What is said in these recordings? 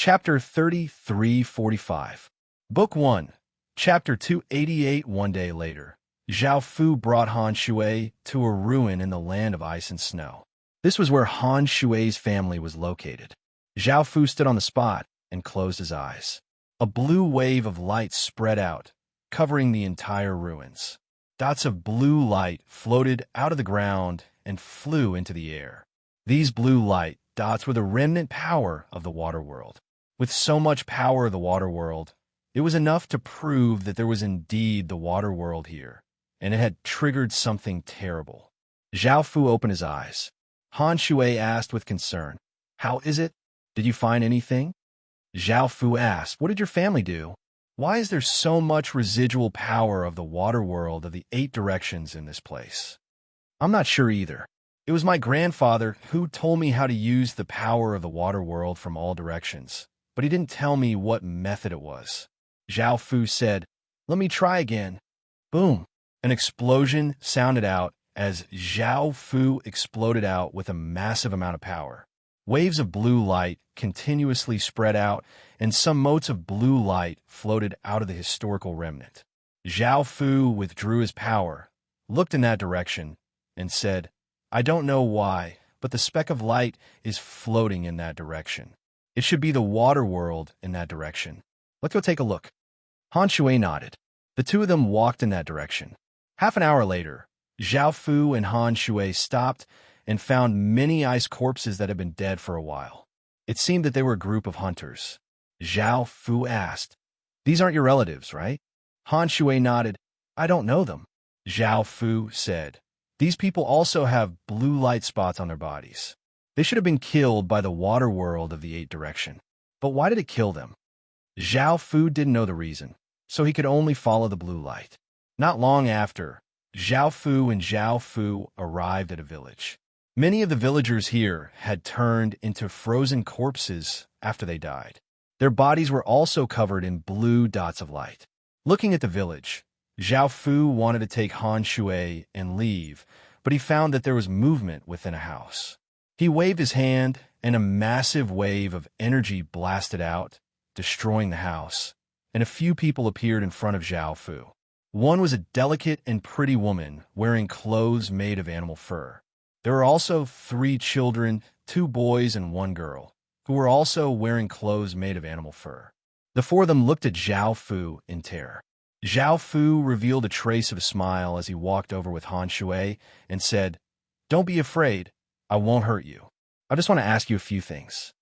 Chapter 3345. Book 1. Chapter 288. One day later, Zhao Fu brought Han Shui to a ruin in the land of ice and snow. This was where Han Shui's family was located. Zhao Fu stood on the spot and closed his eyes. A blue wave of light spread out, covering the entire ruins. Dots of blue light floated out of the ground and flew into the air. These blue light dots were the remnant power of the water world. With so much power of the water world, it was enough to prove that there was indeed the water world here, and it had triggered something terrible. Zhao Fu opened his eyes. Han Shui asked with concern, "How is it? Did you find anything?" Zhao Fu asked, "What did your family do? Why is there so much residual power of the water world of the 8 directions in this place?" "I'm not sure either. It was my grandfather who told me how to use the power of the water world from all directions, but he didn't tell me what method it was." Zhao Fu said, "Let me try again." Boom! An explosion sounded out as Zhao Fu exploded out with a massive amount of power. Waves of blue light continuously spread out, and some motes of blue light floated out of the historical remnant. Zhao Fu withdrew his power, looked in that direction, and said, "I don't know why, but the speck of light is floating in that direction. It should be the water world in that direction. Let's go take a look." Han Shui nodded. The two of them walked in that direction. Half an hour later, Zhao Fu and Han Shui stopped and found many ice corpses that had been dead for a while. It seemed that they were a group of hunters. Zhao Fu asked, "These aren't your relatives, right?" Han Shui nodded. "I don't know them." Zhao Fu said, "These people also have blue light spots on their bodies. They should have been killed by the water world of the 8 direction. But why did it kill them?" Zhao Fu didn't know the reason, so he could only follow the blue light. Not long after, Zhao Fu and Zhao Fu arrived at a village. Many of the villagers here had turned into frozen corpses after they died. Their bodies were also covered in blue dots of light. Looking at the village, Zhao Fu wanted to take Han Shui and leave, but he found that there was movement within a house. He waved his hand, and a massive wave of energy blasted out, destroying the house, and a few people appeared in front of Zhao Fu. One was a delicate and pretty woman wearing clothes made of animal fur. There were also 3 children, 2 boys and 1 girl, who were also wearing clothes made of animal fur. The 4 of them looked at Zhao Fu in terror. Zhao Fu revealed a trace of a smile as he walked over with Han Shui and said, "Don't be afraid. I won't hurt you. I just want to ask you a few things."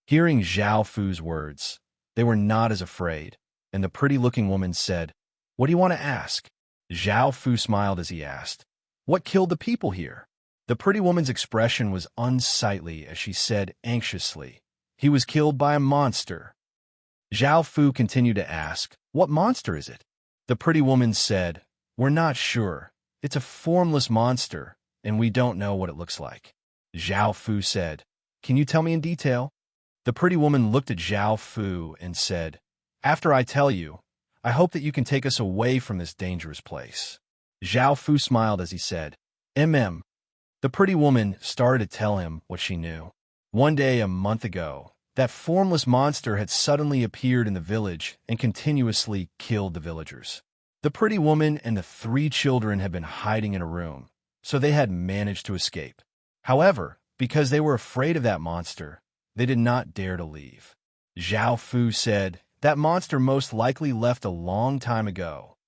Hearing Zhao Fu's words, they were not as afraid, and the pretty-looking woman said, "What do you want to ask?" Zhao Fu smiled as he asked, "What killed the people here?" The pretty woman's expression was unsightly as she said anxiously, "He was killed by a monster." Zhao Fu continued to ask, "What monster is it?" The pretty woman said, "We're not sure. It's a formless monster, and we don't know what it looks like." Zhao Fu said, "Can you tell me in detail?" The pretty woman looked at Zhao Fu and said, "After I tell you, I hope that you can take us away from this dangerous place." Zhao Fu smiled as he said, "Mm." The pretty woman started to tell him what she knew. One day a month ago, that formless monster had suddenly appeared in the village and continuously killed the villagers. The pretty woman and the 3 children had been hiding in a room, so they had managed to escape. However, because they were afraid of that monster, they did not dare to leave. Zhao Fu said, "That monster most likely left a long time ago."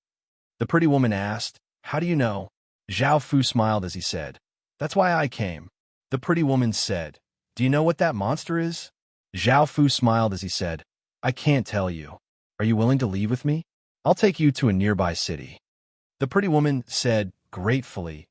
The pretty woman asked, "How do you know?" Zhao Fu smiled as he said, "That's why I came." The pretty woman said, "Do you know what that monster is?" Zhao Fu smiled as he said, "I can't tell you. Are you willing to leave with me? I'll take you to a nearby city." The pretty woman said gratefully,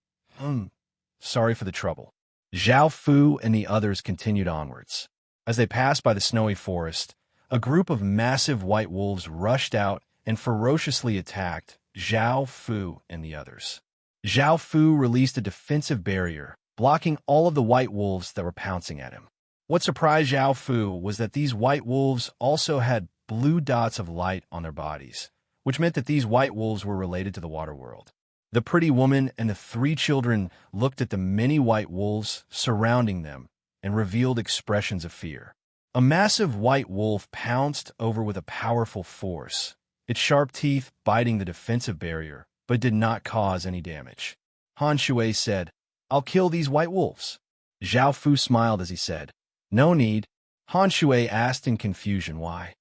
Sorry for the trouble." Zhao Fu and the others continued onwards. As they passed by the snowy forest, a group of massive white wolves rushed out and ferociously attacked Zhao Fu and the others. Zhao Fu released a defensive barrier, blocking all of the white wolves that were pouncing at him. What surprised Zhao Fu was that these white wolves also had blue dots of light on their bodies, which meant that these white wolves were related to the water world. The pretty woman and the 3 children looked at the many white wolves surrounding them and revealed expressions of fear. A massive white wolf pounced over with a powerful force, its sharp teeth biting the defensive barrier, but did not cause any damage. Han Shui said, "I'll kill these white wolves." Zhao Fu smiled as he said, "No need." Han Shui asked in confusion why.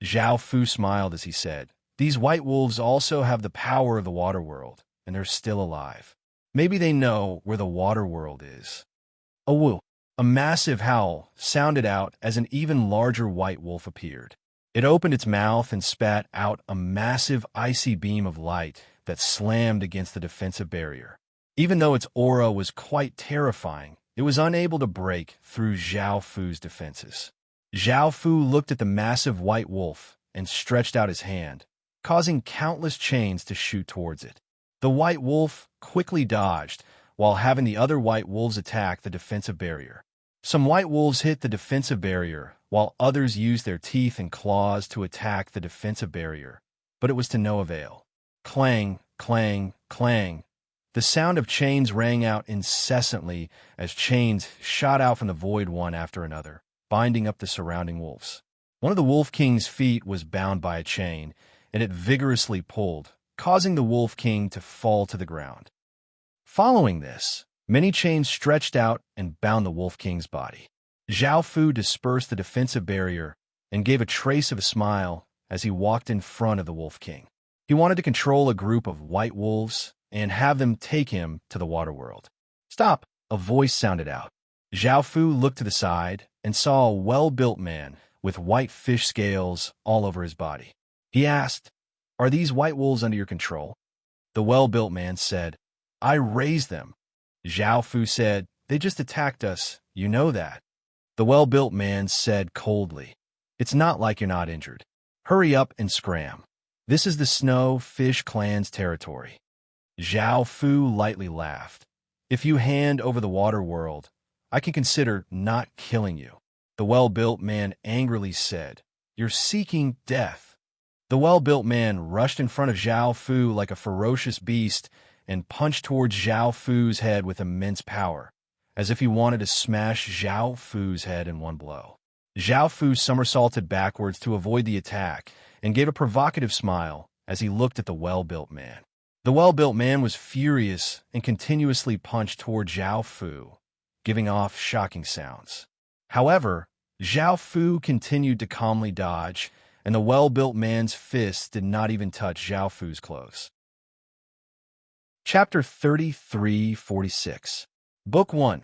Zhao Fu smiled as he said, "These white wolves also have the power of the water world, and they're still alive. Maybe they know where the water world is." A woo, a massive howl, sounded out as an even larger white wolf appeared. It opened its mouth and spat out a massive icy beam of light that slammed against the defensive barrier. Even though its aura was quite terrifying, it was unable to break through Zhao Fu's defenses. Zhao Fu looked at the massive white wolf and stretched out his hand, causing countless chains to shoot towards it. The white wolf quickly dodged, while having the other white wolves attack the defensive barrier. Some white wolves hit the defensive barrier, while others used their teeth and claws to attack the defensive barrier, but it was to no avail. Clang, clang, clang. The sound of chains rang out incessantly as chains shot out from the void one after another, binding up the surrounding wolves. One of the Wolf King's feet was bound by a chain, and it vigorously pulled, causing the Wolf King to fall to the ground. Following this, many chains stretched out and bound the Wolf King's body. Zhao Fu dispersed the defensive barrier and gave a trace of a smile as he walked in front of the Wolf King. He wanted to control a group of white wolves and have them take him to the water world. "Stop!" a voice sounded out. Zhao Fu looked to the side and saw a well-built man with white fish scales all over his body. He asked, "Are these white wolves under your control?" The well-built man said, "I raised them." Zhao Fu said, "They just attacked us, you know that." The well-built man said coldly, "It's not like you're not injured. Hurry up and scram. This is the Snow Fish Clan's territory." Zhao Fu lightly laughed. "If you hand over the water world, I can consider not killing you." The well-built man angrily said, "You're seeking death." The well-built man rushed in front of Zhao Fu like a ferocious beast and punched towards Zhao Fu's head with immense power, as if he wanted to smash Zhao Fu's head in one blow. Zhao Fu somersaulted backwards to avoid the attack and gave a provocative smile as he looked at the well-built man. The well-built man was furious and continuously punched toward Zhao Fu, giving off shocking sounds. However, Zhao Fu continued to calmly dodge, and the well-built man's fists did not even touch Zhao Fu's clothes. Chapter 3346. Book 1.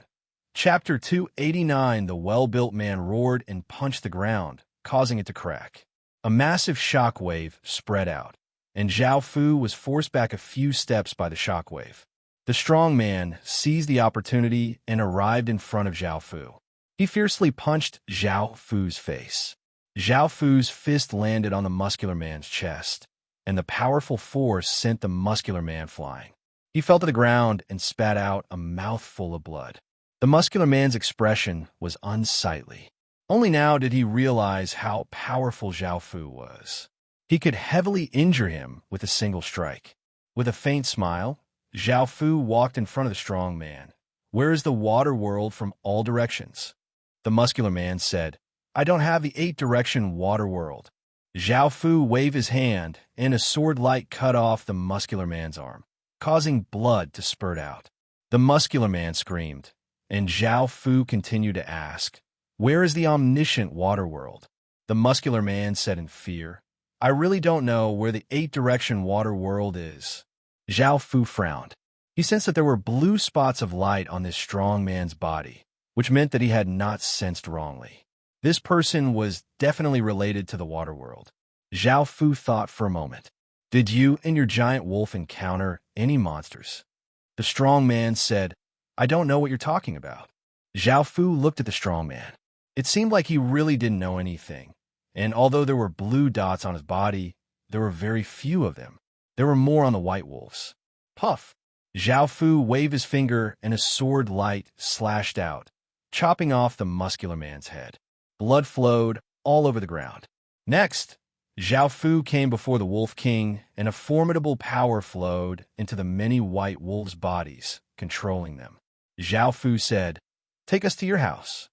Chapter 289. The well-built man roared and punched the ground, causing it to crack. A massive shockwave spread out, and Zhao Fu was forced back a few steps by the shockwave. The strong man seized the opportunity and arrived in front of Zhao Fu. He fiercely punched Zhao Fu's face. Zhao Fu's fist landed on the muscular man's chest, and the powerful force sent the muscular man flying. He fell to the ground and spat out a mouthful of blood. The muscular man's expression was unsightly. Only now did he realize how powerful Zhao Fu was. He could heavily injure him with a single strike. With a faint smile, Zhao Fu walked in front of the strong man. "Where is the water world from all directions?" The muscular man said, "I don't have the 8-direction water world." Zhao Fu waved his hand, and a sword light cut off the muscular man's arm, causing blood to spurt out. The muscular man screamed, and Zhao Fu continued to ask, "Where is the omniscient water world?" The muscular man said in fear, "I really don't know where the 8-direction water world is." Zhao Fu frowned. He sensed that there were blue spots of light on this strong man's body, which meant that he had not sensed wrongly. This person was definitely related to the water world. Zhao Fu thought for a moment. "Did you and your giant wolf encounter any monsters?" The strong man said, "I don't know what you're talking about." Zhao Fu looked at the strong man. It seemed like he really didn't know anything, and although there were blue dots on his body, there were very few of them. There were more on the white wolves. Puff! Zhao Fu waved his finger and a sword light slashed out, chopping off the muscular man's head. Blood flowed all over the ground. Next, Zhao Fu came before the Wolf King, and a formidable power flowed into the many white wolves' bodies, controlling them. Zhao Fu said, "Take us to your house."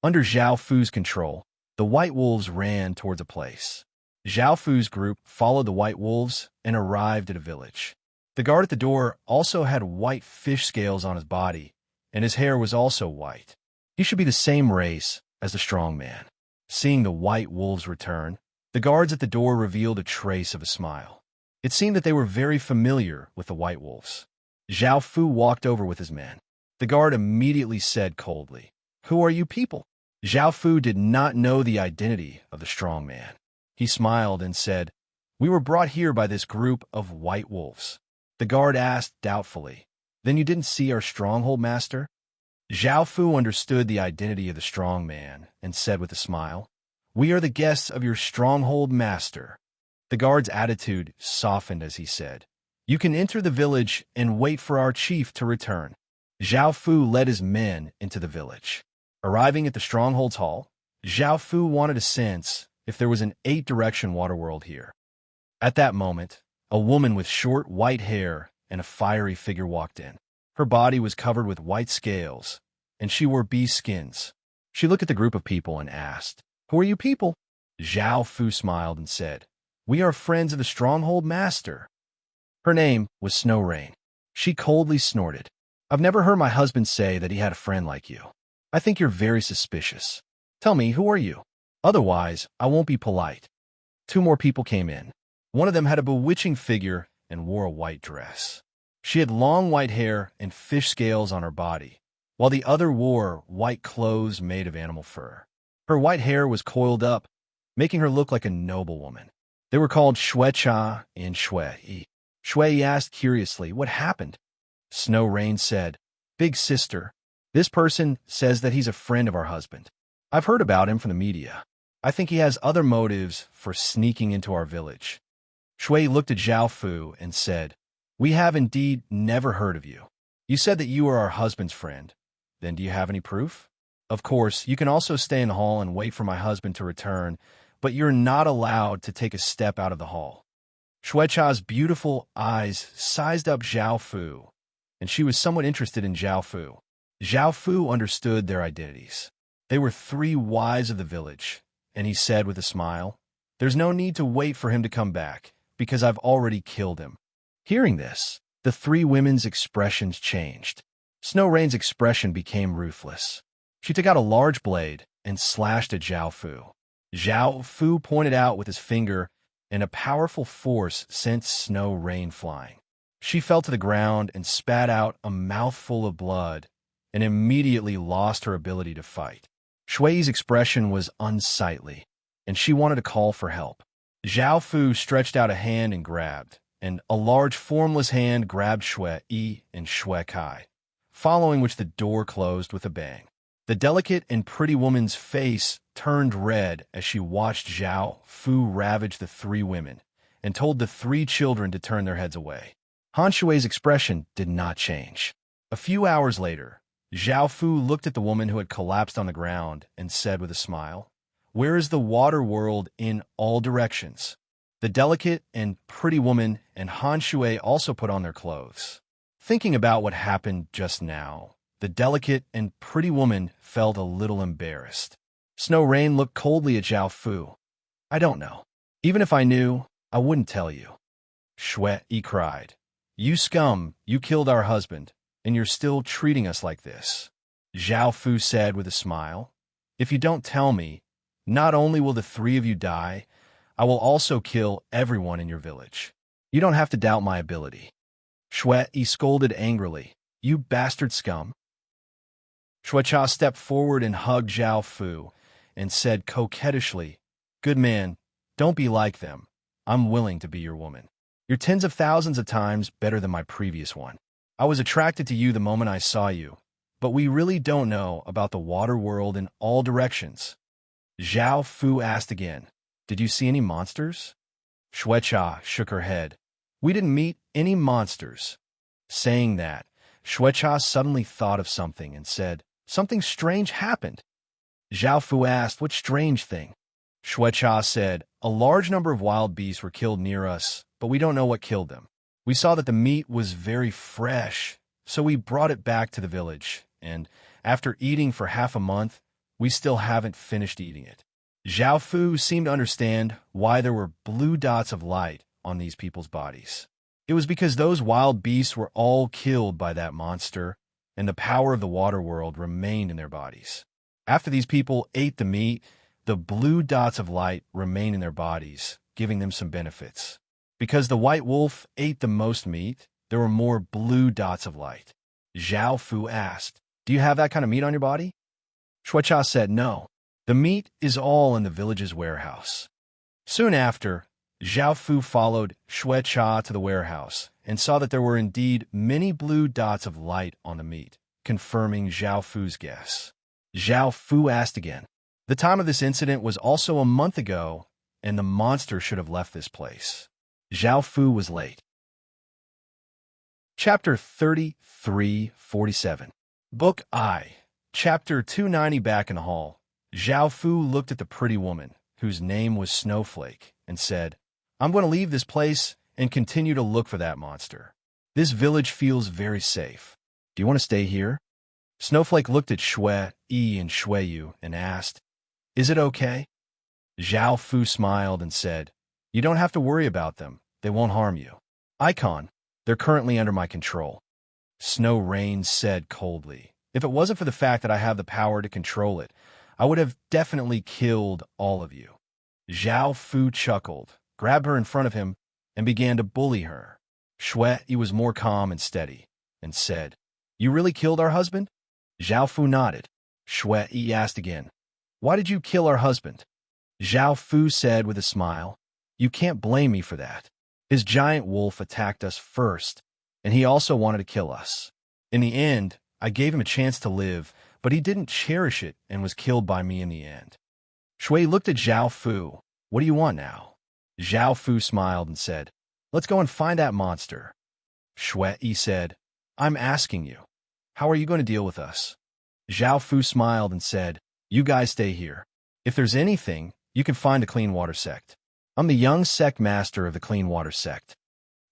Under Zhao Fu's control, The white wolves ran towards a place. Zhao Fu's group followed the white wolves and arrived at a village. The guard at the door also had white fish scales on his body, and his hair was also white. He should be the same race as the strong man. Seeing the white wolves return, the guards at the door revealed a trace of a smile. It seemed that they were very familiar with the white wolves. Zhao Fu walked over with his men. The guard immediately said coldly, "Who are you people?" Zhao Fu did not know the identity of the strong man. He smiled and said, "We were brought here by this group of white wolves." The guard asked doubtfully, "Then you didn't see our stronghold master?" Zhao Fu understood the identity of the strong man and said with a smile, "We are the guests of your stronghold master." The guard's attitude softened as he said, "You can enter the village and wait for our chief to return." Zhao Fu led his men into the village. Arriving at the stronghold's hall, Zhao Fu wanted a sense if there was an 8-direction water world here. At that moment, a woman with short white hair and a fiery figure walked in. Her body was covered with white scales, and she wore bee skins. She looked at the group of people and asked, "Who are you people?" Zhao Fu smiled and said, "We are friends of the stronghold master." Her name was Snow Rain. She coldly snorted, "I've never heard my husband say that he had a friend like you. I think you're very suspicious. Tell me, who are you? Otherwise, I won't be polite." 2 more people came in. One of them had a bewitching figure and wore a white dress. She had long white hair and fish scales on her body, while the other wore white clothes made of animal fur. Her white hair was coiled up, making her look like a noble woman. They were called Shuecha and Shui. Shui asked curiously, "What happened?" Snow Rain said, "Big sister, this person says that he's a friend of our husband. I've heard about him from the media. I think he has other motives for sneaking into our village." Shui looked at Zhao Fu and said, "We have indeed never heard of you. You said that you are our husband's friend. Then do you have any proof? Of course, you can also stay in the hall and wait for my husband to return, but you're not allowed to take a step out of the hall." Shuecha's beautiful eyes sized up Zhao Fu, and she was somewhat interested in Zhao Fu. Zhao Fu understood their identities. They were 3 wives of the village, and he said with a smile, "There's no need to wait for him to come back, because I've already killed him." Hearing this, the 3 women's expressions changed. Snow Rain's expression became ruthless. She took out a large blade and slashed at Zhao Fu. Zhao Fu pointed out with his finger, and a powerful force sent Snow Rain flying. She fell to the ground and spat out a mouthful of blood and immediately lost her ability to fight. Shui's expression was unsightly, and she wanted to call for help. Zhao Fu stretched out a hand and grabbed, and a large formless hand grabbed Shui and Shui Kai, following which the door closed with a bang. The delicate and pretty woman's face turned red as she watched Zhao Fu ravage the 3 women and told the 3 children to turn their heads away. Han Shui's expression did not change. A few hours later, Zhao Fu looked at the woman who had collapsed on the ground and said with a smile, "Where is the water world in all directions?" The delicate and pretty woman and Han Shui also put on their clothes. Thinking about what happened just now, the delicate and pretty woman felt a little embarrassed. Snow Rain looked coldly at Zhao Fu. "I don't know. Even if I knew, I wouldn't tell you." Shui cried, "You scum, you killed our husband, and you're still treating us like this." Zhao Fu said with a smile, "If you don't tell me, not only will the 3 of you die, I will also kill everyone in your village. You don't have to doubt my ability." Shui scolded angrily, "You bastard scum." Shuecha stepped forward and hugged Zhao Fu and said coquettishly, "Good man, don't be like them. I'm willing to be your woman. You're tens of thousands of times better than my previous one. I was attracted to you the moment I saw you, but we really don't know about the water world in all directions." Zhao Fu asked again, "Did you see any monsters?" Shuecha shook her head. "We didn't meet any monsters." Saying that, Shuecha suddenly thought of something and said, "Something strange happened." Zhao Fu asked, "What strange thing?" Shuecha said, "A large number of wild beasts were killed near us, but we don't know what killed them. We saw that the meat was very fresh, so we brought it back to the village, and after eating for half a month, we still haven't finished eating it." Zhao Fu seemed to understand why there were blue dots of light on these people's bodies. It was because those wild beasts were all killed by that monster, and the power of the water world remained in their bodies. After these people ate the meat, the blue dots of light remained in their bodies, giving them some benefits. Because the white wolf ate the most meat, there were more blue dots of light. Zhao Fu asked, "Do you have that kind of meat on your body?" Shuecha said no. The meat is all in the village's warehouse. Soon after, Zhao Fu followed Shuecha to the warehouse and saw that there were indeed many blue dots of light on the meat, confirming Zhao Fu's guess. Zhao Fu asked again. The time of this incident was also a month ago, and the monster should have left this place. Zhao Fu was late. Chapter 3347. Book I. Chapter 290. Back in the hall, Zhao Fu looked at the pretty woman, whose name was Snowflake, and said, "I'm going to leave this place and continue to look for that monster. This village feels very safe. Do you want to stay here?" Snowflake looked at Shui-Yi and Shui-Yu and asked, "Is it okay?" Zhao Fu smiled and said, "You don't have to worry about them. They won't harm you. Icon, they're currently under my control." Snow Rain said coldly, "If it wasn't for the fact that I have the power to control it, I would have definitely killed all of you." Zhao Fu chuckled, grabbed her in front of him, and began to bully her. Shui-Yi was more calm and steady, and said, "You really killed our husband?" Zhao Fu nodded. Shui-Yi asked again, "Why did you kill our husband?" Zhao Fu said with a smile, "You can't blame me for that. His giant wolf attacked us first, and he also wanted to kill us. In the end, I gave him a chance to live, but he didn't cherish it and was killed by me in the end." Shui looked at Zhao Fu. "What do you want now?" Zhao Fu smiled and said, "Let's go and find that monster." Shui said, "I'm asking you, how are you going to deal with us?" Zhao Fu smiled and said, "You guys stay here. If there's anything, you can find the Clean Water Sect. I'm the young sect master of the Clean Water Sect."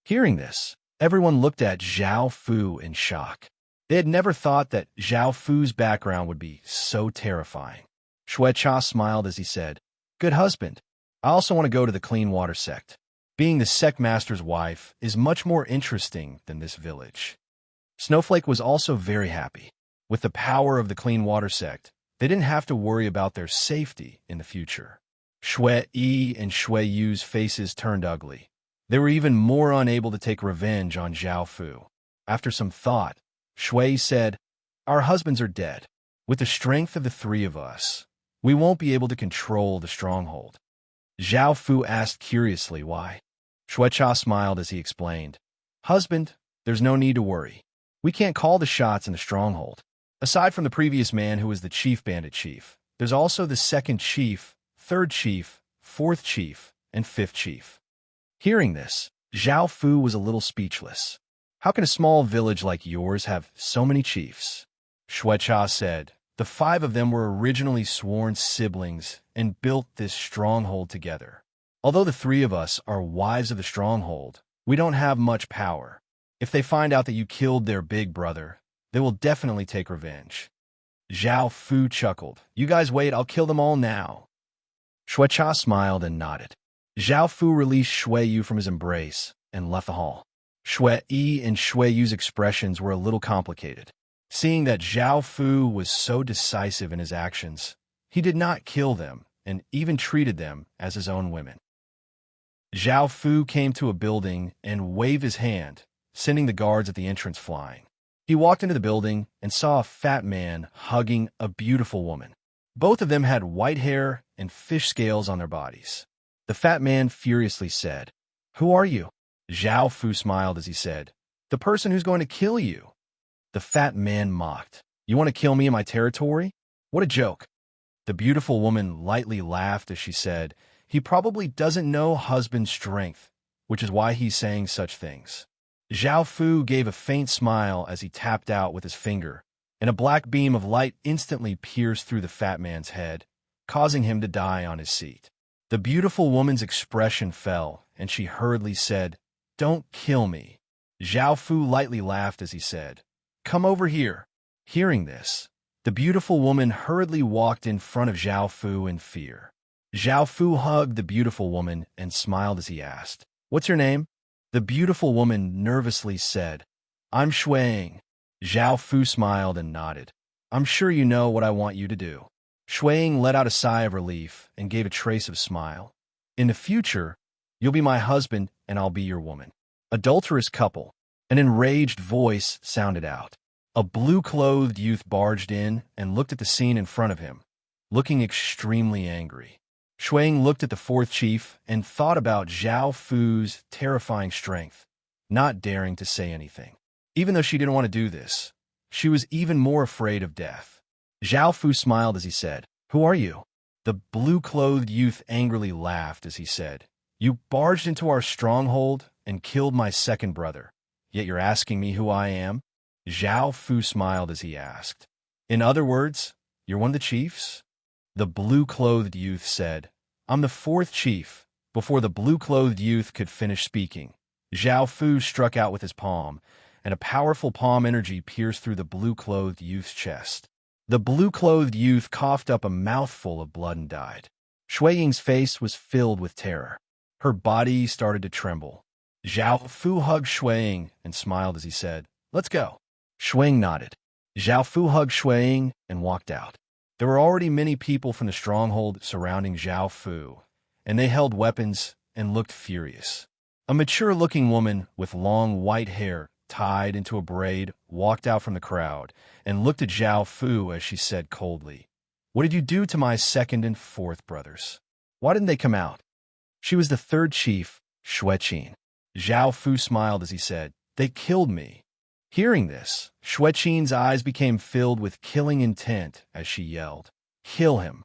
Hearing this, everyone looked at Zhao Fu in shock. They had never thought that Zhao Fu's background would be so terrifying. Shuecha smiled as he said, "Good husband, I also want to go to the Clean Water Sect. Being the sect master's wife is much more interesting than this village." Snowflake was also very happy. With the power of the Clean Water Sect, they didn't have to worry about their safety in the future. Shui-Yi and Shui-Yu's faces turned ugly. They were even more unable to take revenge on Zhao Fu. After some thought, Shui said, "Our husbands are dead. With the strength of the three of us, we won't be able to control the stronghold." Zhao Fu asked curiously why. Shuecha smiled as he explained, "Husband, there's no need to worry. We can't call the shots in the stronghold. Aside from the previous man who was the chief bandit chief, there's also the second chief, third chief, fourth chief, and fifth chief." Hearing this, Zhao Fu was a little speechless. "How can a small village like yours have so many chiefs?" Shuecha said, "The 5 of them were originally sworn siblings and built this stronghold together. Although the 3 of us are wives of the stronghold, we don't have much power. If they find out that you killed their big brother, they will definitely take revenge." Zhao Fu chuckled. "You guys wait, I'll kill them all now." Shuecha smiled and nodded. Zhao Fu released Shui-Yu from his embrace and left the hall. Shui-Yi and Shui-Yu's expressions were a little complicated. Seeing that Zhao Fu was so decisive in his actions, he did not kill them and even treated them as his own women. Zhao Fu came to a building and waved his hand, sending the guards at the entrance flying. He walked into the building and saw a fat man hugging a beautiful woman. Both of them had white hair and fish scales on their bodies. The fat man furiously said, "Who are you?" Zhao Fu smiled as he said, "The person who's going to kill you." The fat man mocked, "You want to kill me in my territory? What a joke." The beautiful woman lightly laughed as she said, "He probably doesn't know husband's strength, which is why he's saying such things." Zhao Fu gave a faint smile as he tapped out with his finger, and a black beam of light instantly pierced through the fat man's head, causing him to die on his seat. The beautiful woman's expression fell, and she hurriedly said, "Don't kill me." Zhao Fu lightly laughed as he said, "Come over here." Hearing this, the beautiful woman hurriedly walked in front of Zhao Fu in fear. Zhao Fu hugged the beautiful woman and smiled as he asked, "What's your name?" The beautiful woman nervously said, "I'm Shuang." Zhao Fu smiled and nodded. "I'm sure you know what I want you to do." Shuang let out a sigh of relief and gave a trace of smile. "In the future, you'll be my husband and I'll be your woman." Adulterous couple. An enraged voice sounded out. A blue-clothed youth barged in and looked at the scene in front of him, looking extremely angry. Shuang looked at the fourth chief and thought about Zhao Fu's terrifying strength, not daring to say anything. Even though she didn't want to do this, she was even more afraid of death. Zhao Fu smiled as he said, "Who are you?" The blue-clothed youth angrily laughed as he said, "You barged into our stronghold and killed my second brother, yet you're asking me who I am?" Zhao Fu smiled as he asked, "In other words, you're one of the chiefs?" The blue-clothed youth said, "I'm the fourth chief." Before the blue-clothed youth could finish speaking, Zhao Fu struck out with his palm, and a powerful palm energy pierced through the blue-clothed youth's chest. The blue-clothed youth coughed up a mouthful of blood and died. Shui Ying's face was filled with terror. Her body started to tremble. Zhao Fu hugged Shui Ying and smiled as he said, "Let's go." Shui Ying nodded. Zhao Fu hugged Shui Ying and walked out. There were already many people from the stronghold surrounding Zhao Fu, and they held weapons and looked furious. A mature-looking woman with long white hair tied into a braid walked out from the crowd and looked at Zhao Fu as she said coldly, "What did you do to my second and fourth brothers? Why didn't they come out?" She was the third chief, Xueqin. Zhao Fu smiled as he said, "They killed me." Hearing this, Xueqin's eyes became filled with killing intent as she yelled, "Kill him."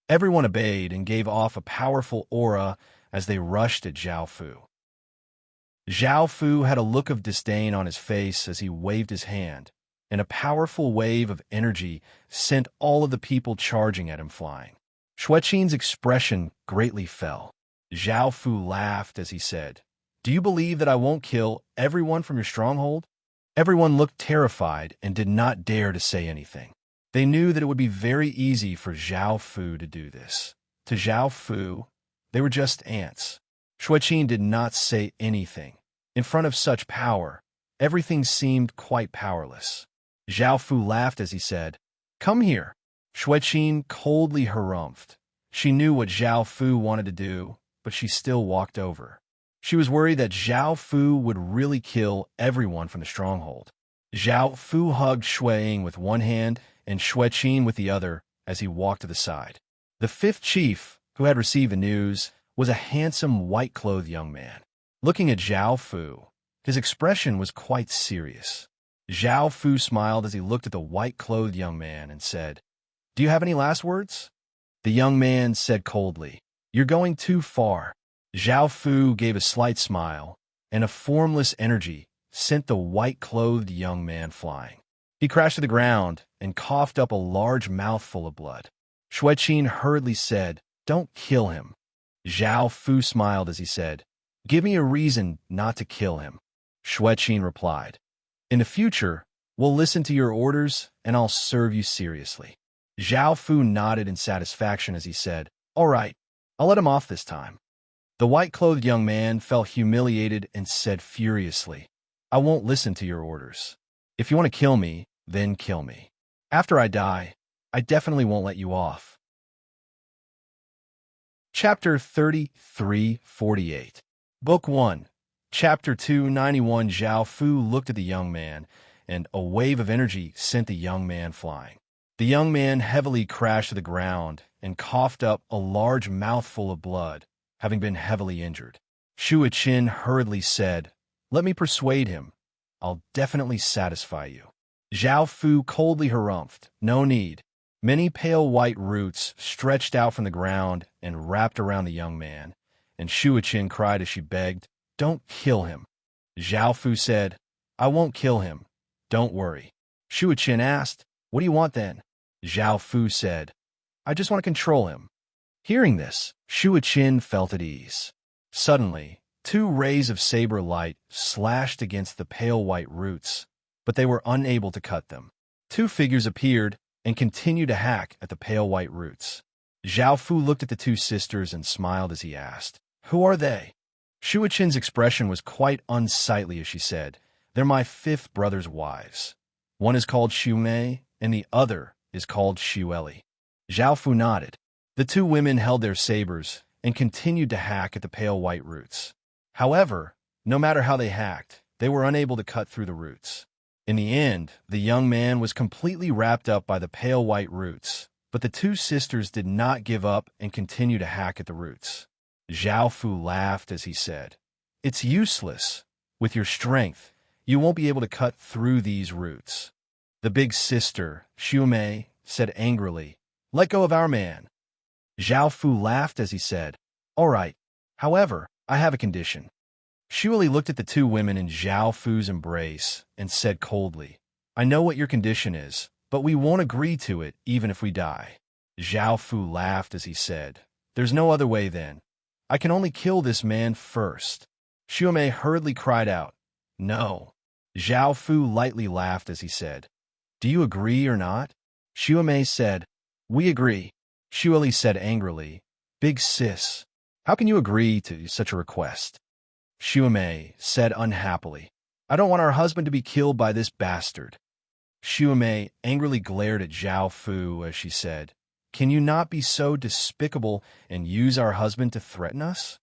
Everyone obeyed and gave off a powerful aura as they rushed at Zhao Fu. Zhao Fu had a look of disdain on his face as he waved his hand, and a powerful wave of energy sent all of the people charging at him flying. Xueqin's expression greatly fell. Zhao Fu laughed as he said, "Do you believe that I won't kill everyone from your stronghold?" Everyone looked terrified and did not dare to say anything. They knew that it would be very easy for Zhao Fu to do this. To Zhao Fu, they were just ants. Xueqin did not say anything. In front of such power, everything seemed quite powerless. Zhao Fu laughed as he said, "Come here." Xueqin coldly harumphed. She knew what Zhao Fu wanted to do, but she still walked over. She was worried that Zhao Fu would really kill everyone from the stronghold. Zhao Fu hugged Shui Ying with one hand and Xueqin with the other as he walked to the side. The fifth chief, who had received the news, was a handsome white-clothed young man. Looking at Zhao Fu, his expression was quite serious. Zhao Fu smiled as he looked at the white-clothed young man and said, "Do you have any last words?" The young man said coldly, "You're going too far." Zhao Fu gave a slight smile, and a formless energy sent the white-clothed young man flying. He crashed to the ground and coughed up a large mouthful of blood. Xueqin hurriedly said, "Don't kill him." Zhao Fu smiled as he said, "Give me a reason not to kill him." Xueqin replied, "In the future, we'll listen to your orders and I'll serve you seriously." Zhao Fu nodded in satisfaction as he said, "All right, I'll let him off this time." The white-clothed young man felt humiliated and said furiously, "I won't listen to your orders. If you want to kill me, then kill me. After I die, I definitely won't let you off." Chapter 33:48. Book 1, Chapter 291. Zhao Fu looked at the young man, and a wave of energy sent the young man flying. The young man heavily crashed to the ground and coughed up a large mouthful of blood, having been heavily injured. Shu Qin hurriedly said, "Let me persuade him. I'll definitely satisfy you." Zhao Fu coldly harumphed, "No need." Many pale white roots stretched out from the ground and wrapped around the young man, and Shu Qin cried as she begged, "Don't kill him." Zhao Fu said, "I won't kill him. Don't worry." Shu Qin asked, "What do you want then?" Zhao Fu said, "I just want to control him." Hearing this, Shu Qin felt at ease. Suddenly, two rays of saber light slashed against the pale white roots, but they were unable to cut them. Two figures appeared and continued to hack at the pale white roots. Zhao Fu looked at the two sisters and smiled as he asked, "Who are they?" Shua Qin's expression was quite unsightly as she said, "They're my fifth brother's wives. One is called Xu Mei, and the other is called Xu Eli." Zhao Fu nodded. The two women held their sabers and continued to hack at the pale white roots. However, no matter how they hacked, they were unable to cut through the roots. In the end, the young man was completely wrapped up by the pale white roots, but the two sisters did not give up and continue to hack at the roots. Zhao Fu laughed as he said, "It's useless. With your strength, you won't be able to cut through these roots." The big sister, Xu Mei, said angrily, "Let go of our man." Zhao Fu laughed as he said, "All right. However, I have a condition." Xu Eli looked at the two women in Zhao Fu's embrace and said coldly, "I know what your condition is, but we won't agree to it even if we die." Zhao Fu laughed as he said, "There's no other way then. I can only kill this man first." Xu Mei hurriedly cried out, "No." Zhao Fu lightly laughed as he said, "Do you agree or not?" Xu Mei said, "We agree." Xu Eli said angrily, "Big sis, how can you agree to such a request?" Xu Mei said unhappily, "I don't want our husband to be killed by this bastard." Xu Mei angrily glared at Zhao Fu as she said, "Can you not be so despicable and use our husband to threaten us?"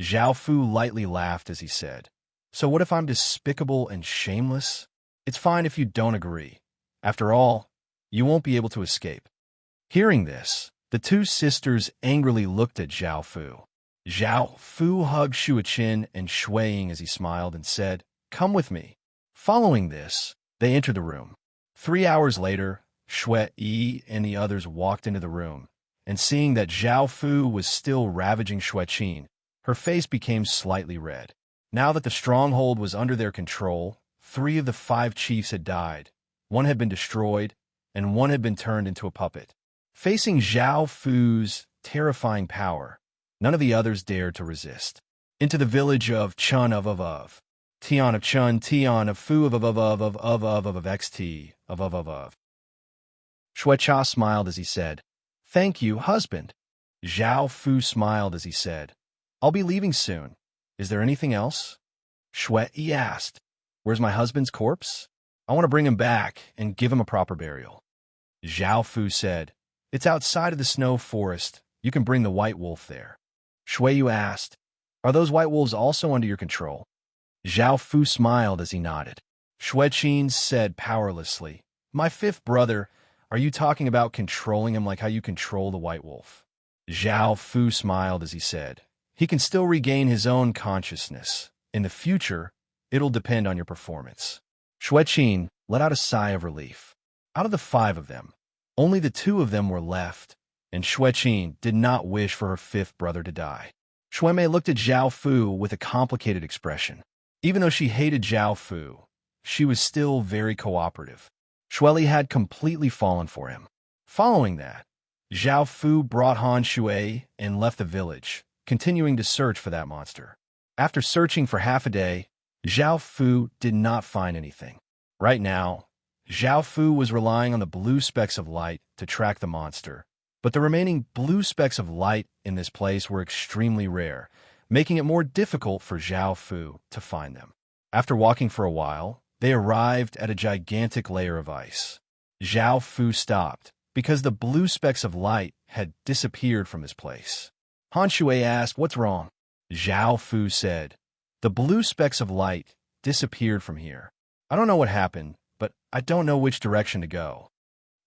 Zhao Fu lightly laughed as he said, "So what if I'm despicable and shameless? It's fine if you don't agree. After all, you won't be able to escape." Hearing this, the two sisters angrily looked at Zhao Fu. Zhao Fu hugged Shua Qin and Shui Ying as he smiled and said, "Come with me." Following this, they entered the room. 3 hours later, Shui Yi and the others walked into the room, and seeing that Zhao Fu was still ravaging Shui Qin, her face became slightly red. Now that the stronghold was under their control, 3 of the 5 chiefs had died, 1 had been destroyed, and 1 had been turned into a puppet. Facing Zhao Fu's terrifying power, none of the others dared to resist. Into the village of Chun of Tian of Chun, Tian of Fu of XT of. Shui Cha smiled as he said, "Thank you, husband." Zhao Fu smiled as he said, "I'll be leaving soon. Is there anything else?" Shui Yi asked, "Where's my husband's corpse? I want to bring him back and give him a proper burial." Zhao Fu said, "It's outside of the snow forest. You can bring the white wolf there." Shui Yu asked, "Are those white wolves also under your control?" Zhao Fu smiled as he nodded. Shui Qin said powerlessly, "My 5th brother, are you talking about controlling him like how you control the white wolf?" Zhao Fu smiled as he said, "He can still regain his own consciousness. In the future, it'll depend on your performance." Shui Qin let out a sigh of relief. Out of the 5 of them, only the 2 of them were left, and Shui Qin did not wish for her 5th brother to die. Shui Mei looked at Zhao Fu with a complicated expression. Even though she hated Zhao Fu, she was still very cooperative. Shui Li had completely fallen for him. Following that, Zhao Fu brought Han Shui and left the village, continuing to search for that monster. After searching for half a day, Zhao Fu did not find anything. Right now, Zhao Fu was relying on the blue specks of light to track the monster, but the remaining blue specks of light in this place were extremely rare, making it more difficult for Zhao Fu to find them. After walking for a while, they arrived at a gigantic layer of ice. Zhao Fu stopped, because the blue specks of light had disappeared from this place. Han Shui asked, "What's wrong?" Zhao Fu said, "The blue specks of light disappeared from here. I don't know what happened, but I don't know which direction to go."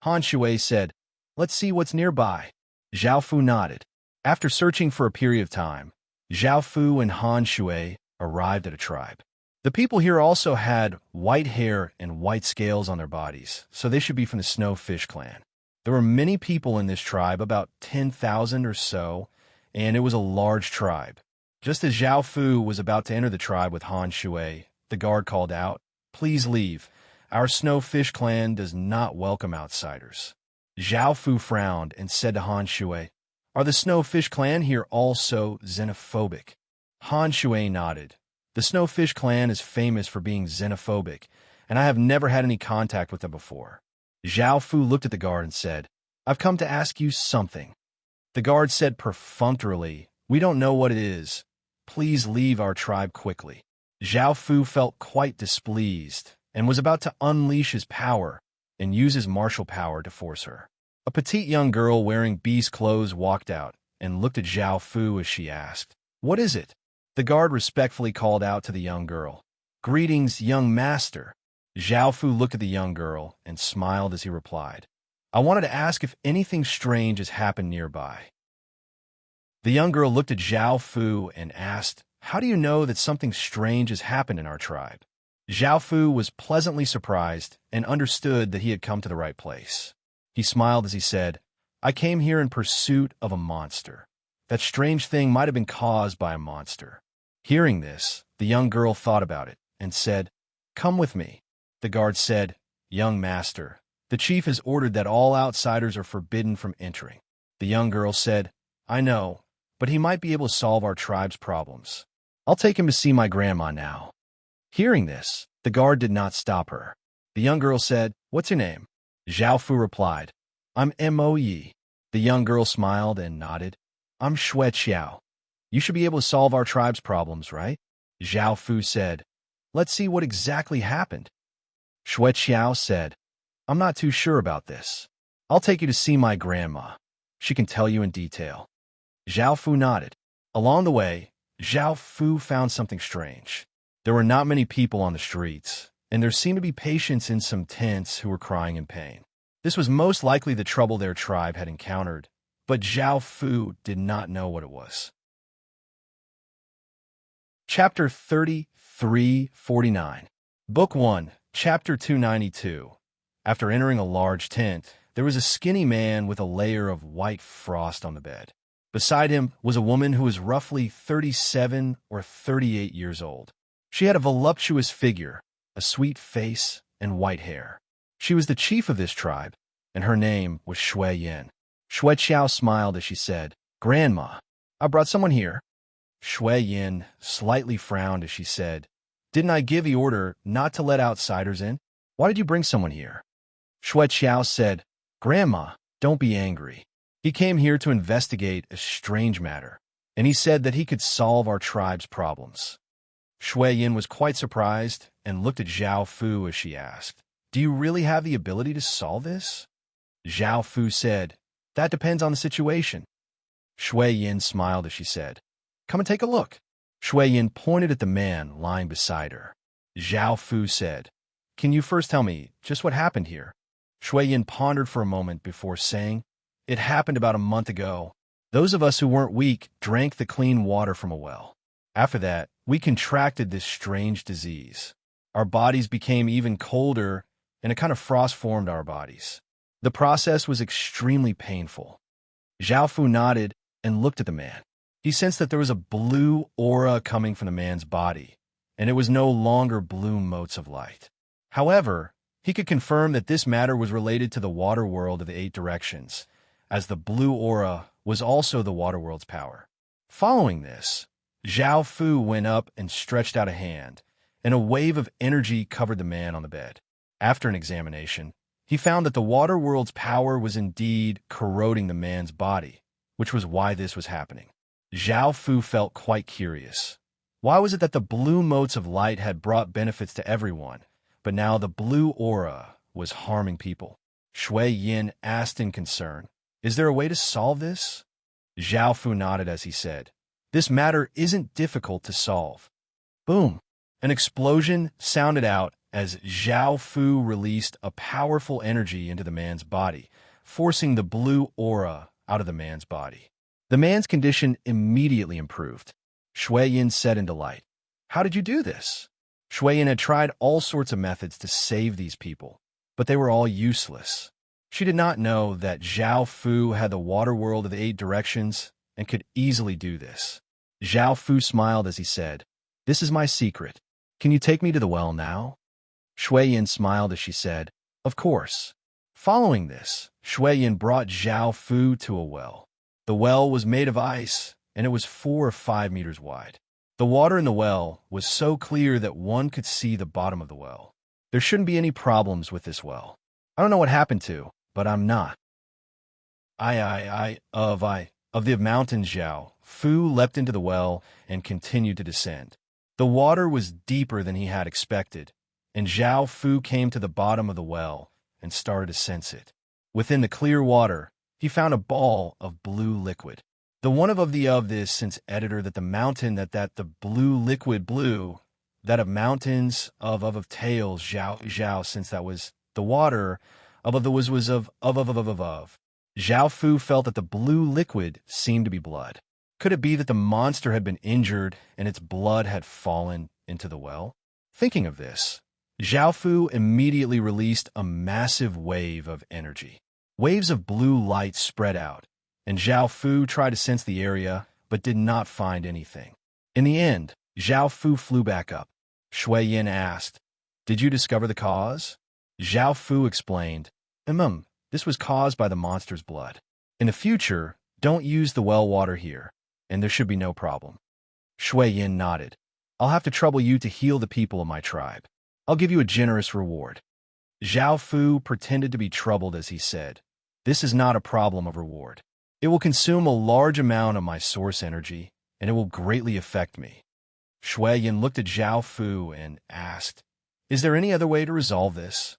Han Shui said, "Let's see what's nearby." Zhao Fu nodded. After searching for a period of time, Zhao Fu and Han Shui arrived at a tribe. The people here also had white hair and white scales on their bodies, so they should be from the Snowfish clan. There were many people in this tribe, about 10,000 or so, and it was a large tribe. Just as Zhao Fu was about to enter the tribe with Han Shui, the guard called out, "Please leave. Our Snowfish clan does not welcome outsiders." Zhao Fu frowned and said to Han Shui, "Are the Snowfish clan here also xenophobic?" Han Shui nodded. "The Snowfish clan is famous for being xenophobic, and I have never had any contact with them before." Zhao Fu looked at the guard and said, "I've come to ask you something." The guard said perfunctorily, "We don't know what it is. Please leave our tribe quickly." Zhao Fu felt quite displeased and was about to unleash his power and use his martial power to force her. A petite young girl wearing beast clothes walked out and looked at Zhao Fu as she asked, "What is it?" The guard respectfully called out to the young girl, "Greetings, young master." Zhao Fu looked at the young girl and smiled as he replied, "I wanted to ask if anything strange has happened nearby." The young girl looked at Zhao Fu and asked, "How do you know that something strange has happened in our tribe?" Zhao Fu was pleasantly surprised and understood that he had come to the right place. He smiled as he said, "I came here in pursuit of a monster. That strange thing might have been caused by a monster." Hearing this, the young girl thought about it and said, "Come with me." The guard said, "Young master, the chief has ordered that all outsiders are forbidden from entering." The young girl said, "I know, but he might be able to solve our tribe's problems. I'll take him to see my grandma now." Hearing this, the guard did not stop her. The young girl said, "What's your name?" Zhao Fu replied, "I'm Mo Yi." The young girl smiled and nodded. "I'm Xue Qiao. You should be able to solve our tribe's problems, right?" Zhao Fu said, "Let's see what exactly happened." Xue Qiao said, "I'm not too sure about this. I'll take you to see my grandma. She can tell you in detail." Zhao Fu nodded. Along the way, Zhao Fu found something strange. There were not many people on the streets, and there seemed to be patients in some tents who were crying in pain. This was most likely the trouble their tribe had encountered, but Zhao Fu did not know what it was. Chapter 3349. Book 1, Chapter 292. After entering a large tent, there was a skinny man with a layer of white frost on the bed. Beside him was a woman who was roughly 37 or 38 years old. She had a voluptuous figure, a sweet face, and white hair. She was the chief of this tribe, and her name was Shui Yin. Xue Qiao smiled as she said, "Grandma, I brought someone here." Shui Yin slightly frowned as she said, "Didn't I give the order not to let outsiders in? Why did you bring someone here?" Xue Qiao said, "Grandma, don't be angry. He came here to investigate a strange matter, and he said that he could solve our tribe's problems." Shui Yin was quite surprised and looked at Zhao Fu as she asked, "Do you really have the ability to solve this?" Zhao Fu said, "That depends on the situation." Shui Yin smiled as she said, "Come and take a look." Shui Yin pointed at the man lying beside her. Zhao Fu said, "Can you first tell me just what happened here?" Shui Yin pondered for a moment before saying, "It happened about a month ago. Those of us who weren't weak drank the clean water from a well. After that, we contracted this strange disease. Our bodies became even colder, and a kind of frost formed our bodies. The process was extremely painful." Zhao Fu nodded and looked at the man. He sensed that there was a blue aura coming from the man's body, and it was no longer blue motes of light. However, he could confirm that this matter was related to the water world of the 8 directions, as the blue aura was also the water world's power. Following this, Zhao Fu went up and stretched out a hand, and a wave of energy covered the man on the bed. After an examination, he found that the water world's power was indeed corroding the man's body, which was why this was happening. Zhao Fu felt quite curious. Why was it that the blue motes of light had brought benefits to everyone, but now the blue aura was harming people? Shui Yin asked in concern, "Is there a way to solve this?" Zhao Fu nodded as he said, "This matter isn't difficult to solve." Boom! An explosion sounded out as Zhao Fu released a powerful energy into the man's body, forcing the blue aura out of the man's body. The man's condition immediately improved. Shui Yin said in delight, "How did you do this?" Shui Yin had tried all sorts of methods to save these people, but they were all useless. She did not know that Zhao Fu had the water world of the 8 directions and could easily do this. Zhao Fu smiled as he said, "This is my secret. Can you take me to the well now?" Shui Yin smiled as she said, "Of course." Following this, Shui Yin brought Zhao Fu to a well. The well was made of ice, and it was 4 or 5 meters wide. The water in the well was so clear that one could see the bottom of the well. There shouldn't be any problems with this well. I don't know what happened to, but I'm not. of the mountain. Zhao Fu leapt into the well and continued to descend. The water was deeper than he had expected, and Zhao Fu came to the bottom of the well and started to sense it. Within the clear water, he found a ball of blue liquid. The one of this since editor that the mountain that the blue liquid blue, that of mountains of tails Zhao since that was the water of the was of. Zhao Fu felt that the blue liquid seemed to be blood. Could it be that the monster had been injured and its blood had fallen into the well? Thinking of this, Zhao Fu immediately released a massive wave of energy. Waves of blue light spread out, and Zhao Fu tried to sense the area but did not find anything. In the end, Zhao Fu flew back up. Shui Yin asked, "Did you discover the cause?" Zhao Fu explained, this was caused by the monster's blood. In the future, don't use the well water here, and there should be no problem." Shui Yin nodded. "I'll have to trouble you to heal the people of my tribe. I'll give you a generous reward." Zhao Fu pretended to be troubled as he said, "This is not a problem of reward. It will consume a large amount of my source energy, and it will greatly affect me." Shui Yin looked at Zhao Fu and asked, "Is there any other way to resolve this?"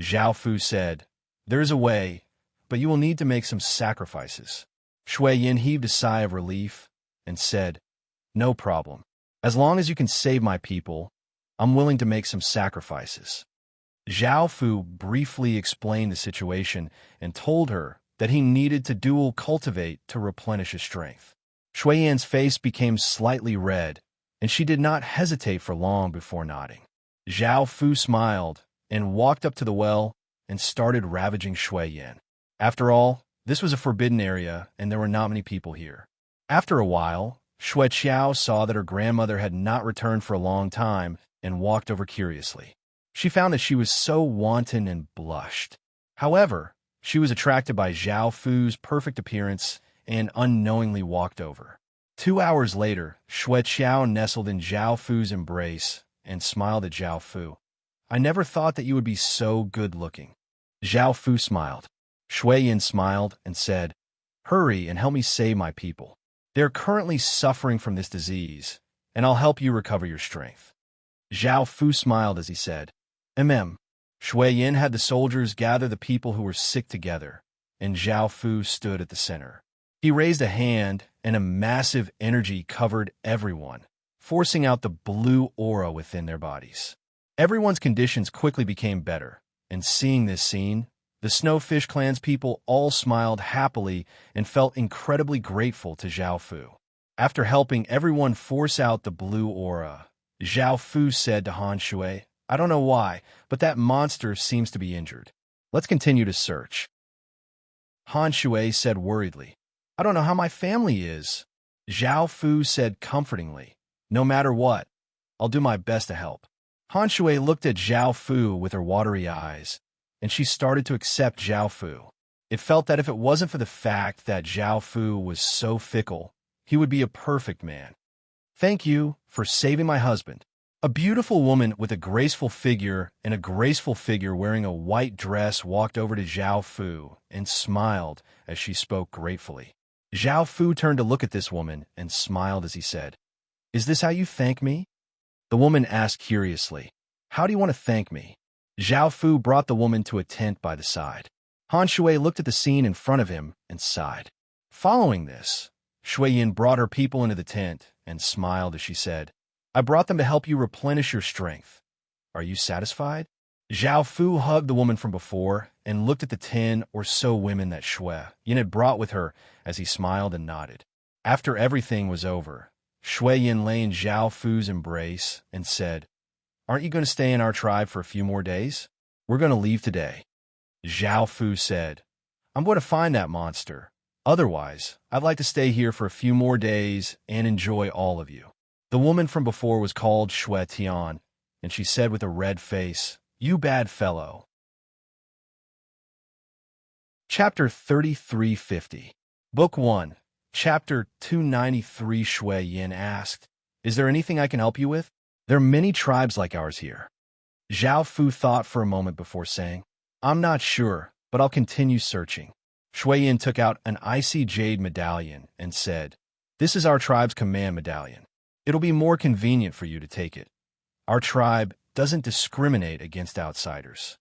Zhao Fu said, "There is a way, but you will need to make some sacrifices." Shui Yin heaved a sigh of relief and said, "No problem. As long as you can save my people, I'm willing to make some sacrifices." Zhao Fu briefly explained the situation and told her that he needed to dual cultivate to replenish his strength. Shui Yin's face became slightly red, and she did not hesitate for long before nodding. Zhao Fu smiled and walked up to the well and started ravaging Shui Yin. After all, this was a forbidden area, and there were not many people here. After a while, Shui Qiao saw that her grandmother had not returned for a long time and walked over curiously. She found that she was so wanton and blushed. However, she was attracted by Zhao Fu's perfect appearance and unknowingly walked over. 2 hours later, Shui Qiao nestled in Zhao Fu's embrace and smiled at Zhao Fu. "I never thought that you would be so good-looking." Zhao Fu smiled. Shui Yin smiled and said, "Hurry and help me save my people. They are currently suffering from this disease, and I'll help you recover your strength." Zhao Fu smiled as he said, Shui Yin had the soldiers gather the people who were sick together, and Zhao Fu stood at the center. He raised a hand, and a massive energy covered everyone, forcing out the blue aura within their bodies. Everyone's conditions quickly became better, and seeing this scene, the Snowfish Clan's people all smiled happily and felt incredibly grateful to Zhao Fu. After helping everyone force out the blue aura, Zhao Fu said to Han Shui, "I don't know why, but that monster seems to be injured. Let's continue to search." Han Shui said worriedly, "I don't know how my family is." Zhao Fu said comfortingly, "No matter what, I'll do my best to help." Han Shui looked at Zhao Fu with her watery eyes, and she started to accept Zhao Fu. It felt that if it wasn't for the fact that Zhao Fu was so fickle, he would be a perfect man. "Thank you for saving my husband." A beautiful woman with a graceful figure wearing a white dress walked over to Zhao Fu and smiled as she spoke gratefully. Zhao Fu turned to look at this woman and smiled as he said, "Is this how you thank me?" The woman asked curiously, "How do you want to thank me?" Zhao Fu brought the woman to a tent by the side. Han Shui looked at the scene in front of him and sighed. Following this, Shui Yin brought her people into the tent and smiled as she said, "I brought them to help you replenish your strength. Are you satisfied?" Zhao Fu hugged the woman from before and looked at the 10 or so women that Shui Yin had brought with her as he smiled and nodded. After everything was over, Shui Yin lay in Zhao Fu's embrace and said, "Aren't you going to stay in our tribe for a few more days? We're going to leave today." Zhao Fu said, "I'm going to find that monster. Otherwise, I'd like to stay here for a few more days and enjoy all of you." The woman from before was called Shui Tian, and she said with a red face, "You bad fellow." Chapter 3350. Book 1, Chapter 293. Shui Yin asked, "Is there anything I can help you with? There are many tribes like ours here." Zhao Fu thought for a moment before saying, "I'm not sure, but I'll continue searching." Shui Yin took out an icy jade medallion and said, "This is our tribe's command medallion. It'll be more convenient for you to take it. Our tribe doesn't discriminate against outsiders."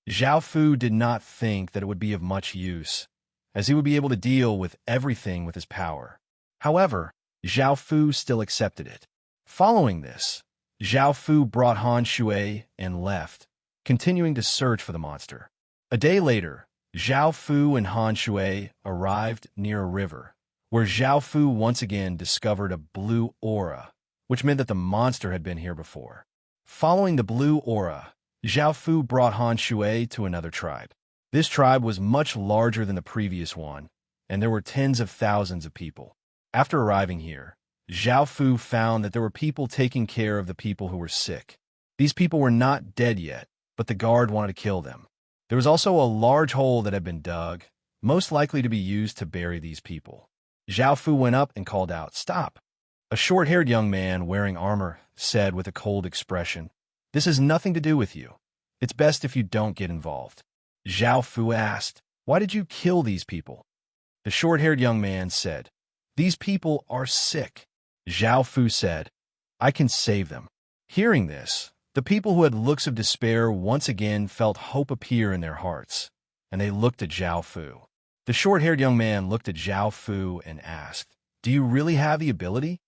Zhao Fu did not think that it would be of much use, as he would be able to deal with everything with his power. However, Zhao Fu still accepted it. Following this, Zhao Fu brought Han Shui and left, continuing to search for the monster. A day later, Zhao Fu and Han Shui arrived near a river, where Zhao Fu once again discovered a blue aura, which meant that the monster had been here before. Following the blue aura, Zhao Fu brought Han Shui to another tribe. This tribe was much larger than the previous one, and there were tens of thousands of people. After arriving here, Zhao Fu found that there were people taking care of the people who were sick. These people were not dead yet, but the guard wanted to kill them. There was also a large hole that had been dug, most likely to be used to bury these people. Zhao Fu went up and called out, "Stop!" A short-haired young man wearing armor said with a cold expression, "This has nothing to do with you. It's best if you don't get involved." Zhao Fu asked, "Why did you kill these people?" The short-haired young man said, "These people are sick." Zhao Fu said, "I can save them." Hearing this, the people who had looks of despair once again felt hope appear in their hearts, and they looked at Zhao Fu. The short-haired young man looked at Zhao Fu and asked, "Do you really have the ability?"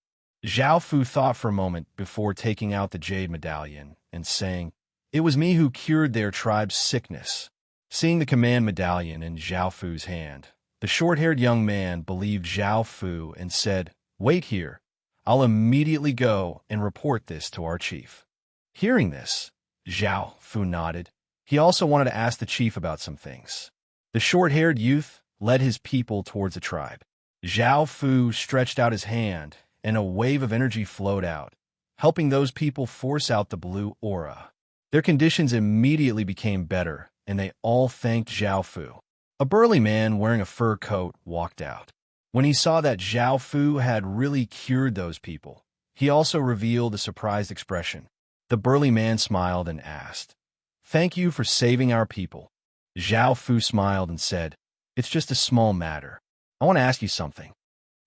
Zhao Fu thought for a moment before taking out the jade medallion and saying, "It was me who cured their tribe's sickness." Seeing the command medallion in Zhao Fu's hand, the short-haired young man believed Zhao Fu and said, "Wait here. I'll immediately go and report this to our chief." Hearing this, Zhao Fu nodded. He also wanted to ask the chief about some things. The short-haired youth led his people towards the tribe. Zhao Fu stretched out his hand, and a wave of energy flowed out, helping those people force out the blue aura. Their conditions immediately became better, and they all thanked Zhao Fu. A burly man wearing a fur coat walked out. When he saw that Zhao Fu had really cured those people, he also revealed a surprised expression. The burly man smiled and asked, "Thank you for saving our people." Zhao Fu smiled and said, "It's just a small matter. I want to ask you something."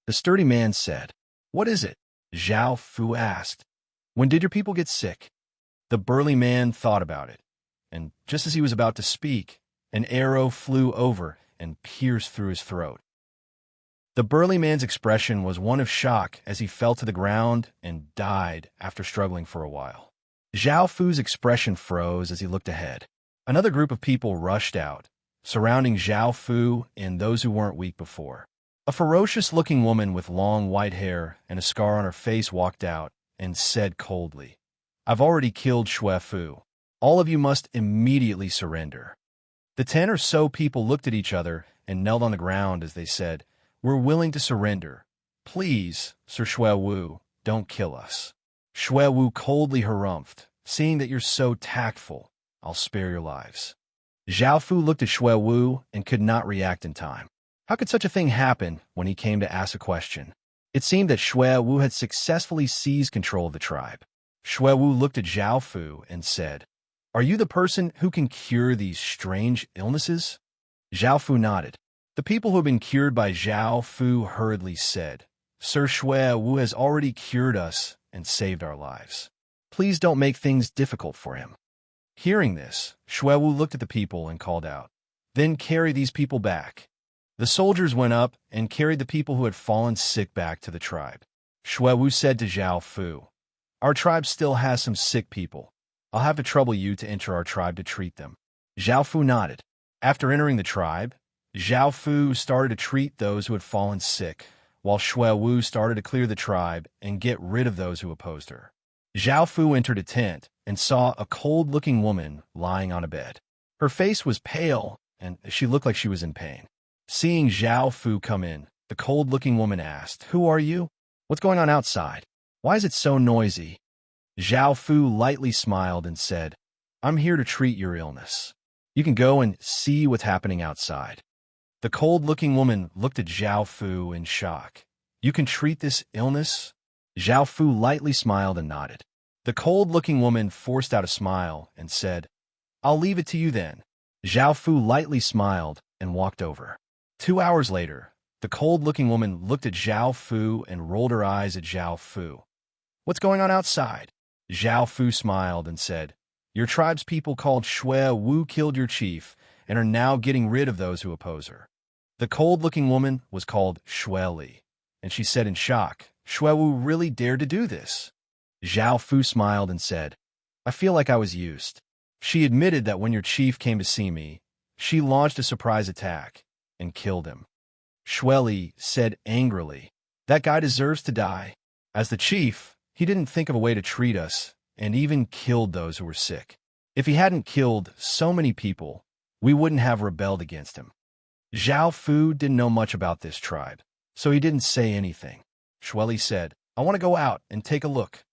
The sturdy man said, "What is it?" Zhao Fu asked, "When did your people get sick?" The burly man thought about it, and just as he was about to speak, an arrow flew over and pierced through his throat. The burly man's expression was one of shock as he fell to the ground and died after struggling for a while. Zhao Fu's expression froze as he looked ahead. Another group of people rushed out, surrounding Zhao Fu and those who weren't weak before. A ferocious-looking woman with long white hair and a scar on her face walked out and said coldly, "I've already killed Shui Fu. All of you must immediately surrender." The 10 or so people looked at each other and knelt on the ground as they said, "We're willing to surrender. Please, Sir Shui Wu, don't kill us." Shui Wu coldly harumphed, "Seeing that you're so tactful, I'll spare your lives." Zhao Fu looked at Shui Wu and could not react in time. How could such a thing happen when he came to ask a question? It seemed that Shui Wu had successfully seized control of the tribe. Shui Wu looked at Zhao Fu and said, "Are you the person who can cure these strange illnesses?" Zhao Fu nodded. The people who had been cured by Zhao Fu hurriedly said, "Sir Shui Wu has already cured us and saved our lives. Please don't make things difficult for him." Hearing this, Shui Wu looked at the people and called out, "Then carry these people back." The soldiers went up and carried the people who had fallen sick back to the tribe. Shui Wu said to Zhao Fu, "Our tribe still has some sick people. I'll have to trouble you to enter our tribe to treat them." Zhao Fu nodded. After entering the tribe, Zhao Fu started to treat those who had fallen sick, while Shui Wu started to clear the tribe and get rid of those who opposed her. Zhao Fu entered a tent and saw a cold-looking woman lying on a bed. Her face was pale, and she looked like she was in pain. Seeing Zhao Fu come in, the cold-looking woman asked, "Who are you? What's going on outside? Why is it so noisy?" Zhao Fu lightly smiled and said, "I'm here to treat your illness. You can go and see what's happening outside." The cold-looking woman looked at Zhao Fu in shock. "You can treat this illness?" Zhao Fu lightly smiled and nodded. The cold-looking woman forced out a smile and said, "I'll leave it to you then." Zhao Fu lightly smiled and walked over. 2 hours later, the cold-looking woman looked at Zhao Fu and rolled her eyes at Zhao Fu. "What's going on outside?" Zhao Fu smiled and said, "Your tribe's people called Xue Wu killed your chief and are now getting rid of those who oppose her." The cold-looking woman was called Xue Li, and she said in shock, "Xue Wu really dared to do this?" Zhao Fu smiled and said, "I feel like I was used." She admitted that when your chief came to see me, she launched a surprise attack and killed him. Xue Li said angrily, "That guy deserves to die. As the chief, he didn't think of a way to treat us and even killed those who were sick. If he hadn't killed so many people, we wouldn't have rebelled against him." Zhao Fu didn't know much about this tribe, so he didn't say anything. Xue Li said, "I want to go out and take a look."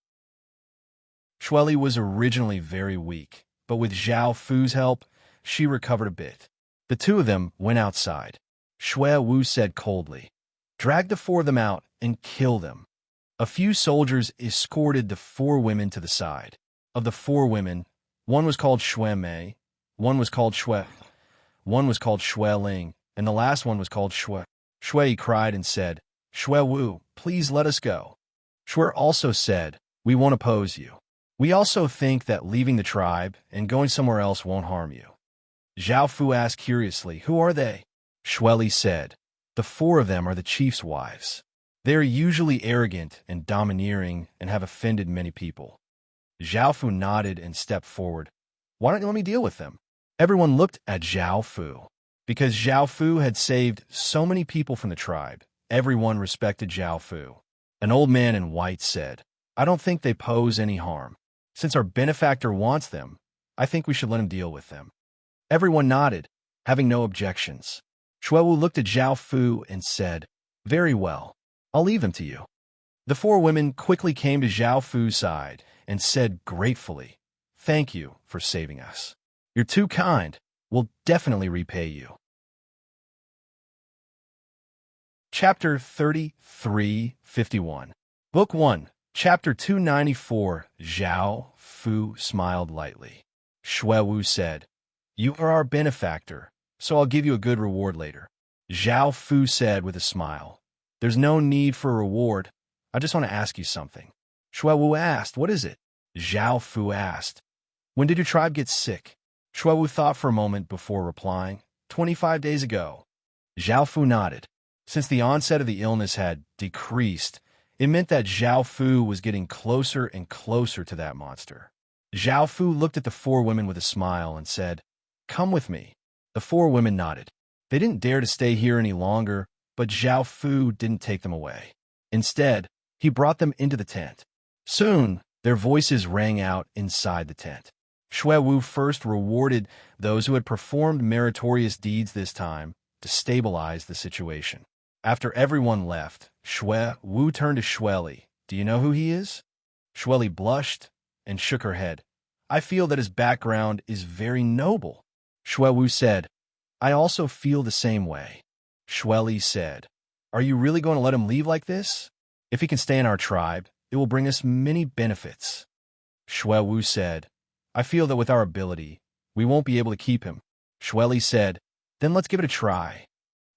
Xue Li was originally very weak, but with Zhao Fu's help, she recovered a bit. The two of them went outside. Xue Wu said coldly, "Drag the four of them out and kill them." A few soldiers escorted the four women to the side. Of the four women, one was called Xue Mei, one was called Xue, one was called Xue Ling, and the last one was called Xue. Xue cried and said, "Xue Wu, please let us go." Xue also said, "We won't oppose you. We also think that leaving the tribe and going somewhere else won't harm you." Zhao Fu asked curiously, "Who are they?" Xue Li said, "The four of them are the chief's wives. They are usually arrogant and domineering and have offended many people." Zhao Fu nodded and stepped forward. "Why don't you let me deal with them?" Everyone looked at Zhao Fu. Because Zhao Fu had saved so many people from the tribe, everyone respected Zhao Fu. An old man in white said, "I don't think they pose any harm. Since our benefactor wants them, I think we should let him deal with them." Everyone nodded, having no objections. Xue Wu looked at Zhao Fu and said, "Very well. I'll leave them to you." The four women quickly came to Zhao Fu's side and said gratefully, "Thank you for saving us. You're too kind. We'll definitely repay you." Chapter 33:51. Book 1, Chapter 294. Zhao Fu smiled lightly. Xue Wu said, "You are our benefactor, so I'll give you a good reward later." Zhao Fu said with a smile, "There's no need for a reward. I just want to ask you something." Xue Wu asked, "What is it?" Zhao Fu asked, "When did your tribe get sick?" Xue Wu thought for a moment before replying, 25 days ago." Zhao Fu nodded. Since the onset of the illness had decreased, it meant that Zhao Fu was getting closer and closer to that monster. Zhao Fu looked at the four women with a smile and said, "Come with me." The four women nodded. They didn't dare to stay here any longer, but Zhao Fu didn't take them away. Instead, he brought them into the tent. Soon, their voices rang out inside the tent. Xue Wu first rewarded those who had performed meritorious deeds this time to stabilize the situation. After everyone left, Xue Wu turned to Xue Li. "Do you know who he is?" Xue Li blushed and shook her head. "I feel that his background is very noble." Xue Wu said, "I also feel the same way." Xue Li said, "Are you really going to let him leave like this? If he can stay in our tribe, it will bring us many benefits." Xue Wu said, "I feel that with our ability, we won't be able to keep him." Xue Li said, "Then let's give it a try."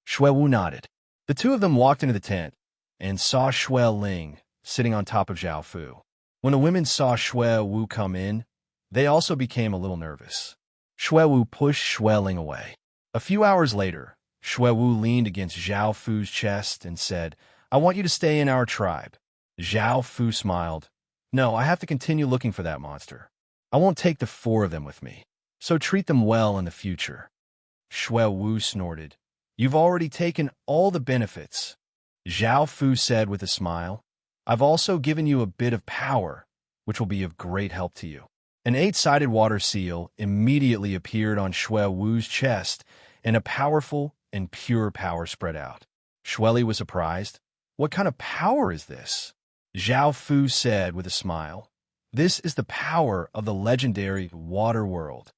Xue Wu nodded. The two of them walked into the tent and saw Xue Ling sitting on top of Zhao Fu. When the women saw Xue Wu come in, they also became a little nervous. Xue Wu pushed Xue Ling away. A few hours later, Xue Wu leaned against Zhao Fu's chest and said, "I want you to stay in our tribe." Zhao Fu smiled. "No, I have to continue looking for that monster. I won't take the four of them with me, so treat them well in the future." Xue Wu snorted. "You've already taken all the benefits." Zhao Fu said with a smile, "I've also given you a bit of power, which will be of great help to you." An 8-sided water seal immediately appeared on Xue Wu's chest, and a powerful and pure power spread out. Xue Li was surprised. "What kind of power is this?" Zhao Fu said with a smile, "This is the power of the legendary water world."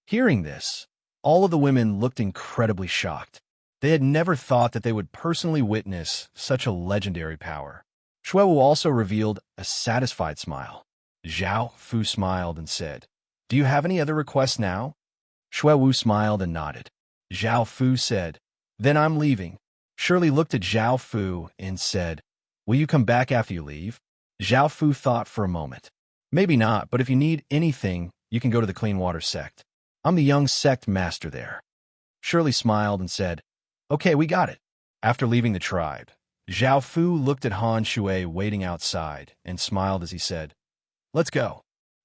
Hearing this, all of the women looked incredibly shocked. They had never thought that they would personally witness such a legendary power. Xue Wu also revealed a satisfied smile. Zhao Fu smiled and said, "Do you have any other requests now?" Xue Wu smiled and nodded. Zhao Fu said, Then I'm leaving. Shirley looked at Zhao Fu and said, will you come back after you leave? Zhao Fu thought for a moment. Maybe not, but if you need anything, you can go to the Clean Water Sect. I'm the young sect master there. Shirley smiled and said, okay, we got it. After leaving the tribe, Zhao Fu looked at Han Shui waiting outside and smiled as he said, let's go.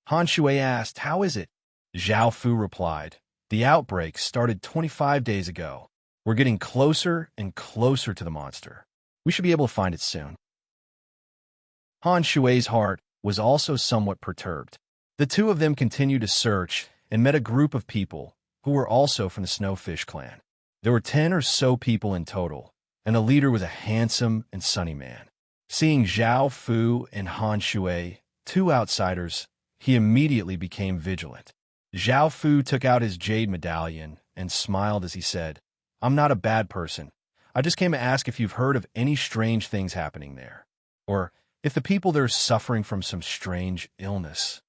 Han Shui asked, how is it? Zhao Fu replied, the outbreak started 25 days ago. We're getting closer and closer to the monster. We should be able to find it soon. Han Shui's heart was also somewhat perturbed. The two of them continued to search and met a group of people who were also from the Snowfish clan. There were 10 or so people in total, and the leader was a handsome and sunny man. Seeing Zhao Fu and Han Shui, two outsiders, he immediately became vigilant. Zhao Fu took out his jade medallion and smiled as he said, I'm not a bad person. I just came to ask if you've heard of any strange things happening there, or if the people there are suffering from some strange illness.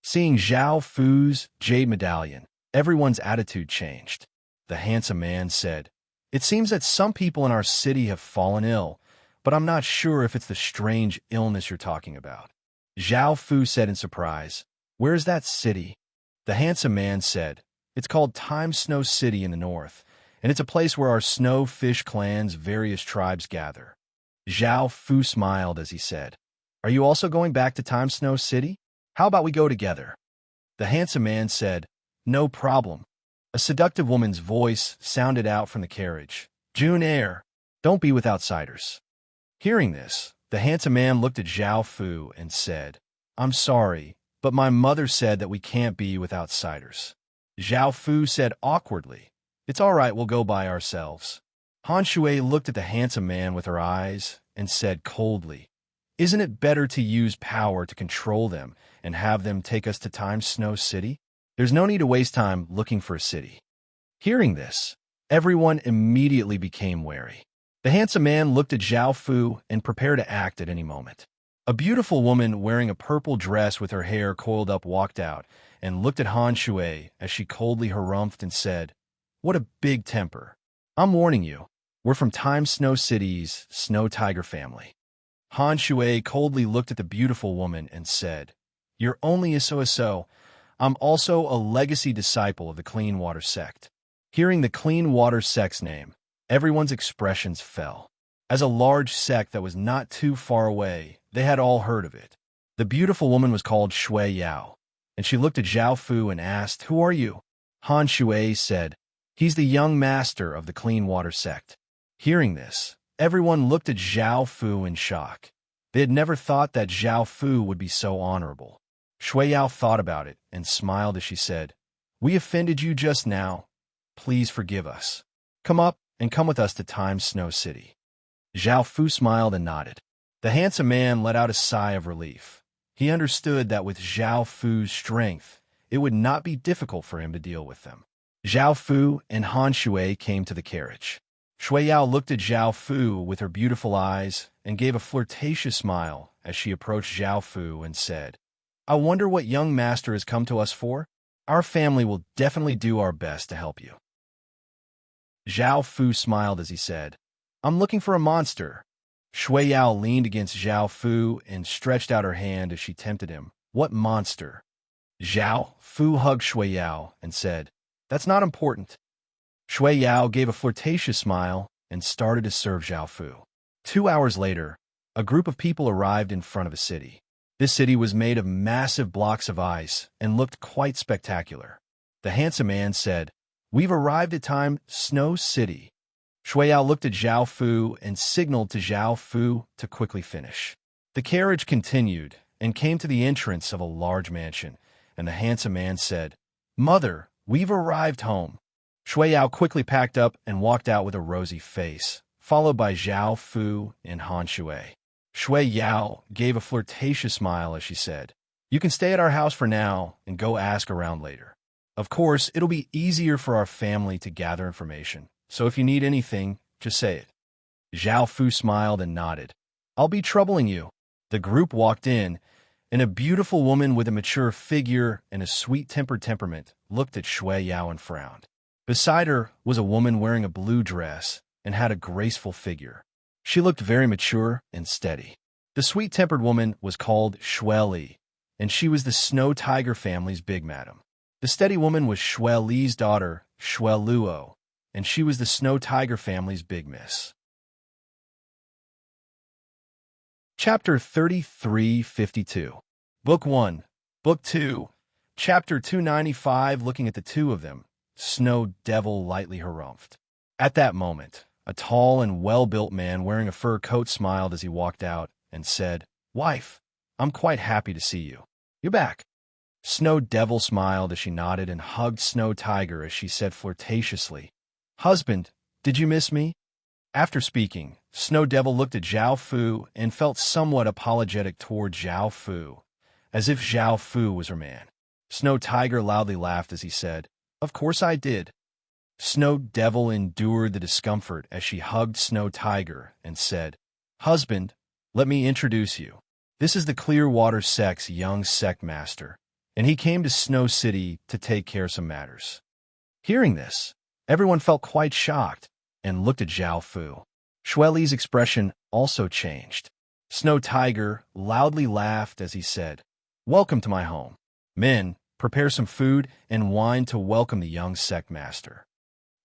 Seeing Zhao Fu's jade medallion, everyone's attitude changed. The handsome man said, it seems that some people in our city have fallen ill, but I'm not sure if it's the strange illness you're talking about. Zhao Fu said in surprise, where's that city? The handsome man said, it's called Time Snow City in the north, and it's a place where our Snowfish clan's various tribes gather. Zhao Fu smiled as he said, are you also going back to Time Snow City? How about we go together? The handsome man said, no problem. A seductive woman's voice sounded out from the carriage. June Air, don't be with outsiders. Hearing this, the handsome man looked at Zhao Fu and said, I'm sorry, but my mother said that we can't be with outsiders. Zhao Fu said awkwardly, it's all right, we'll go by ourselves. Han Shui looked at the handsome man with her eyes and said coldly, isn't it better to use power to control them and have them take us to Time Snow City? There's no need to waste time looking for a city. Hearing this, everyone immediately became wary. The handsome man looked at Zhao Fu and prepared to act at any moment. A beautiful woman wearing a purple dress with her hair coiled up walked out and looked at Han Shui as she coldly harumphed and said, what a big temper. I'm warning you, we're from Time Snow City's Snow Tiger family. Han Shui coldly looked at the beautiful woman and said, you're only a so-so. I'm also a legacy disciple of the Clean Water Sect. Hearing the Clean Water Sect's name, everyone's expressions fell. As a large sect that was not too far away, they had all heard of it. The beautiful woman was called Shui Yao, and she looked at Zhao Fu and asked, who are you? Han Shui said, he's the young master of the Clean Water Sect. Hearing this, everyone looked at Zhao Fu in shock. They had never thought that Zhao Fu would be so honorable. Shui Yao thought about it and smiled as she said, we offended you just now. Please forgive us. Come up and come with us to Time Snow City. Zhao Fu smiled and nodded. The handsome man let out a sigh of relief. He understood that with Zhao Fu's strength, it would not be difficult for him to deal with them. Zhao Fu and Han Shui came to the carriage. Shui Yao looked at Zhao Fu with her beautiful eyes and gave a flirtatious smile as she approached Zhao Fu and said, I wonder what young master has come to us for? Our family will definitely do our best to help you. Zhao Fu smiled as he said, I'm looking for a monster. Shui Yao leaned against Zhao Fu and stretched out her hand as she tempted him. What monster? Zhao Fu hugged Shui Yao and said, that's not important. Shui Yao gave a flirtatious smile and started to serve Zhao Fu. 2 hours later, a group of people arrived in front of a city. This city was made of massive blocks of ice and looked quite spectacular. The handsome man said, we've arrived at Time Snow City. Shui Yao looked at Zhao Fu and signaled to Zhao Fu to quickly finish. The carriage continued and came to the entrance of a large mansion, and the handsome man said, Mother, we've arrived home. Shui Yao quickly packed up and walked out with a rosy face, followed by Zhao Fu and Han Shui. Shui Yao gave a flirtatious smile as she said, you can stay at our house for now and go ask around later. Of course, it'll be easier for our family to gather information, so if you need anything, just say it. Zhao Fu smiled and nodded. I'll be troubling you. The group walked in, and a beautiful woman with a mature figure and a sweet-tempered temperament looked at Shui Yao and frowned. Beside her was a woman wearing a blue dress and had a graceful figure. She looked very mature and steady. The sweet-tempered woman was called Xue Li, and she was the Snow Tiger family's big madam. The steady woman was Xue Li's daughter, Xue Luo, and she was the Snow Tiger family's big miss. Chapter 3352. Book 1. Book 2. Chapter 295. Looking at the two of them, Snow Devil lightly harumphed. At that moment, a tall and well-built man wearing a fur coat smiled as he walked out and said, "Wife, I'm quite happy to see you. You're back." Snow Devil smiled as she nodded and hugged Snow Tiger as she said flirtatiously, "Husband, did you miss me?" After speaking, Snow Devil looked at Zhao Fu and felt somewhat apologetic toward Zhao Fu, as if Zhao Fu was her man. Snow Tiger loudly laughed as he said, "Of course I did." Snow Devil endured the discomfort as she hugged Snow Tiger and said, "Husband, let me introduce you. This is the Clearwater Sect's young sect master, and he came to Snow City to take care of some matters." Hearing this, everyone felt quite shocked and looked at Zhao Fu. Xue Li's expression also changed. Snow Tiger loudly laughed as he said, "Welcome to my home. Men, prepare some food and wine to welcome the young sect master."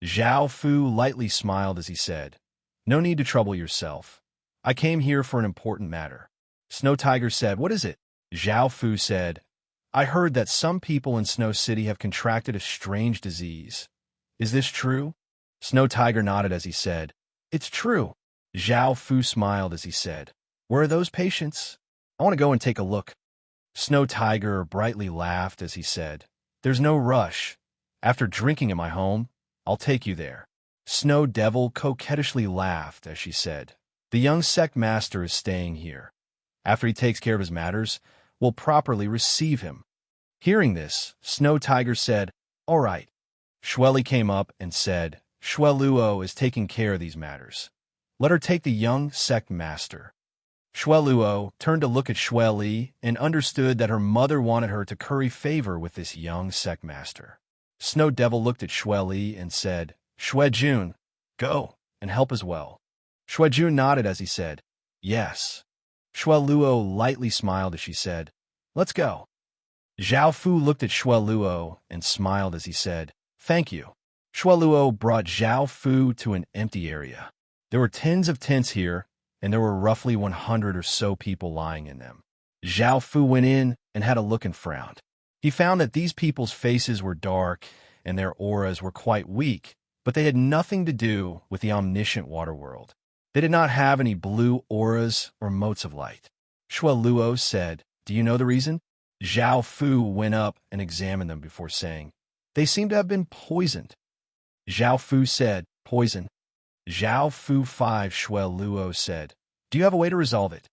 Zhao Fu lightly smiled as he said, "No need to trouble yourself. I came here for an important matter." Snow Tiger said, "What is it?" Zhao Fu said, "I heard that some people in Snow City have contracted a strange disease. Is this true?" Snow Tiger nodded as he said, "It's true." Zhao Fu smiled as he said, "Where are those patients? I want to go and take a look." Snow Tiger brightly laughed as he said, "There's no rush. After drinking at my home, I'll take you there." Snow Devil coquettishly laughed as she said, "The young sect master is staying here. After he takes care of his matters, we'll properly receive him." Hearing this, Snow Tiger said, "All right." Xue Li came up and said, "Xue Luo is taking care of these matters. Let her take the young sect master." Xue Luo turned to look at Xue Li and understood that her mother wanted her to curry favor with this young sect master. Snow Devil looked at Xue Li and said, "Xue Jun, go and help as well." Xue Jun nodded as he said, "Yes." Xue Luo lightly smiled as she said, "Let's go." Zhao Fu looked at Xue Luo and smiled as he said, "Thank you." Xue Luo brought Zhao Fu to an empty area. There were tens of tents here, and there were roughly 100 or so people lying in them. Zhao Fu went in and had a look and frowned. He found that these people's faces were dark and their auras were quite weak, but they had nothing to do with the omniscient water world. They did not have any blue auras or motes of light. Xue Luo said, "Do you know the reason?" Zhao Fu went up and examined them before saying, "They seem to have been poisoned." Zhao Fu said, "Poison?" Zhao Fu 5 Xue Luo said, "Do you have a way to resolve it?"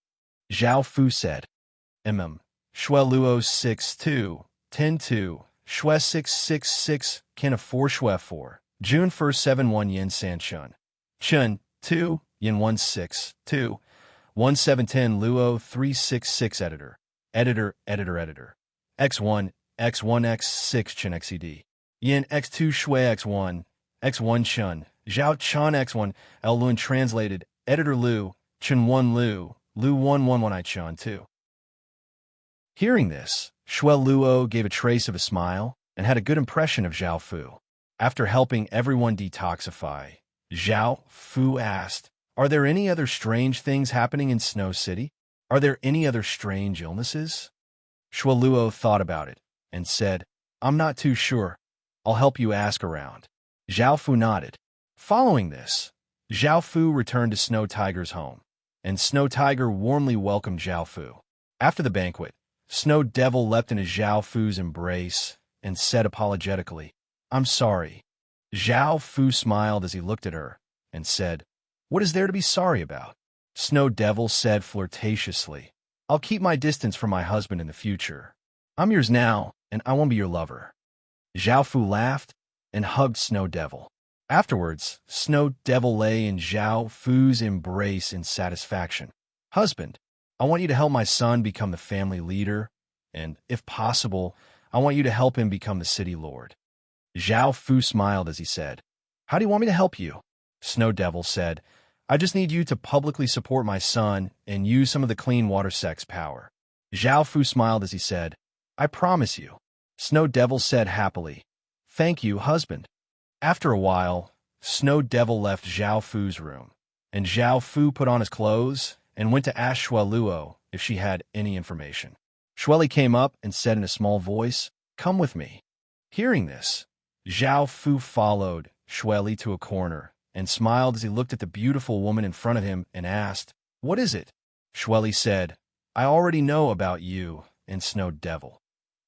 Zhao Fu said, Xue Luo 6-2, 10-2, Xue 6-6-6, Ken 4 Xue 4, June 1st 7-1 Yin San Chun, Chun 2, Yin 1-6-2, 1-7-10 Luo 3-6-6 Editor, X1, X1 X6 Chun XED, Yin X2 Xue X1 Chun, Zhao Chun X1, L Lun translated, Editor Lu, Chun 1 Lu 1 I Chun 2. Hearing this, Xue Luo gave a trace of a smile and had a good impression of Zhao Fu. After helping everyone detoxify, Zhao Fu asked, "Are there any other strange things happening in Snow City? Are there any other strange illnesses?" Xue Luo thought about it and said, "I'm not too sure. I'll help you ask around." Zhao Fu nodded. Following this, Zhao Fu returned to Snow Tiger's home, and Snow Tiger warmly welcomed Zhao Fu. After the banquet, Snow Devil leapt into Zhao Fu's embrace and said apologetically, "I'm sorry." Zhao Fu smiled as he looked at her and said, "What is there to be sorry about?" Snow Devil said flirtatiously, "I'll keep my distance from my husband in the future. I'm yours now, and I won't be your lover." Zhao Fu laughed and hugged Snow Devil. Afterwards, Snow Devil lay in Zhao Fu's embrace in satisfaction. "Husband, I want you to help my son become the family leader, and, if possible, I want you to help him become the city lord." Zhao Fu smiled as he said, "How do you want me to help you?" Snow Devil said, I just need you to publicly support my son and use some of the clean water sect's power. Zhao Fu smiled as he said, I promise you. Snow Devil said happily, Thank you, husband. After a while, Snow Devil left Zhao Fu's room, and Zhao Fu put on his clothes and went to ask Shueluo if she had any information. Shueli came up and said in a small voice, Come with me. Hearing this, Zhao Fu followed Shueli to a corner and smiled as he looked at the beautiful woman in front of him and asked, What is it? Shueli said, I already know about you and Snow Devil.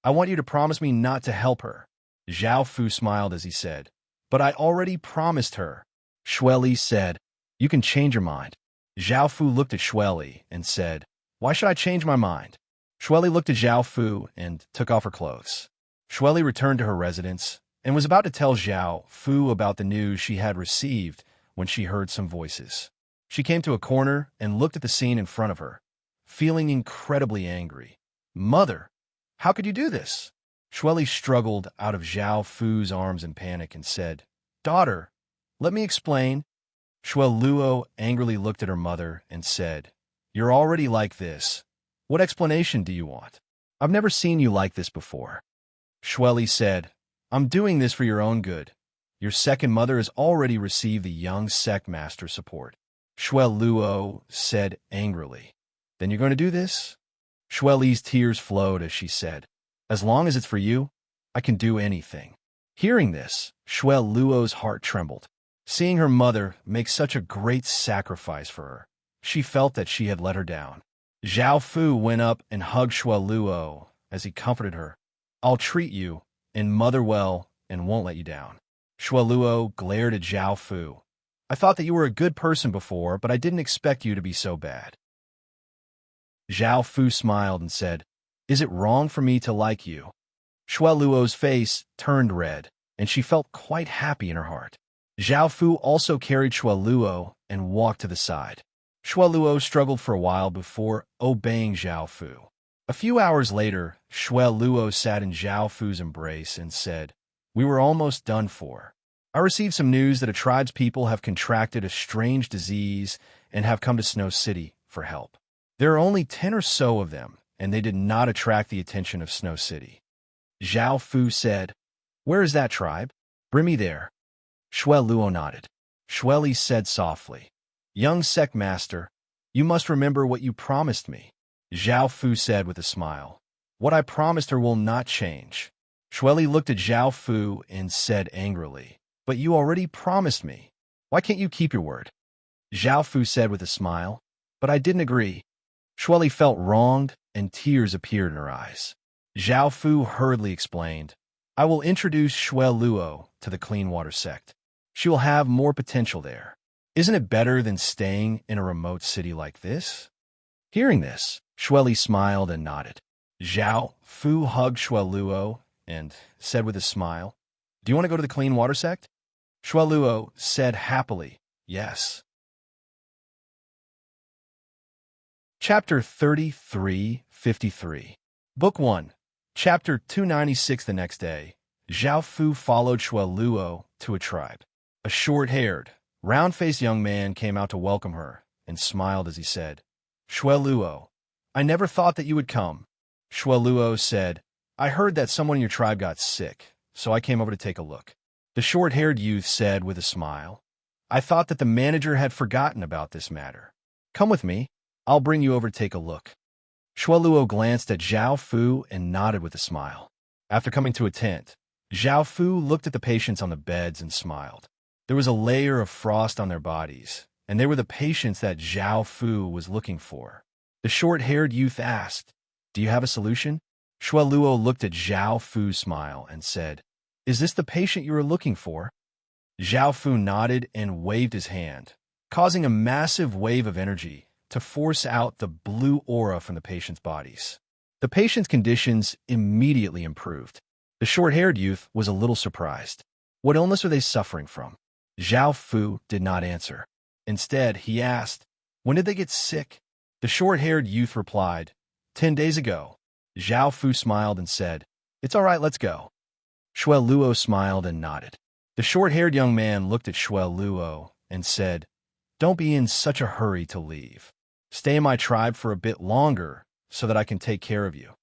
I want you to promise me not to help her. Zhao Fu smiled as he said, But I already promised her. Shueli said, You can change your mind. Zhao Fu looked at Shueli and said, Why should I change my mind? Shueli looked at Zhao Fu and took off her clothes. Shueli returned to her residence and was about to tell Zhao Fu about the news she had received when she heard some voices. She came to a corner and looked at the scene in front of her, feeling incredibly angry. Mother, how could you do this? Shueli struggled out of Zhao Fu's arms in panic and said, Daughter, let me explain. Shueluo angrily looked at her mother and said, You're already like this. What explanation do you want? I've never seen you like this before. Shueli said, I'm doing this for your own good. Your second mother has already received the young sect master support. Shueluo said angrily, Then you're going to do this? Shueli's tears flowed as she said, As long as it's for you, I can do anything. Hearing this, Shueluo's heart trembled. Seeing her mother make such a great sacrifice for her, she felt that she had let her down. Zhao Fu went up and hugged Shueluo as he comforted her. I'll treat you and mother well and won't let you down. Shueluo glared at Zhao Fu. I thought that you were a good person before, but I didn't expect you to be so bad. Zhao Fu smiled and said, Is it wrong for me to like you? Shueluo's face turned red, and she felt quite happy in her heart. Zhao Fu also carried Shueluo and walked to the side. Shueluo struggled for a while before obeying Zhao Fu. A few hours later, Shueluo sat in Zhao Fu's embrace and said, We were almost done for. I received some news that a tribe's people have contracted a strange disease and have come to Snow City for help. There are only 10 or so of them, and they did not attract the attention of Snow City. Zhao Fu said, Where is that tribe? Bring me there. Shueluo nodded. Shueli said softly, Young sect master, you must remember what you promised me. Zhao Fu said with a smile, What I promised her will not change. Shueli looked at Zhao Fu and said angrily, But you already promised me. Why can't you keep your word? Zhao Fu said with a smile, But I didn't agree. Shueli felt wronged and tears appeared in her eyes. Zhao Fu hurriedly explained, I will introduce Shueluo to the clean water sect. She will have more potential there. Isn't it better than staying in a remote city like this? Hearing this, Shueli smiled and nodded. Zhao Fu hugged Shueluo and said with a smile, Do you want to go to the clean water sect? Shueluo said happily, Yes. Chapter 33:53. Book 1. Chapter 296. The next day, Zhao Fu followed Shueluo to a tribe. A short-haired, round-faced young man came out to welcome her and smiled as he said, Shueluo, I never thought that you would come. Shueluo said, I heard that someone in your tribe got sick, so I came over to take a look. The short-haired youth said with a smile, I thought that the manager had forgotten about this matter. Come with me. I'll bring you over to take a look. Shueluo glanced at Zhao Fu and nodded with a smile. After coming to a tent, Zhao Fu looked at the patients on the beds and smiled. There was a layer of frost on their bodies, and they were the patients that Zhao Fu was looking for. The short-haired youth asked, Do you have a solution? Shueluo looked at Zhao Fu's smile and said, Is this the patient you are looking for? Zhao Fu nodded and waved his hand, causing a massive wave of energy to force out the blue aura from the patient's bodies. The patient's conditions immediately improved. The short-haired youth was a little surprised. What illness are they suffering from? Zhao Fu did not answer. Instead, he asked, When did they get sick? The short-haired youth replied, 10 days ago. Zhao Fu smiled and said, It's all right, let's go. Shueluo smiled and nodded. The short-haired young man looked at Shueluo and said, "Don't be in such a hurry to leave. Stay in my tribe for a bit longer so that I can take care of you."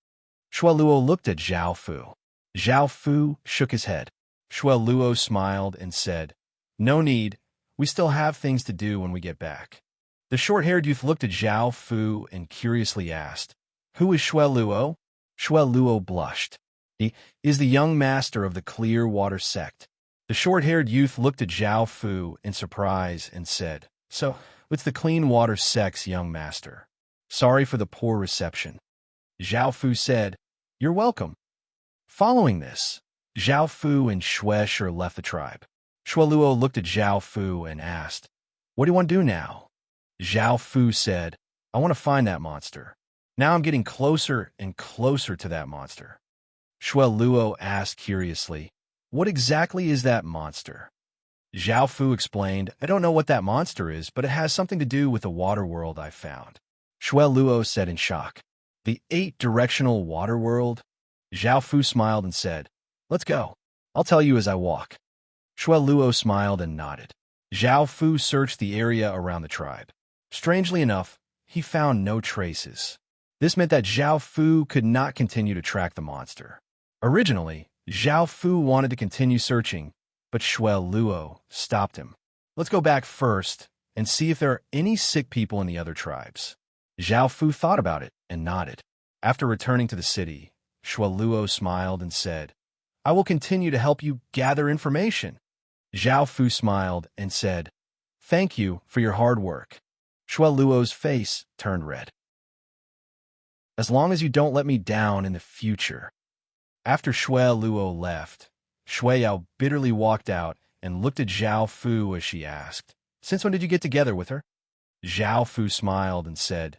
Shui Luo looked at Zhao Fu. Zhao Fu shook his head. Shui Luo smiled and said, "No need. We still have things to do when we get back." The short-haired youth looked at Zhao Fu and curiously asked, "Who is Shui Luo?" Shui Luo blushed. "He is the young master of the Clear Water sect." The short-haired youth looked at Zhao Fu in surprise and said, "So, it's the Clean Water sect's young master. Sorry for the poor reception." Zhao Fu said, "You're welcome." Following this, Zhao Fu and Shui Shi left the tribe. Shui Luo looked at Zhao Fu and asked, "What do you want to do now?" Zhao Fu said, "I want to find that monster. Now I'm getting closer and closer to that monster." Shui Luo asked curiously, "What exactly is that monster?" Zhao Fu explained, "I don't know what that monster is, but it has something to do with the water world I found." Shui Luo said in shock, "The 8-directional water world?" Zhao Fu smiled and said, "Let's go. I'll tell you as I walk." Shui Luo smiled and nodded. Zhao Fu searched the area around the tribe. Strangely enough, he found no traces. This meant that Zhao Fu could not continue to track the monster. Originally, Zhao Fu wanted to continue searching, but Shui Luo stopped him. "Let's go back first and see if there are any sick people in the other tribes." Zhao Fu thought about it and nodded. After returning to the city, Shui Luo smiled and said, "I will continue to help you gather information." Zhao Fu smiled and said, "Thank you for your hard work." Shui Luo's face turned red. "As long as you don't let me down in the future." After Shui Luo left, Shui Yao bitterly walked out and looked at Zhao Fu as she asked, "Since when did you get together with her?" Zhao Fu smiled and said,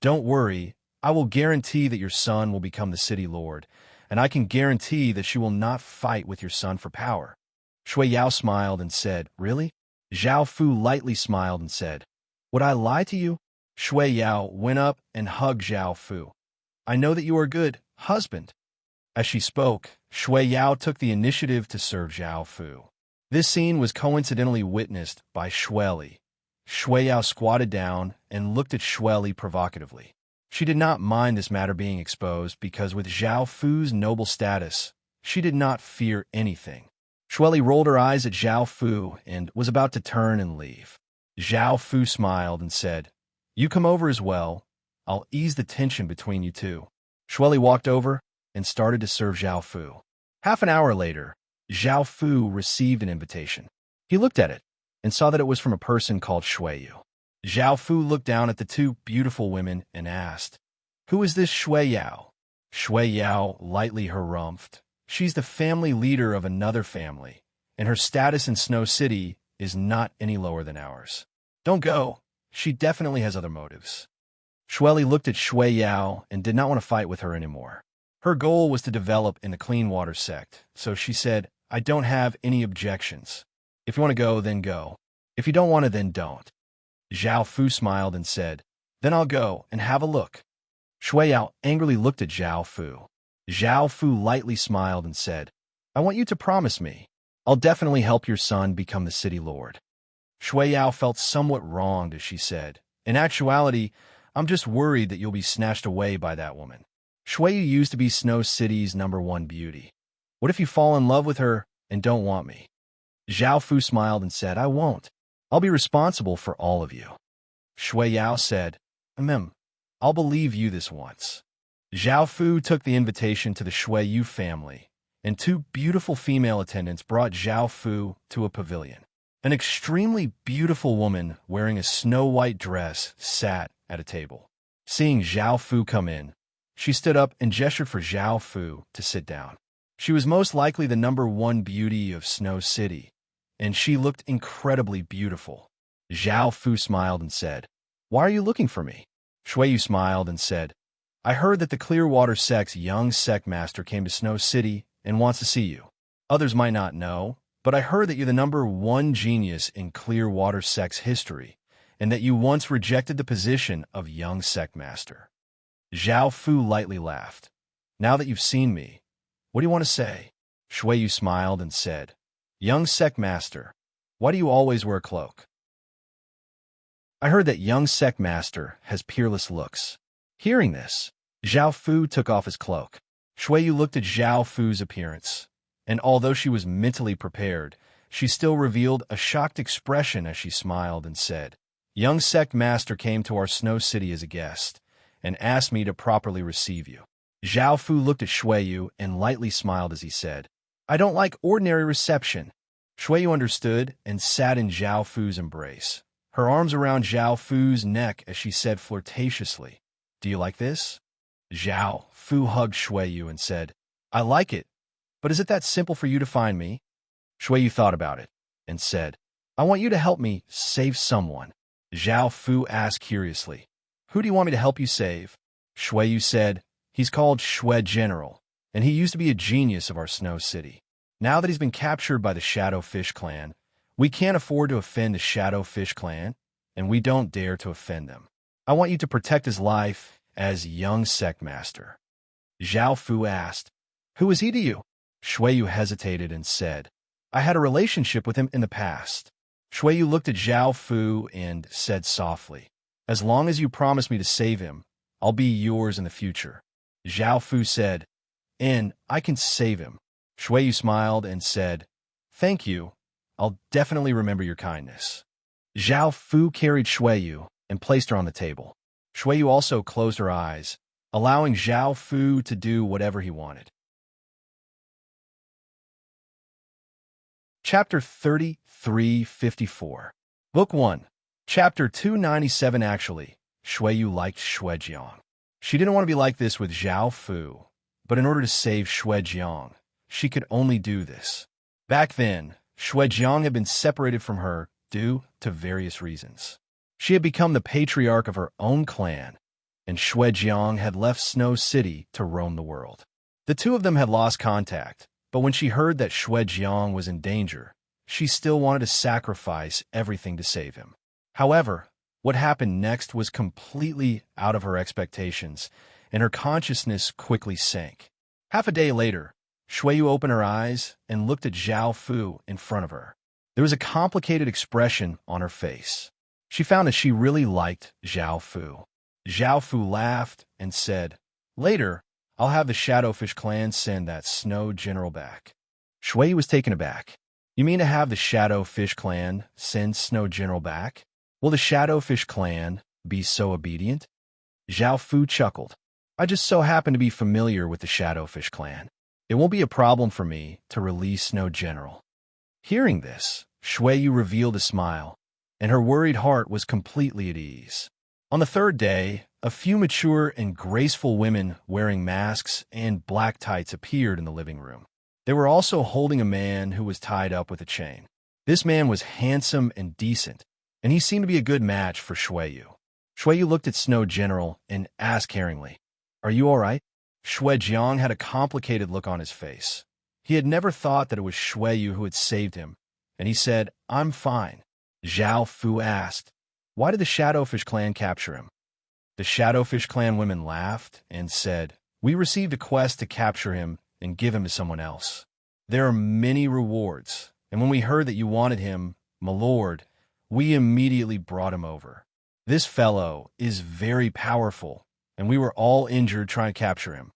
"Don't worry, I will guarantee that your son will become the city lord, and I can guarantee that she will not fight with your son for power." Shui Yao smiled and said, "Really?" Zhao Fu lightly smiled and said, "Would I lie to you?" Shui Yao went up and hugged Zhao Fu. "I know that you are a good husband." As she spoke, Shui Yao took the initiative to serve Zhao Fu. This scene was coincidentally witnessed by Shui Li. Shui Yao squatted down and looked at Shui Li provocatively. She did not mind this matter being exposed because with Zhao Fu's noble status, she did not fear anything. Shui Li rolled her eyes at Zhao Fu and was about to turn and leave. Zhao Fu smiled and said, "You come over as well. I'll ease the tension between you two." Shui Li walked over and started to serve Zhao Fu. Half an hour later, Zhao Fu received an invitation. He looked at it and saw that it was from a person called Shui Yu. Zhao Fu looked down at the two beautiful women and asked, "Who is this Shui Yao?" Shui Yao lightly harumphed. "She's the family leader of another family, and her status in Snow City is not any lower than ours. Don't go. She definitely has other motives." Shui Li looked at Shui Yao and did not want to fight with her anymore. Her goal was to develop in the Clean Water sect, so she said, "I don't have any objections. If you want to go, then go. If you don't want to, then don't." Zhao Fu smiled and said, "Then I'll go and have a look." Shui Yao angrily looked at Zhao Fu. Zhao Fu lightly smiled and said, "I want you to promise me. I'll definitely help your son become the city lord." Shui Yao felt somewhat wronged as she said, "In actuality, I'm just worried that you'll be snatched away by that woman. Shui Yu used to be Snow City's #1 beauty. What if you fall in love with her and don't want me?" Zhao Fu smiled and said, "I won't. I'll be responsible for all of you." Shui Yao said, I'll believe you this once." Zhao Fu took the invitation to the Shui Yu family, and two beautiful female attendants brought Zhao Fu to a pavilion. An extremely beautiful woman wearing a snow-white dress sat at a table. Seeing Zhao Fu come in, she stood up and gestured for Zhao Fu to sit down. She was most likely the #1 beauty of Snow City, and she looked incredibly beautiful. Zhao Fu smiled and said, "Why are you looking for me?" Shui Yu smiled and said, "I heard that the Clearwater sect's young sect master came to Snow City and wants to see you. Others might not know, but I heard that you're the #1 genius in Clearwater sect's history, and that you once rejected the position of young sect master." Zhao Fu lightly laughed. "Now that you've seen me, what do you want to say?" Shui Yu smiled and said, "Young sect master, why do you always wear a cloak?" I heard that young sect master has peerless looks. Hearing this, Zhao Fu took off his cloak. Shui Yu looked at Zhao Fu's appearance, and although she was mentally prepared, she still revealed a shocked expression as she smiled and said, "Young sect master came to our snow city as a guest, and asked me to properly receive you." Zhao Fu looked at Shui Yu and lightly smiled as he said, "I don't like ordinary reception." Shui Yu understood and sat in Zhao Fu's embrace, her arms around Zhao Fu's neck as she said flirtatiously, "Do you like this?" Zhao Fu hugged Shui Yu and said, "I like it, but is it that simple for you to find me?" Shui Yu thought about it and said, "I want you to help me save someone." Zhao Fu asked curiously, "Who do you want me to help you save?" Shui Yu said, "He's called Shui General, and he used to be a genius of our snow city. Now that he's been captured by the Shadow Fish Clan, we can't afford to offend the Shadow Fish Clan, and we don't dare to offend them. I want you to protect his life as young sect master." Zhao Fu asked, "Who is he to you?" Shui Yu hesitated and said, "I had a relationship with him in the past." Shui Yu looked at Zhao Fu and said softly, "As long as you promise me to save him, I'll be yours in the future." Zhao Fu said, "And I can save him." Shui Yu smiled and said, "Thank you. I'll definitely remember your kindness." Zhao Fu carried Shui Yu and placed her on the table. Shui Yu also closed her eyes, allowing Zhao Fu to do whatever he wanted. Chapter 3354. Book 1. Chapter 297. Actually, Shui Yu liked Shui Jiang. She didn't want to be like this with Zhao Fu, but in order to save Shui Jiang, she could only do this. Back then, Shui Jiang had been separated from her due to various reasons. She had become the patriarch of her own clan, and Shui Jiang had left Snow City to roam the world. The two of them had lost contact, but when she heard that Shui Jiang was in danger, she still wanted to sacrifice everything to save him. However, what happened next was completely out of her expectations, and her consciousness quickly sank. Half a day later, Shui Yu opened her eyes and looked at Zhao Fu in front of her. There was a complicated expression on her face. She found that she really liked Zhao Fu. Zhao Fu laughed and said, "Later, I'll have the Shadowfish clan send that Snow General back." Shui Yu was taken aback. "You mean to have the Shadowfish clan send Snow General back? Will the Shadowfish clan be so obedient?" Zhao Fu chuckled. "I just so happen to be familiar with the Shadowfish clan. It won't be a problem for me to release Snow General." Hearing this, Shui Yu revealed a smile, and her worried heart was completely at ease. On the third day, a few mature and graceful women wearing masks and black tights appeared in the living room. They were also holding a man who was tied up with a chain. This man was handsome and decent, and he seemed to be a good match for Shui Yu. Shui Yu looked at Snow General and asked caringly, "Are you all right?" Shui Jiang had a complicated look on his face. He had never thought that it was Shui Yu who had saved him, and he said, "I'm fine." Zhao Fu asked, "Why did the Shadowfish clan capture him?" The Shadowfish clan women laughed and said, "We received a quest to capture him and give him to someone else. There are many rewards, and when we heard that you wanted him, my lord, we immediately brought him over. This fellow is very powerful, and we were all injured trying to capture him."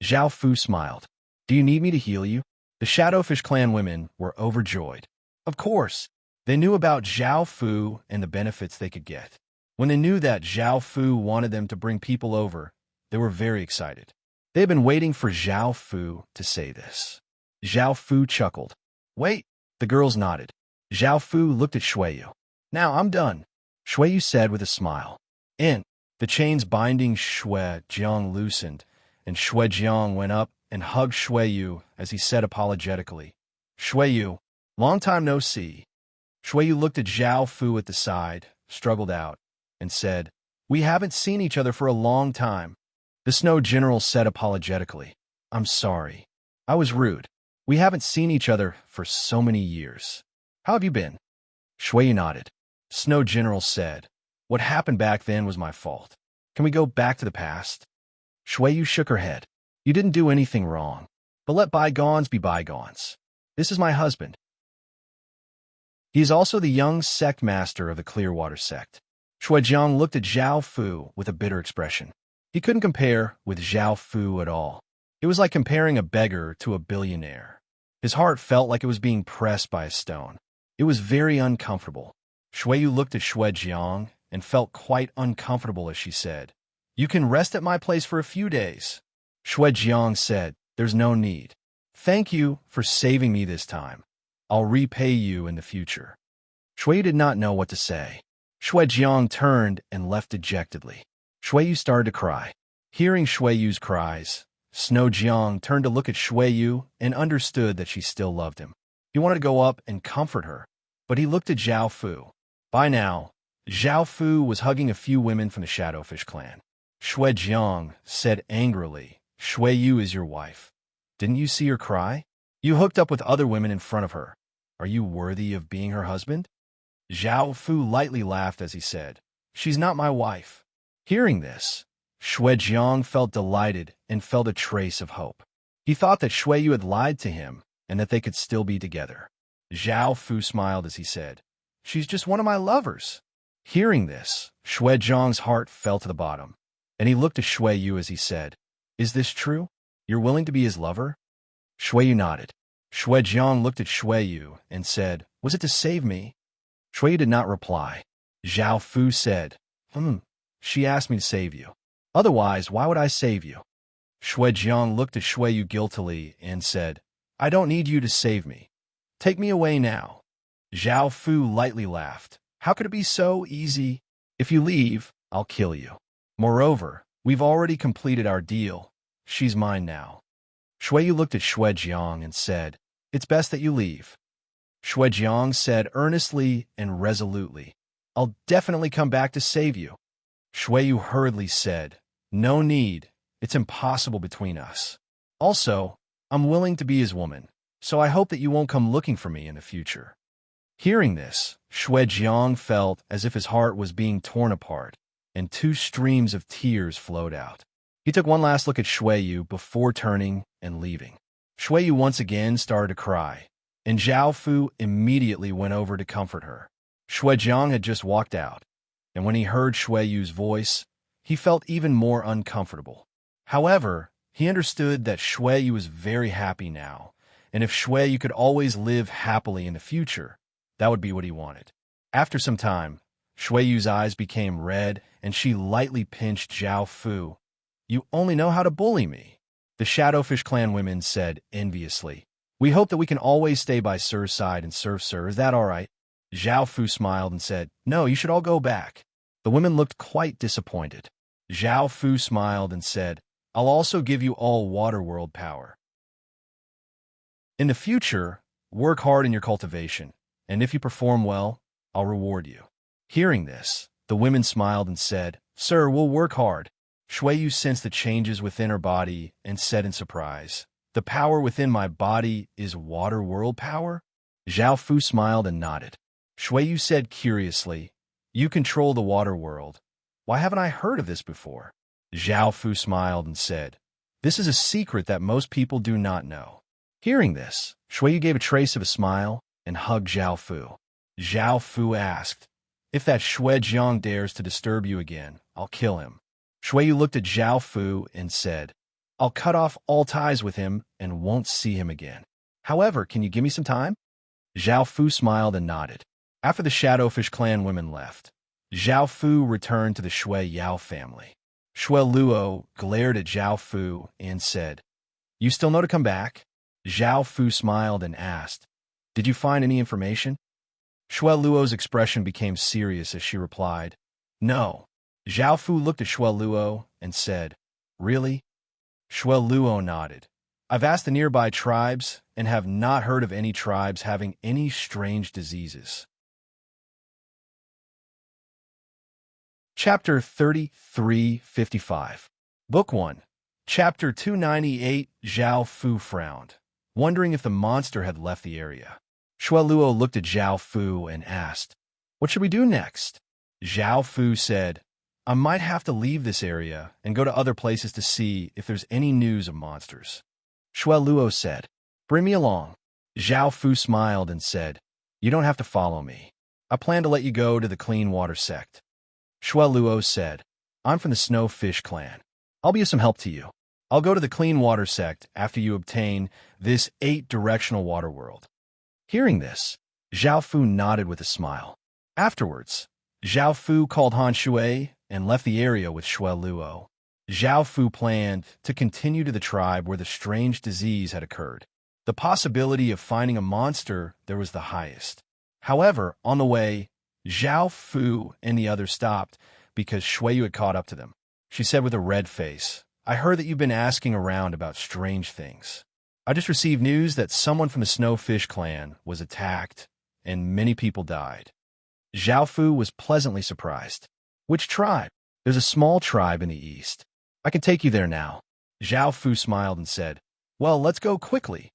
Zhao Fu smiled. "Do you need me to heal you?" The Shadowfish clan women were overjoyed. Of course, they knew about Zhao Fu and the benefits they could get. When they knew that Zhao Fu wanted them to bring people over, they were very excited. They had been waiting for Zhao Fu to say this. Zhao Fu chuckled. "Wait." The girls nodded. Zhao Fu looked at Shui Yu. "Now I'm done," Shui Yu said with a smile. In the chains binding Shui Jiang loosened, and Shui Jiang went up and hugged Shui Yu as he said apologetically, "Shui Yu, long time no see." Shui Yu looked at Zhao Fu at the side, struggled out, and said, "We haven't seen each other for a long time." The Snow General said apologetically, "I'm sorry. I was rude. We haven't seen each other for so many years. How have you been?" Shui Yu nodded. Snow General said, "What happened back then was my fault. Can we go back to the past?" Shui Yu shook her head. "You didn't do anything wrong, but let bygones be bygones. This is my husband. He is also the young sect master of the Clearwater sect. Shuijiang looked at Zhao Fu with a bitter expression. He couldn't compare with Zhao Fu at all. It was like comparing a beggar to a billionaire. His heart felt like it was being pressed by a stone. It was very uncomfortable. Shuiyu looked at Shuijiang and felt quite uncomfortable as she said, "You can rest at my place for a few days." Shuijiang said, "There's no need. Thank you for saving me this time. I'll repay you in the future." Shuiyu did not know what to say. Shuijiang turned and left dejectedly. Shuiyu started to cry. Hearing Shuiyu's cries, Snowjiang turned to look at Shuiyu and understood that she still loved him. He wanted to go up and comfort her, but he looked at Zhao Fu. By now, Zhao Fu was hugging a few women from the Shadowfish clan. Shuijiang said angrily, "Shuiyu is your wife. Didn't you see her cry? You hooked up with other women in front of her. Are you worthy of being her husband?" Zhao Fu lightly laughed as he said, "She's not my wife." Hearing this, Shuijiang felt delighted and felt a trace of hope. He thought that Shuiyu had lied to him and that they could still be together. Zhao Fu smiled as he said, "She's just one of my lovers." Hearing this, Shuijiang's heart fell to the bottom, and he looked at Shuiyu as he said, "Is this true? You're willing to be his lover?" Shuiyu nodded. Shuijiang looked at Shuiyu and said, "Was it to save me?" Shuiyu did not reply. Zhao Fu said, She asked me to save you. Otherwise, why would I save you?" Shuijiang looked at Shuiyu guiltily and said, "I don't need you to save me. Take me away now." Zhao Fu lightly laughed. "How could it be so easy? If you leave, I'll kill you. Moreover, we've already completed our deal. She's mine now." Shuiyu looked at Shuijiang and said, "It's best that you leave." Shuijiang said earnestly and resolutely, "I'll definitely come back to save you." Shuiyu hurriedly said, "No need. It's impossible between us. Also, I'm willing to be his woman, so I hope that you won't come looking for me in the future." Hearing this, Shuijiang felt as if his heart was being torn apart, and 2 streams of tears flowed out. He took one last look at Shuiyu before turning and leaving. Shuiyu once again started to cry, and Zhao Fu immediately went over to comfort her. Shuijiang had just walked out, and when he heard Shuiyu's voice, he felt even more uncomfortable. However, he understood that Shuiyu was very happy now, and if Shuiyu could always live happily in the future, that would be what he wanted. After some time, Shuiyu's eyes became red, and she lightly pinched Zhao Fu. "You only know how to bully me," the Shadowfish clan women said enviously. "We hope that we can always stay by Sir's side and serve Sir. Is that all right?" Zhao Fu smiled and said, "No, you should all go back." The women looked quite disappointed. Zhao Fu smiled and said, "I'll also give you all water world power. In the future, work hard in your cultivation, and if you perform well, I'll reward you." Hearing this, the women smiled and said, "Sir, we'll work hard." Shuiyu sensed the changes within her body and said in surprise, "The power within my body is water world power?" Zhao Fu smiled and nodded. Shuiyu said curiously, "You control the water world. Why haven't I heard of this before?" Zhao Fu smiled and said, "This is a secret that most people do not know." Hearing this, Shuiyu gave a trace of a smile and hugged Zhao Fu. Zhao Fu asked, "If that Shuijiang dares to disturb you again, I'll kill him." Shuiyu looked at Zhao Fu and said, "I'll cut off all ties with him and won't see him again. However, can you give me some time?" Zhao Fu smiled and nodded. After the Shadowfish clan women left, Zhao Fu returned to the Shui Yao family. Shui Luo glared at Zhao Fu and said, "You still know to come back?" Zhao Fu smiled and asked, "Did you find any information?" Shui Luo's expression became serious as she replied, "No." Zhao Fu looked at Shui Luo and said, "Really?" Shui Luo nodded. "I've asked the nearby tribes and have not heard of any tribes having any strange diseases." Chapter 3355. Book 1. Chapter 298. Zhao Fu frowned, wondering if the monster had left the area. Shui Luo looked at Zhao Fu and asked, "What should we do next?" Zhao Fu said, "I might have to leave this area and go to other places to see if there's any news of monsters." Shui Luo said, "Bring me along." Zhao Fu smiled and said, "You don't have to follow me. I plan to let you go to the clean water sect." Luo said, I'm from the Snowfish clan. I'll be of some help to you. I'll go to the Clean Water sect after you obtain this 8-directional water world. Hearing this, Zhao Fu nodded with a smile. Afterwards, Zhao Fu called Han Shui and left the area with Luo. Zhao Fu planned to continue to the tribe where the strange disease had occurred. The possibility of finding a monster there was the highest. However, on the way, Zhao Fu and the others stopped because Shuiyu had caught up to them. She said with a red face, I heard that you've been asking around about strange things. I just received news that someone from the Snowfish clan was attacked and many people died. Zhao Fu was pleasantly surprised. Which tribe? There's a small tribe in the east. I can take you there now. Zhao Fu smiled and said, Well, let's go quickly.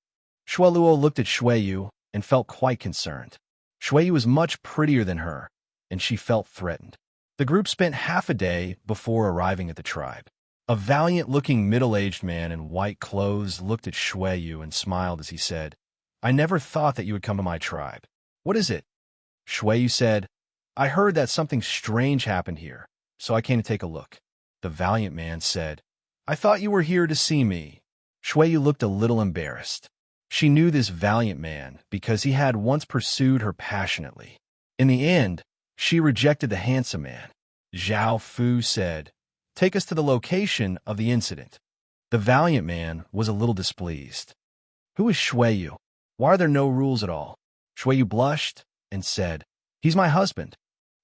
Luo looked at Shuiyu and felt quite concerned. Shuiyu was much prettier than her, and she felt threatened. The group spent half a day before arriving at the tribe. A valiant-looking middle-aged man in white clothes looked at Shuiyu and smiled as he said, I never thought that you would come to my tribe. What is it? Shuiyu said, I heard that something strange happened here, so I came to take a look. The valiant man said, I thought you were here to see me. Shuiyu looked a little embarrassed. She knew this valiant man because he had once pursued her passionately. In the end, she rejected the handsome man. Zhao Fu said, Take us to the location of the incident. The valiant man was a little displeased. Who is Shuiyu? Why are there no rules at all? Shuiyu blushed and said, He's my husband.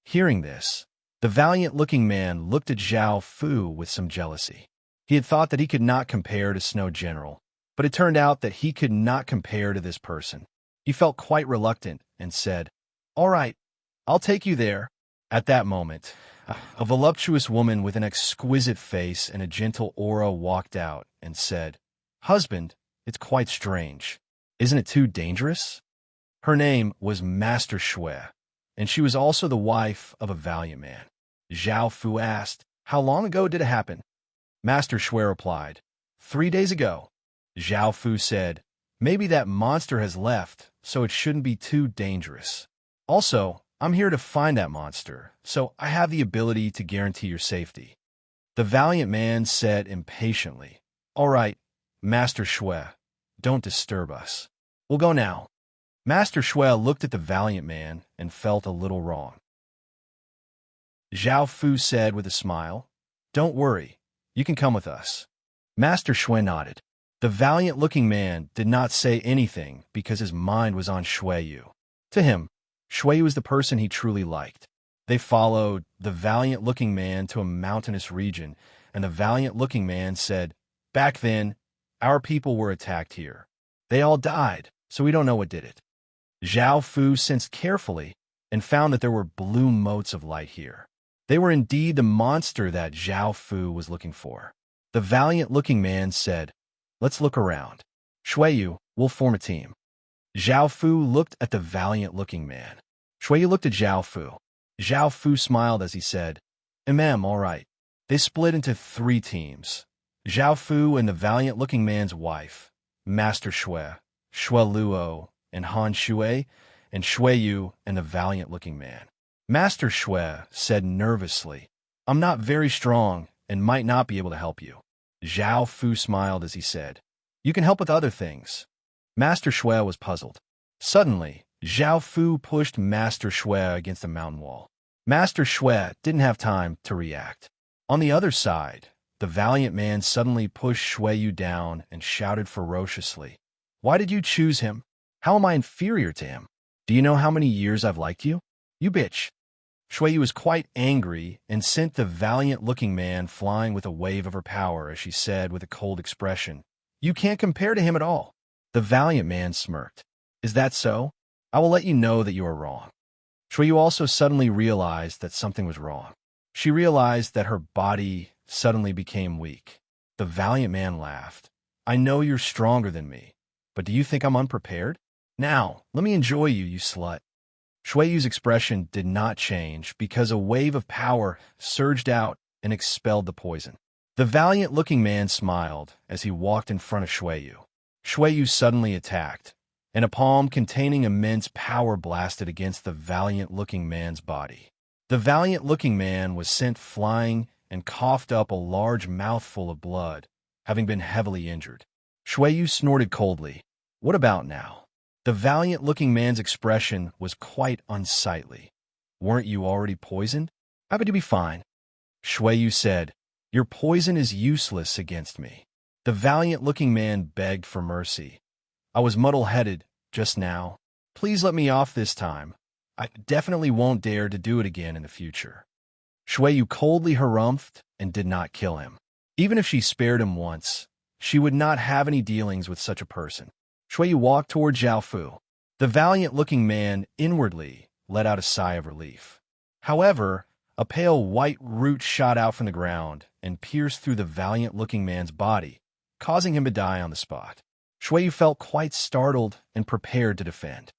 Hearing this, the valiant-looking man looked at Zhao Fu with some jealousy. He had thought that he could not compare to Snow General, but it turned out that he could not compare to this person. He felt quite reluctant and said, All right, I'll take you there. At that moment, a voluptuous woman with an exquisite face and a gentle aura walked out and said, Husband, it's quite strange. Isn't it too dangerous? Her name was Master Shui, and she was also the wife of a valiant man. Zhao Fu asked, How long ago did it happen? Master Shui replied, 3 days ago. Zhao Fu said, Maybe that monster has left, so it shouldn't be too dangerous. Also, I'm here to find that monster, so I have the ability to guarantee your safety. The valiant man said impatiently, All right, Master Shui, don't disturb us. We'll go now. Master Shui looked at the valiant man and felt a little wrong. Zhao Fu said with a smile, Don't worry, you can come with us. Master Shui nodded. The valiant-looking man did not say anything because his mind was on Shuiyu. To him, Shuiyu was the person he truly liked. They followed the valiant-looking man to a mountainous region, and the valiant-looking man said, Back then, our people were attacked here. They all died, so we don't know what did it. Zhao Fu sensed carefully and found that there were blue motes of light here. They were indeed the monster that Zhao Fu was looking for. The valiant-looking man said, Let's look around. Shuiyu, we'll form a team. Zhao Fu looked at the valiant-looking man. Shuiyu looked at Zhao Fu. Zhao Fu smiled as he said, all right. They split into 3 teams. Zhao Fu and the valiant-looking man's wife, Master Shui, Luo, and Han Shui, and Shuiyu and the valiant-looking man. Master Shui said nervously, I'm not very strong and might not be able to help you. Zhao Fu smiled as he said, You can help with other things. Master Shui was puzzled. Suddenly, Zhao Fu pushed Master Shui against a mountain wall. Master Shui didn't have time to react. On the other side, the valiant man suddenly pushed Shuiyu down and shouted ferociously, Why did you choose him? How am I inferior to him? Do you know how many years I've liked you? You bitch. Shuiyu was quite angry and sent the valiant-looking man flying with a wave of her power as she said with a cold expression, You can't compare to him at all. The valiant man smirked. Is that so? I will let you know that you are wrong. Shuiyu also suddenly realized that something was wrong. She realized that her body suddenly became weak. The valiant man laughed. I know you're stronger than me, but do you think I'm unprepared? Now, let me enjoy you, you slut. Shuiyu's expression did not change because a wave of power surged out and expelled the poison. The valiant-looking man smiled as he walked in front of Shuiyu. Shuiyu suddenly attacked, and a palm containing immense power blasted against the valiant-looking man's body. The valiant-looking man was sent flying and coughed up a large mouthful of blood, having been heavily injured. Shuiyu snorted coldly. What about now? The valiant-looking man's expression was quite unsightly. Weren't you already poisoned? How could you be fine? Shuiyu said, Your poison is useless against me. The valiant-looking man begged for mercy. I was muddle-headed just now. Please let me off this time. I definitely won't dare to do it again in the future. Shuiyu coldly harumphed and did not kill him. Even if she spared him once, she would not have any dealings with such a person. Shuiyu walked toward Zhao Fu. The valiant-looking man inwardly let out a sigh of relief. However, a pale white root shot out from the ground and pierced through the valiant-looking man's body, causing him to die on the spot. Shuiyu felt quite startled and prepared to defend.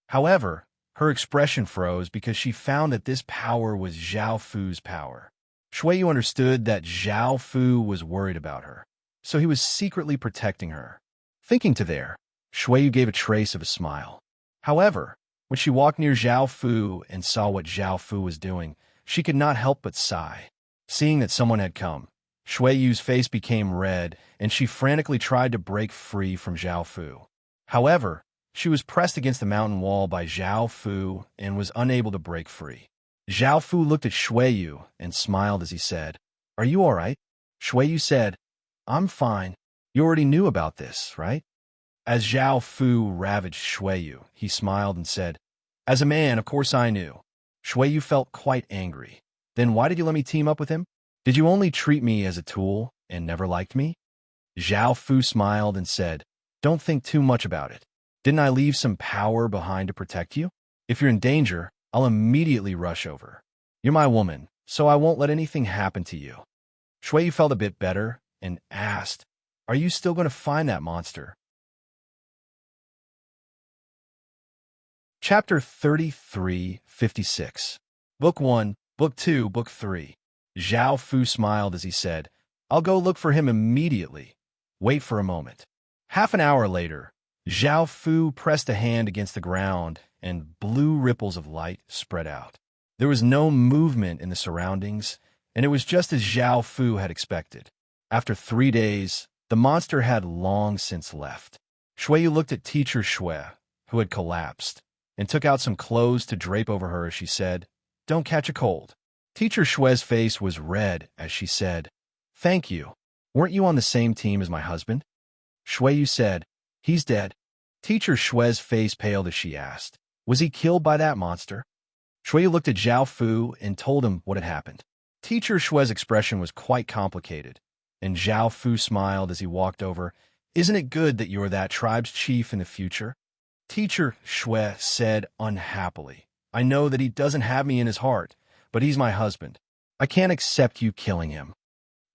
However, her expression froze because she found that this power was Zhao Fu's power. Shuiyu understood that Zhao Fu was worried about her, so he was secretly protecting her. Thinking to there, Shuiyu gave a trace of a smile. However, when she walked near Zhao Fu and saw what Zhao Fu was doing, she could not help but sigh. Seeing that someone had come, Shuiyu's face became red, and she frantically tried to break free from Zhao Fu. However, she was pressed against the mountain wall by Zhao Fu and was unable to break free. Zhao Fu looked at Shuiyu and smiled as he said, Are you all right? Shuiyu said, I'm fine. You already knew about this, right? As Zhao Fu ravaged Shuiyu, he smiled and said, As a man, of course I knew. Shuiyu felt quite angry. Then why did you let me team up with him? Did you only treat me as a tool and never liked me? Zhao Fu smiled and said, Don't think too much about it. Didn't I leave some power behind to protect you? If you're in danger, I'll immediately rush over. You're my woman, so I won't let anything happen to you. Shuiyu felt a bit better and asked, Are you still going to find that monster? Chapter 33:56. Book 1, Book 2, Book 3. Zhao Fu smiled as he said, I'll go look for him immediately. Wait for a moment. Half an hour later, Zhao Fu pressed a hand against the ground, and blue ripples of light spread out. There was no movement in the surroundings, and it was just as Zhao Fu had expected. After 3 days, the monster had long since left. Shuiyu looked at Teacher Shui, who had collapsed, and took out some clothes to drape over her as she said, Don't catch a cold. Teacher Shui's face was red as she said, Thank you. Weren't you on the same team as my husband? Shuiyu said, He's dead. Teacher Shui's face paled as she asked, Was he killed by that monster? Shuiyu looked at Zhao Fu and told him what had happened. Teacher Shui's expression was quite complicated, and Zhao Fu smiled as he walked over. Isn't it good that you're that tribe's chief in the future? Teacher Shui said unhappily, I know that he doesn't have me in his heart, but he's my husband. I can't accept you killing him.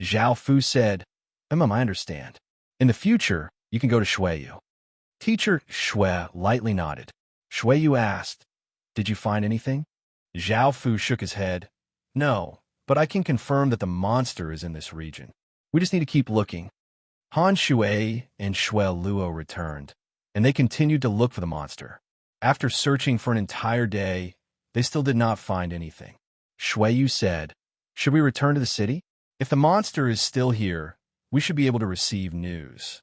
Zhao Fu said, I understand. In the future, you can go to Shuiyu. Teacher Shui lightly nodded. Shuiyu asked, Did you find anything? Zhao Fu shook his head. No, but I can confirm that the monster is in this region. We just need to keep looking. Han Shui and Shui Luo returned, and they continued to look for the monster. After searching for an entire day, they still did not find anything. Shuiyu said, Should we return to the city? If the monster is still here, we should be able to receive news.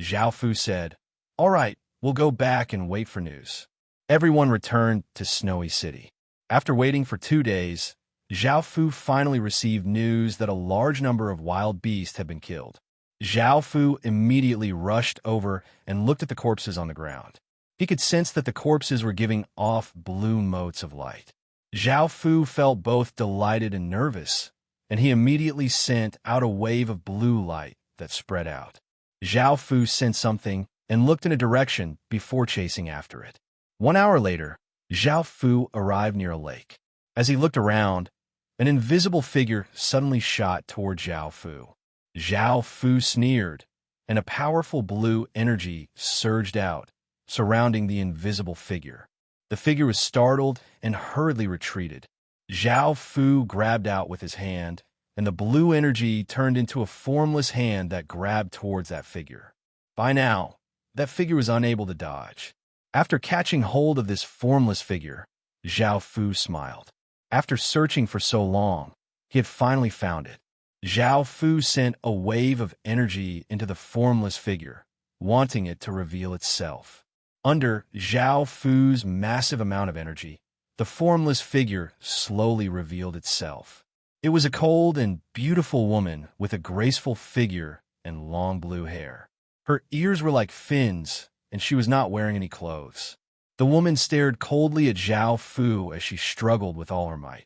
Zhao Fu said, All right, we'll go back and wait for news. Everyone returned to Snowy City. After waiting for 2 days, Zhao Fu finally received news that a large number of wild beasts had been killed. Zhao Fu immediately rushed over and looked at the corpses on the ground. He could sense that the corpses were giving off blue motes of light. Zhao Fu felt both delighted and nervous, and he immediately sent out a wave of blue light that spread out. Zhao Fu sensed something and looked in a direction before chasing after it. 1 hour later, Zhao Fu arrived near a lake. As he looked around, an invisible figure suddenly shot toward Zhao Fu. Zhao Fu sneered, and a powerful blue energy surged out, surrounding the invisible figure. The figure was startled and hurriedly retreated. Zhao Fu grabbed out with his hand, and the blue energy turned into a formless hand that grabbed towards that figure. By now, that figure was unable to dodge. After catching hold of this formless figure, Zhao Fu smiled. After searching for so long, he had finally found it. Zhao Fu sent a wave of energy into the formless figure, wanting it to reveal itself. Under Zhao Fu's massive amount of energy, the formless figure slowly revealed itself. It was a cold and beautiful woman with a graceful figure and long blue hair. Her ears were like fins, and she was not wearing any clothes. The woman stared coldly at Zhao Fu as she struggled with all her might.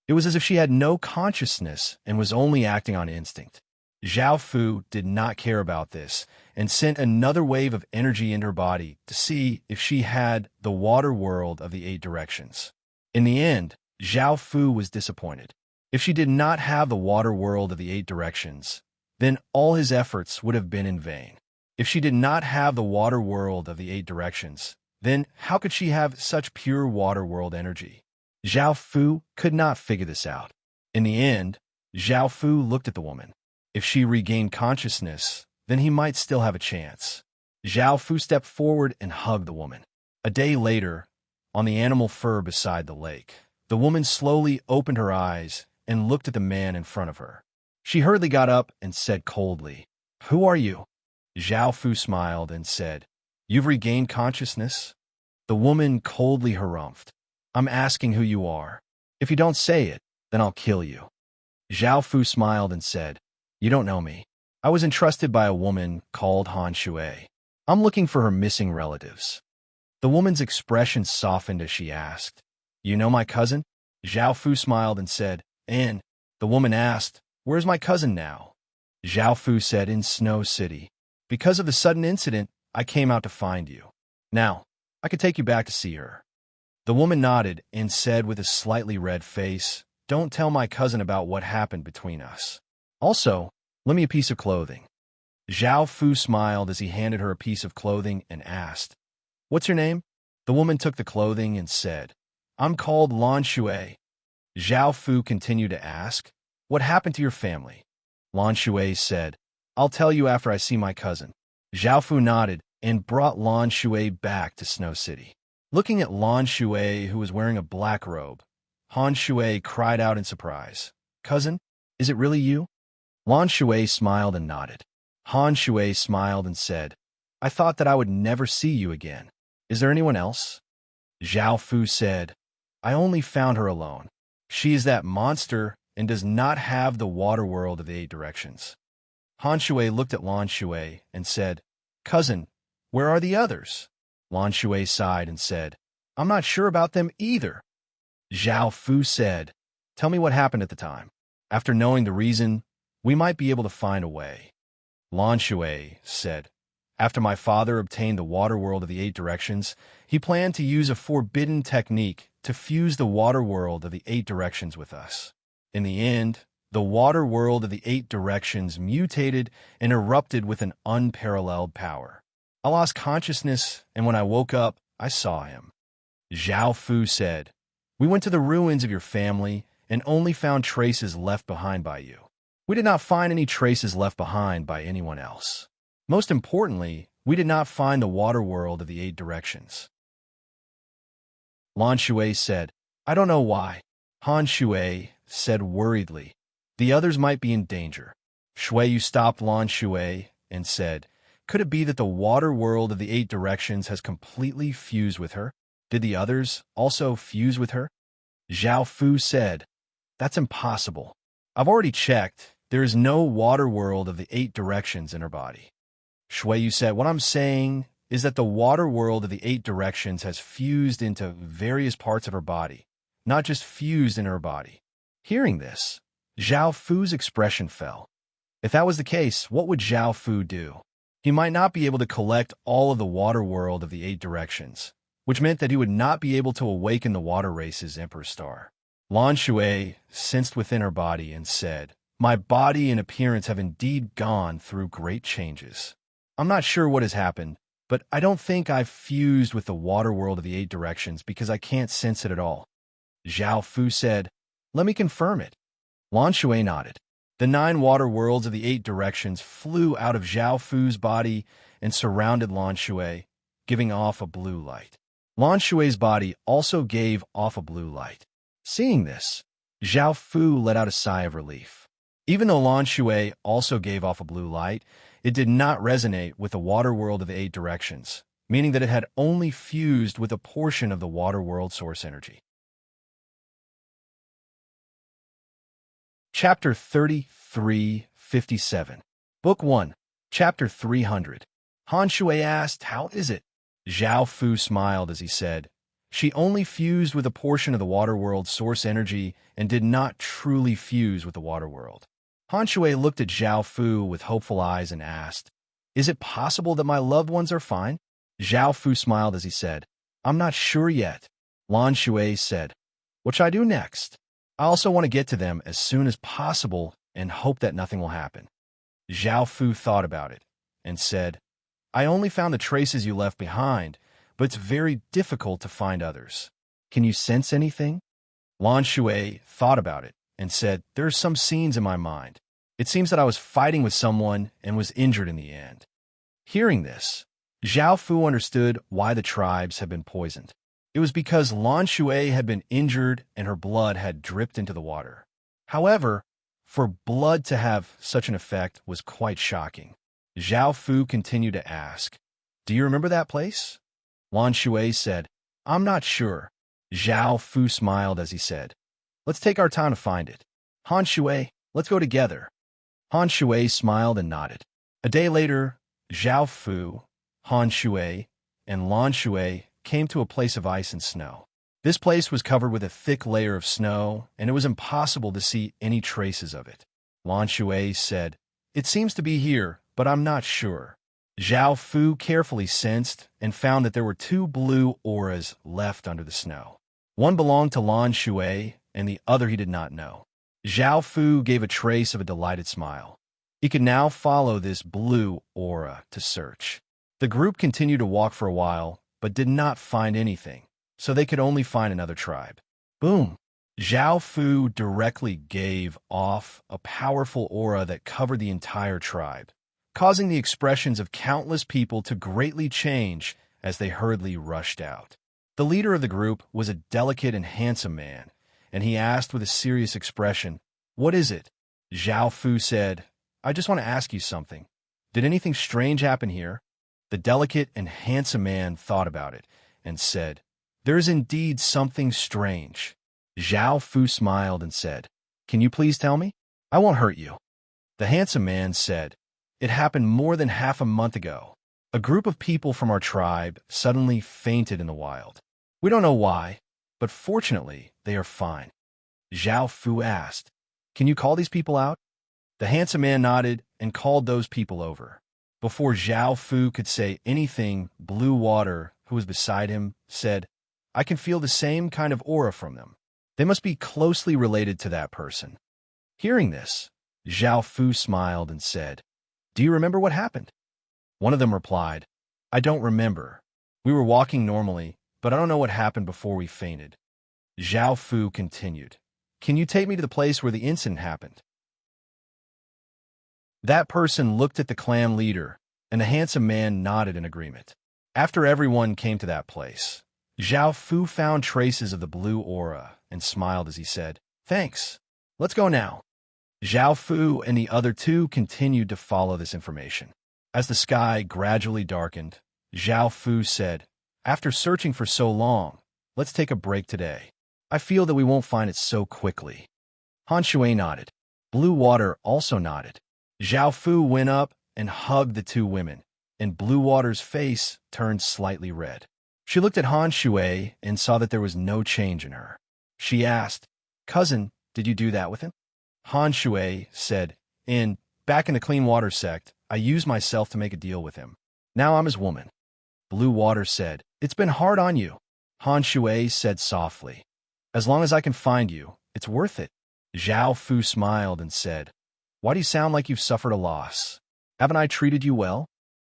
It was as if she had no consciousness and was only acting on instinct. Zhao Fu did not care about this and sent another wave of energy into her body to see if she had the water world of the 8 directions. In the end, Zhao Fu was disappointed. If she did not have the water world of the 8 directions, then all his efforts would have been in vain. If she did not have the water world of the 8 directions, then how could she have such pure water world energy? Zhao Fu could not figure this out. In the end, Zhao Fu looked at the woman. If she regained consciousness, then he might still have a chance. Zhao Fu stepped forward and hugged the woman. A day later, on the animal fur beside the lake, the woman slowly opened her eyes and looked at the man in front of her. She hurriedly got up and said coldly, "Who are you?" Zhao Fu smiled and said, "You've regained consciousness?" The woman coldly harumphed, "I'm asking who you are. If you don't say it, then I'll kill you." Zhao Fu smiled and said, "You don't know me. I was entrusted by a woman called Han Shui. I'm looking for her missing relatives." The woman's expression softened as she asked, "You know my cousin?" Zhao Fu smiled and said, "And?" The woman asked, "Where's my cousin now?" Zhao Fu said, "In Snow City. Because of the sudden incident, I came out to find you. Now, I could take you back to see her." The woman nodded and said with a slightly red face, "Don't tell my cousin about what happened between us. Also, lend me a piece of clothing." Zhao Fu smiled as he handed her a piece of clothing and asked, "What's your name?" The woman took the clothing and said, "I'm called Lan Shui." Zhao Fu continued to ask, "What happened to your family?" Lan Shui said, "I'll tell you after I see my cousin." Zhao Fu nodded and brought Lan Shui back to Snow City. Looking at Lan Shui, who was wearing a black robe, Han Shui cried out in surprise, "Cousin, is it really you?" Lan Shui smiled and nodded. Han Shui smiled and said, "I thought that I would never see you again. Is there anyone else?" Zhao Fu said, "I only found her alone. She is that monster and does not have the water world of the 8 directions." Han Shui looked at Lan Shui and said, "Cousin, where are the others?" Lan Shui sighed and said, "I'm not sure about them either." Zhao Fu said, "Tell me what happened at the time. After knowing the reason, we might be able to find a way." Lan Shui said, "After my father obtained the water world of the 8 directions, he planned to use a forbidden technique to fuse the water world of the 8 directions with us. In the end, the water world of the 8 directions mutated and erupted with an unparalleled power. I lost consciousness, and when I woke up, I saw him." Zhao Fu said, "We went to the ruins of your family and only found traces left behind by you. We did not find any traces left behind by anyone else. Most importantly, we did not find the water world of the 8 directions." Lan Shui said, "I don't know why." Han Shui said worriedly, "The others might be in danger." Shui stopped Lan Shui and said, "Could it be that the water world of the 8 directions has completely fused with her? Did the others also fuse with her?" Zhao Fu said, "That's impossible. I've already checked. There is no water world of the 8 directions in her body." Shui said, "What I'm saying is that the water world of the 8 directions has fused into various parts of her body, not just fused in her body." Hearing this, Zhao Fu's expression fell. If that was the case, what would Zhao Fu do? He might not be able to collect all of the water world of the 8 directions, which meant that he would not be able to awaken the water race's Emperor Star. Lan Shui sensed within her body and said, "My body and appearance have indeed gone through great changes. I'm not sure what has happened, but I don't think I've fused with the water world of the 8 directions because I can't sense it at all." Zhao Fu said, "Let me confirm it." Lan Shui nodded. The 9 water worlds of the 8 directions flew out of Zhao Fu's body and surrounded Lan Shui, giving off a blue light. Lan Shui's body also gave off a blue light. Seeing this, Zhao Fu let out a sigh of relief. Even though Lan Shui also gave off a blue light, it did not resonate with the water world of the 8 directions, meaning that it had only fused with a portion of the water world source energy. Chapter 3357. Book 1. Chapter 300. Han Shui asked, "How is it?" Zhao Fu smiled as he said, "She only fused with a portion of the water world source energy and did not truly fuse with the water world." Han Shui looked at Zhao Fu with hopeful eyes and asked, "Is it possible that my loved ones are fine?" Zhao Fu smiled as he said, "I'm not sure yet." Lan Shui said, "What should I do next? I also want to get to them as soon as possible and hope that nothing will happen." Zhao Fu thought about it and said, "I only found the traces you left behind, but it's very difficult to find others. Can you sense anything?" Lan Shui thought about it and said, "There are some scenes in my mind. It seems that I was fighting with someone and was injured in the end." Hearing this, Zhao Fu understood why the tribes had been poisoned. It was because Lan Shui had been injured and her blood had dripped into the water. However, for blood to have such an effect was quite shocking. Zhao Fu continued to ask, "Do you remember that place?" Lan Shui said, "I'm not sure." Zhao Fu smiled as he said, "Let's take our time to find it. Han Shui, let's go together." Han Shui smiled and nodded. A day later, Zhao Fu, Han Shui, and Lan Shui came to a place of ice and snow. This place was covered with a thick layer of snow, and it was impossible to see any traces of it. Lan Shui said, "It seems to be here, but I'm not sure." Zhao Fu carefully sensed and found that there were 2 blue auras left under the snow. One belonged to Lan Shui, and the other he did not know. Zhao Fu gave a trace of a delighted smile. He could now follow this blue aura to search. The group continued to walk for a while, but did not find anything, so they could only find another tribe. Boom! Zhao Fu directly gave off a powerful aura that covered the entire tribe, causing the expressions of countless people to greatly change as they hurriedly rushed out. The leader of the group was a delicate and handsome man, and he asked with a serious expression, "What is it?" Zhao Fu said, "I just want to ask you something. Did anything strange happen here?" The delicate and handsome man thought about it and said, "There is indeed something strange." Zhao Fu smiled and said, "Can you please tell me? I won't hurt you." The handsome man said, "It happened more than half a month ago. A group of people from our tribe suddenly fainted in the wild. We don't know why, but fortunately, they are fine." Zhao Fu asked, "Can you call these people out?" The handsome man nodded and called those people over. Before Zhao Fu could say anything, Blue Water, who was beside him, said, "I can feel the same kind of aura from them. They must be closely related to that person." Hearing this, Zhao Fu smiled and said, "Do you remember what happened?" One of them replied, "I don't remember. We were walking normally, but I don't know what happened before we fainted." Zhao Fu continued, "Can you take me to the place where the incident happened?" That person looked at the clan leader, and the handsome man nodded in agreement. After everyone came to that place, Zhao Fu found traces of the blue aura and smiled as he said, "Thanks. Let's go now." Zhao Fu and the other 2 continued to follow this information. As the sky gradually darkened, Zhao Fu said, "After searching for so long, let's take a break today. I feel that we won't find it so quickly." Han Shui nodded. Blue Water also nodded. Zhao Fu went up and hugged the 2 women, and Blue Water's face turned slightly red. She looked at Han Shui and saw that there was no change in her. She asked, "Cousin, did you do that with him?" Han Shui said, Back in the clean water sect, I used myself to make a deal with him. Now I'm his woman." Blue Water said, "It's been hard on you." Han Shui said softly, "As long as I can find you, it's worth it." Zhao Fu smiled and said, "Why do you sound like you've suffered a loss? Haven't I treated you well?"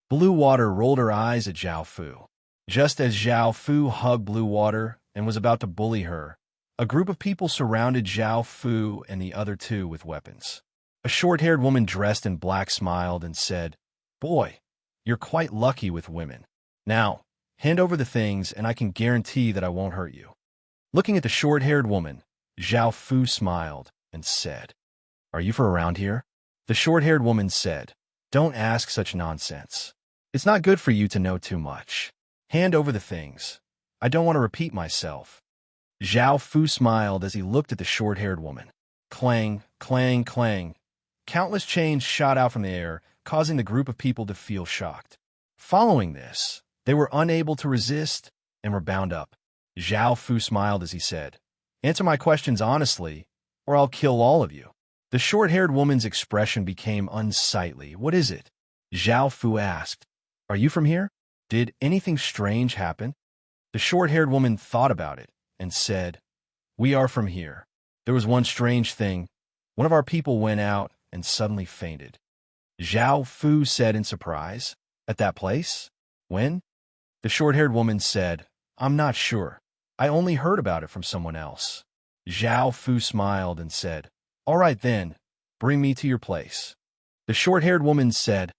Blue Water rolled her eyes at Zhao Fu. Just as Zhao Fu hugged Blue Water and was about to bully her, a group of people surrounded Zhao Fu and the other 2 with weapons. A short-haired woman dressed in black smiled and said, "Boy, you're quite lucky with women. Now, Hand over the things, and I can guarantee that I won't hurt you. Looking at the short-haired woman, Zhao Fu smiled and said, Are you from around here? The short-haired woman said, Don't ask such nonsense. It's not good for you to know too much. Hand over the things. I don't want to repeat myself. Zhao Fu smiled as he looked at the short-haired woman. Clang, clang, clang. Countless chains shot out from the air, causing the group of people to feel shocked. Following this, they were unable to resist and were bound up. Zhao Fu smiled as he said, Answer my questions honestly, or I'll kill all of you. The short-haired woman's expression became unsightly. What is it? Zhao Fu asked. Are you from here? Did anything strange happen? The short-haired woman thought about it and said, We are from here. There was one strange thing. One of our people went out and suddenly fainted. Zhao Fu said in surprise, At that place? When? The short-haired woman said, I'm not sure. I only heard about it from someone else. Zhao Fu smiled and said, All right then, bring me to your place. The short-haired woman said,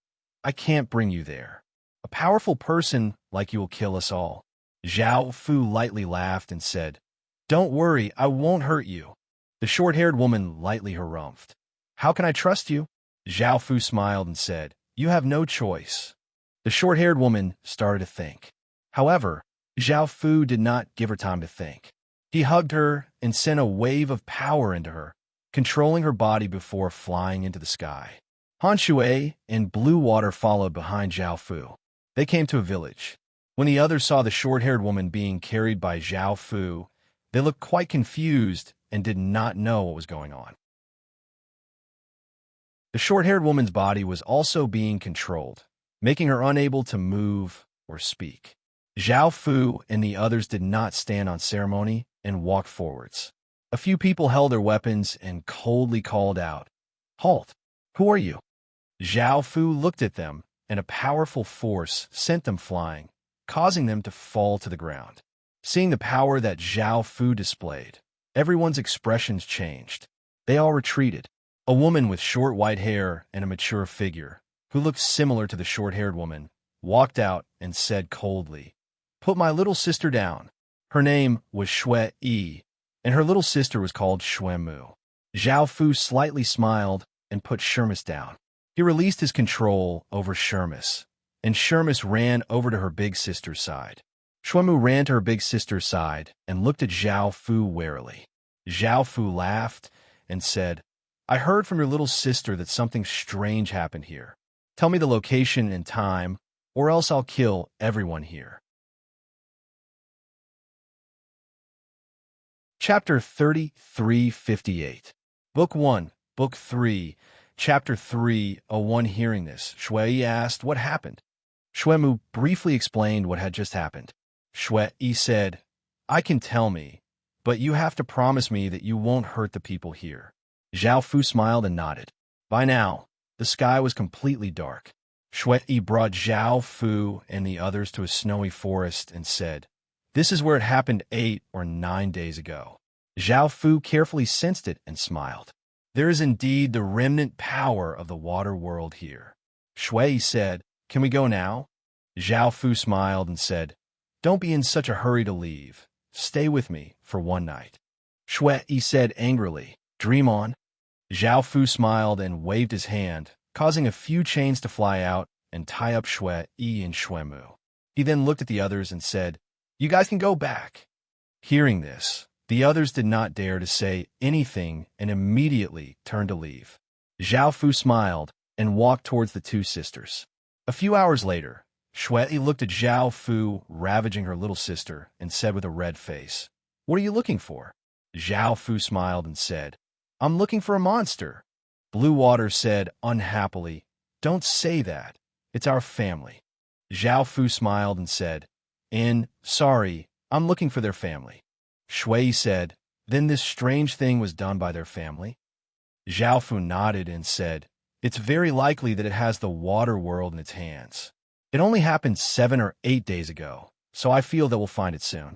I can't bring you there. A powerful person like you will kill us all. Zhao Fu lightly laughed and said, Don't worry, I won't hurt you. The short-haired woman lightly harumphed. How can I trust you? Zhao Fu smiled and said, You have no choice. The short-haired woman started to think. However, Zhao Fu did not give her time to think. He hugged her and sent a wave of power into her, controlling her body before flying into the sky. Han Shui and Blue Water followed behind Zhao Fu. They came to a village. When the others saw the short-haired woman being carried by Zhao Fu, they looked quite confused and did not know what was going on. The short-haired woman's body was also being controlled, making her unable to move or speak. Zhao Fu and the others did not stand on ceremony and walked forwards. A few people held their weapons and coldly called out, Halt! Who are you? Zhao Fu looked at them, and a powerful force sent them flying, causing them to fall to the ground. Seeing the power that Zhao Fu displayed, everyone's expressions changed. They all retreated. A woman with short white hair and a mature figure, who looked similar to the short-haired woman, walked out and said coldly, Put my little sister down. Her name was Shui Yi, and her little sister was called Shui Mu. Zhao Fu slightly smiled and put Shermis down. He released his control over Shermis, and Shermis ran over to her big sister's side. Shui Mu ran to her big sister's side and looked at Zhao Fu warily. Zhao Fu laughed and said, I heard from your little sister that something strange happened here. Tell me the location and time, or else I'll kill everyone here. Chapter 3358. Book 1, Book 3, Chapter 301. Hearing this, Shui asked what happened. Shui Mu briefly explained what had just happened. Shui said, I can tell me, but you have to promise me that you won't hurt the people here. Zhao Fu smiled and nodded. By now, the sky was completely dark. Shui brought Zhao Fu and the others to a snowy forest and said, This is where it happened 8 or 9 days ago. Zhao Fu carefully sensed it and smiled. There is indeed the remnant power of the water world here. Shui said, Can we go now? Zhao Fu smiled and said, Don't be in such a hurry to leave. Stay with me for one night. Shui said angrily, Dream on. Zhao Fu smiled and waved his hand, causing a few chains to fly out and tie up Shui and Shui Mu. He then looked at the others and said, You guys can go back. Hearing this, the others did not dare to say anything and immediately turned to leave. Zhao Fu smiled and walked towards the two sisters. A few hours later, Shui looked at Zhao Fu ravaging her little sister and said with a red face, What are you looking for? Zhao Fu smiled and said, I'm looking for a monster. Blue Water said unhappily, Don't say that. It's our family. Zhao Fu smiled and said, Sorry, I'm looking for their family. Shui said, Then this strange thing was done by their family? Zhao Fu nodded and said, It's very likely that it has the water world in its hands. It only happened 7 or 8 days ago, so I feel that we'll find it soon.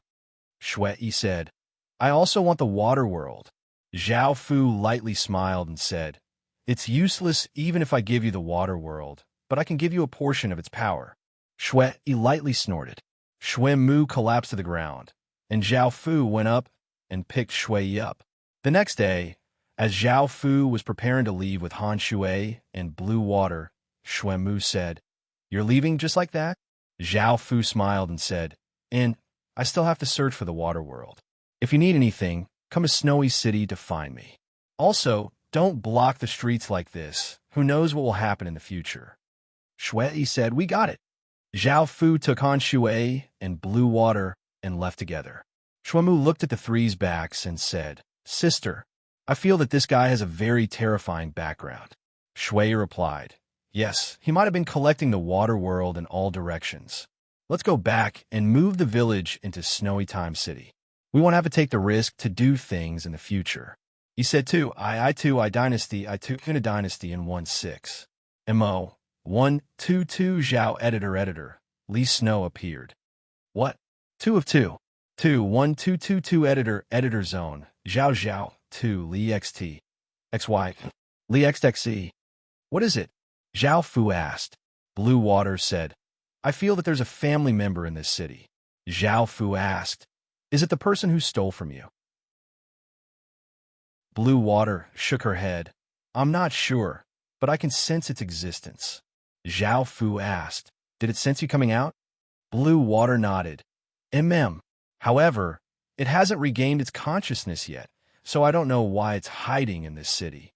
Shui said, I also want the water world. Zhao Fu lightly smiled and said, It's useless even if I give you the water world, but I can give you a portion of its power. Shui lightly snorted. Xuan Mu collapsed to the ground, and Zhao Fu went up and picked Shui Yi up. The next day, as Zhao Fu was preparing to leave with Han Shui and Blue Water, Xuan Mu said, "You're leaving just like that?" Zhao Fu smiled and said, I still have to search for the water world. If you need anything, come to Snowy City to find me. Also, don't block the streets like this. Who knows what will happen in the future?" Shui Yi said, "We got it." Zhao Fu took Han Shui and Blue Water and left together. Xuan Mu looked at the three's backs and said, "Sister, I feel that this guy has a very terrifying background." Shui Yi replied, "Yes, he might have been collecting the water world in all directions. Let's go back and move the village into Snowy Time City. We won't have to take the risk to do things in the future." He said too, I dynasty, I took in a dynasty in 1-6. MO 122 Zhao editor Lee Snow appeared. What? 2 of 2. 2-1-2-2-2 editor zone Zhao 2 Lee xt xy Lee xxe. What is it? Zhao Fu asked. Blue Water said, "I feel that there's a family member in this city." Zhao Fu asked, "Is it the person who stole from you?" Blue Water shook her head. "I'm not sure, but I can sense its existence." Zhao Fu asked, "Did it sense you coming out?" Blue Water nodded. However, it hasn't regained its consciousness yet, so I don't know why it's hiding in this city."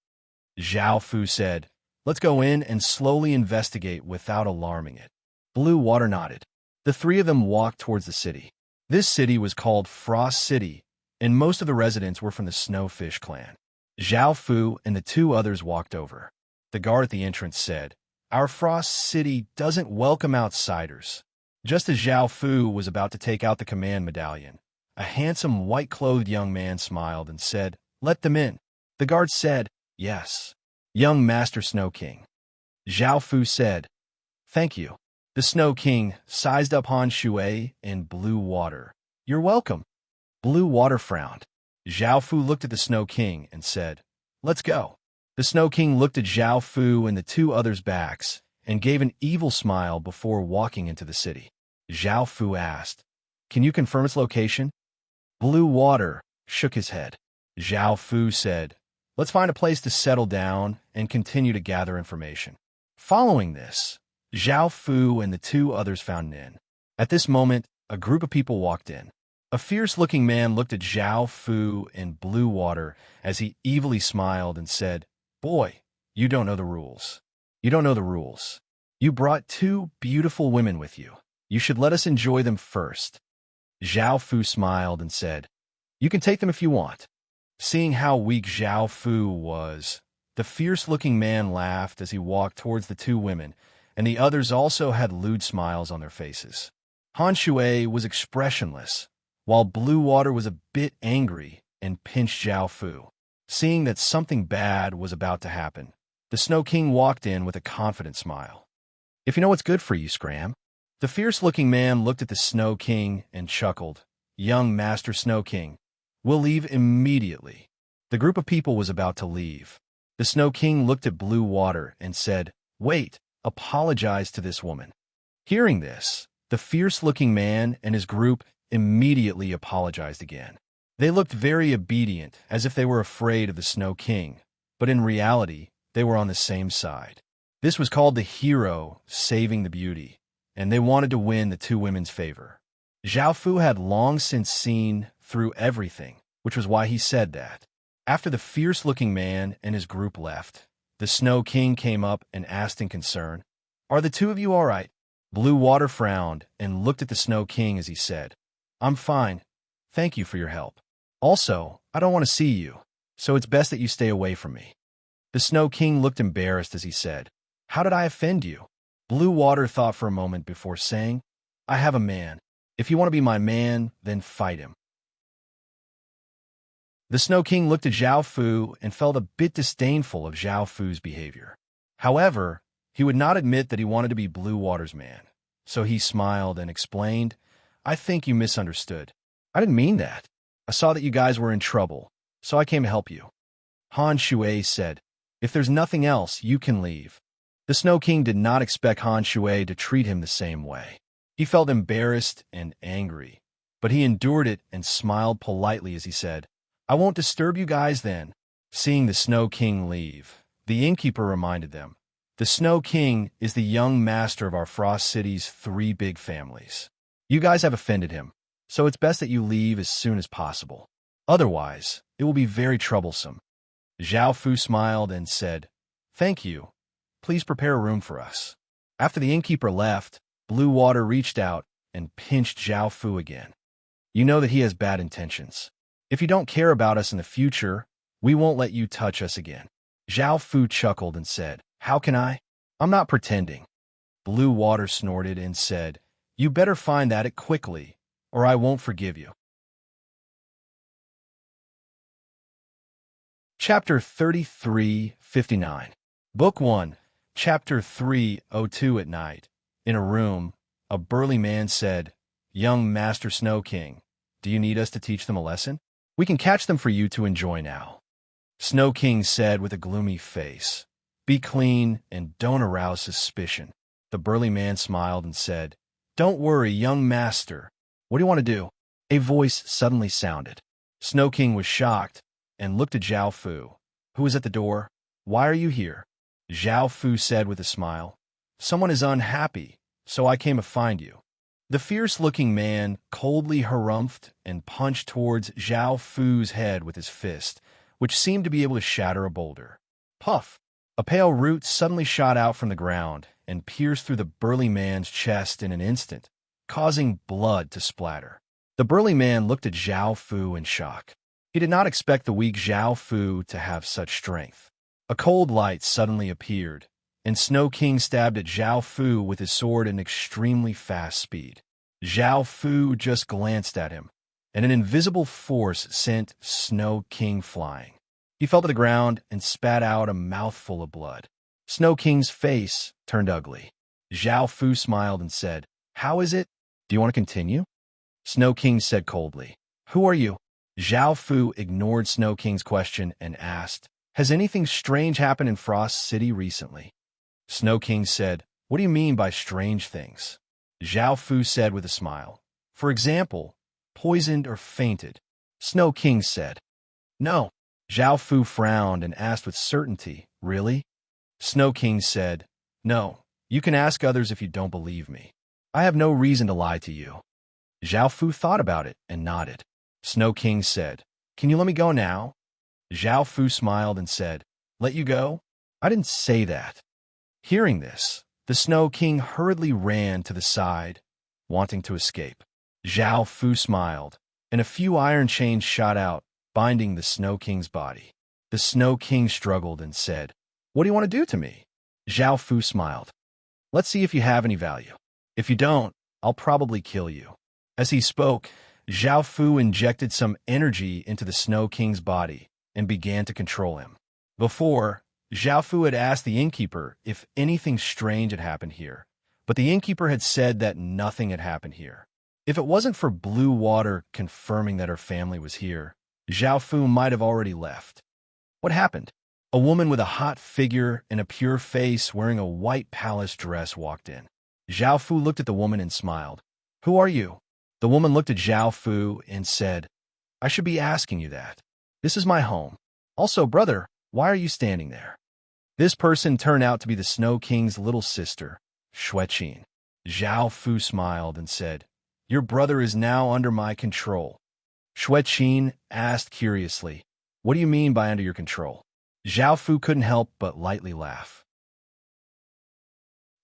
Zhao Fu said, "Let's go in and slowly investigate without alarming it." Blue Water nodded. The three of them walked towards the city. This city was called Frost City, and most of the residents were from the Snowfish clan. Zhao Fu and the two others walked over. The guard at the entrance said, "Our Frost City doesn't welcome outsiders." Just as Zhao Fu was about to take out the command medallion, a handsome white-clothed young man smiled and said, "Let them in." The guard said, "Yes, young Master Snow King." Zhao Fu said, "Thank you." The Snow King sized up Han Shui and Blue Water. "You're welcome." Blue Water frowned. Zhao Fu looked at the Snow King and said, "Let's go." The Snow King looked at Zhao Fu and the two others' backs and gave an evil smile before walking into the city. Zhao Fu asked, "Can you confirm its location?" Blue Water shook his head. Zhao Fu said, "Let's find a place to settle down and continue to gather information." Following this, Zhao Fu and the two others found an inn. At this moment, a group of people walked in. A fierce-looking man looked at Zhao Fu and Blue Water as he evilly smiled and said, "Boy, you don't know the rules. You don't know the rules. You brought two beautiful women with you. You should let us enjoy them first." Zhao Fu smiled and said, "You can take them if you want." Seeing how weak Zhao Fu was, the fierce-looking man laughed as he walked towards the two women, and the others also had lewd smiles on their faces. Han Shui was expressionless, while Blue Water was a bit angry and pinched Zhao Fu. Seeing that something bad was about to happen, the Snow King walked in with a confident smile. "If you know what's good for you, Scram." The fierce-looking man looked at the Snow King and chuckled. "Young Master Snow King, we'll leave immediately." The group of people was about to leave. The Snow King looked at Blue Water and said, "Wait, apologize to this woman." Hearing this, the fierce-looking man and his group immediately apologized again. They looked very obedient, as if they were afraid of the Snow King, but in reality, they were on the same side. This was called the hero saving the beauty, and they wanted to win the two women's favor. Zhao Fu had long since seen through everything, which was why he said that. After the fierce-looking man and his group left, the Snow King came up and asked in concern, "Are the two of you all right?" Blue Water frowned and looked at the Snow King as he said, "I'm fine. Thank you for your help. Also, I don't want to see you, so it's best that you stay away from me." The Snow King looked embarrassed as he said, "How did I offend you?" Blue Water thought for a moment before saying, "I have a man. If you want to be my man, then fight him." The Snow King looked at Zhao Fu and felt a bit disdainful of Zhao Fu's behavior. However, he would not admit that he wanted to be Blue Water's man, so he smiled and explained, "I think you misunderstood. I didn't mean that. I saw that you guys were in trouble, so I came to help you." Han Shui said, "If there's nothing else, you can leave." The Snow King did not expect Han Shui to treat him the same way. He felt embarrassed and angry, but he endured it and smiled politely as he said, "I won't disturb you guys then." Seeing the Snow King leave, the innkeeper reminded them, "The Snow King is the young master of our Frost City's 3 big families. You guys have offended him, so it's best that you leave as soon as possible. Otherwise, it will be very troublesome." Zhao Fu smiled and said, "Thank you. Please prepare a room for us." After the innkeeper left, Blue Water reached out and pinched Zhao Fu again. "You know that he has bad intentions. If you don't care about us in the future, we won't let you touch us again." Zhao Fu chuckled and said, "How can I? I'm not pretending." Blue Water snorted and said, "You better find that out quickly, or I won't forgive you." Chapter 33:59. Book 1, Chapter 3:02. At night, in a room, a burly man said, "Young Master Snow King, do you need us to teach them a lesson? We can catch them for you to enjoy now." Snow King said with a gloomy face, "Be clean and don't arouse suspicion." The burly man smiled and said, "Don't worry, young master. What do you want to do?" A voice suddenly sounded. Snow King was shocked and looked at Zhao Fu, who was at the door. "Why are you here?" Zhao Fu said with a smile, "Someone is unhappy, so I came to find you." The fierce-looking man coldly harumphed and punched towards Zhao Fu's head with his fist, which seemed to be able to shatter a boulder. Puff! A pale root suddenly shot out from the ground and pierced through the burly man's chest in an instant, causing blood to splatter. The burly man looked at Zhao Fu in shock. He did not expect the weak Zhao Fu to have such strength. A cold light suddenly appeared, and Snow King stabbed at Zhao Fu with his sword at extremely fast speed. Zhao Fu just glanced at him, and an invisible force sent Snow King flying. He fell to the ground and spat out a mouthful of blood. Snow King's face turned ugly. Zhao Fu smiled and said, "How is it? Do you want to continue?" Snow King said coldly, "Who are you?" Zhao Fu ignored Snow King's question and asked, "Has anything strange happened in Frost City recently?" Snow King said, "What do you mean by strange things?" Zhao Fu said with a smile, "For example, poisoned or fainted." Snow King said, "No." Zhao Fu frowned and asked with certainty, "Really?" Snow King said, "No. You can ask others if you don't believe me. I have no reason to lie to you." Zhao Fu thought about it and nodded. Snow King said, "Can you let me go now?" Zhao Fu smiled and said, "Let you go? I didn't say that." Hearing this, the Snow King hurriedly ran to the side, wanting to escape. Zhao Fu smiled, and a few iron chains shot out, binding the Snow King's body. The Snow King struggled and said, "What do you want to do to me?" Zhao Fu smiled. "Let's see if you have any value. If you don't, I'll probably kill you." As he spoke, Zhao Fu injected some energy into the Snow King's body and began to control him. Before, Zhao Fu had asked the innkeeper if anything strange had happened here, but the innkeeper had said that nothing had happened here. If it wasn't for Blue Water confirming that her family was here, Zhao Fu might have already left. What happened? A woman with a hot figure and a pure face wearing a white palace dress walked in. Zhao Fu looked at the woman and smiled. "Who are you?" The woman looked at Zhao Fu and said, "I should be asking you that. This is my home. Also, brother, why are you standing there?" This person turned out to be the Snow King's little sister, Xueqin. Zhao Fu smiled and said, "Your brother is now under my control." Xueqin asked curiously, "What do you mean by under your control?" Zhao Fu couldn't help but lightly laugh.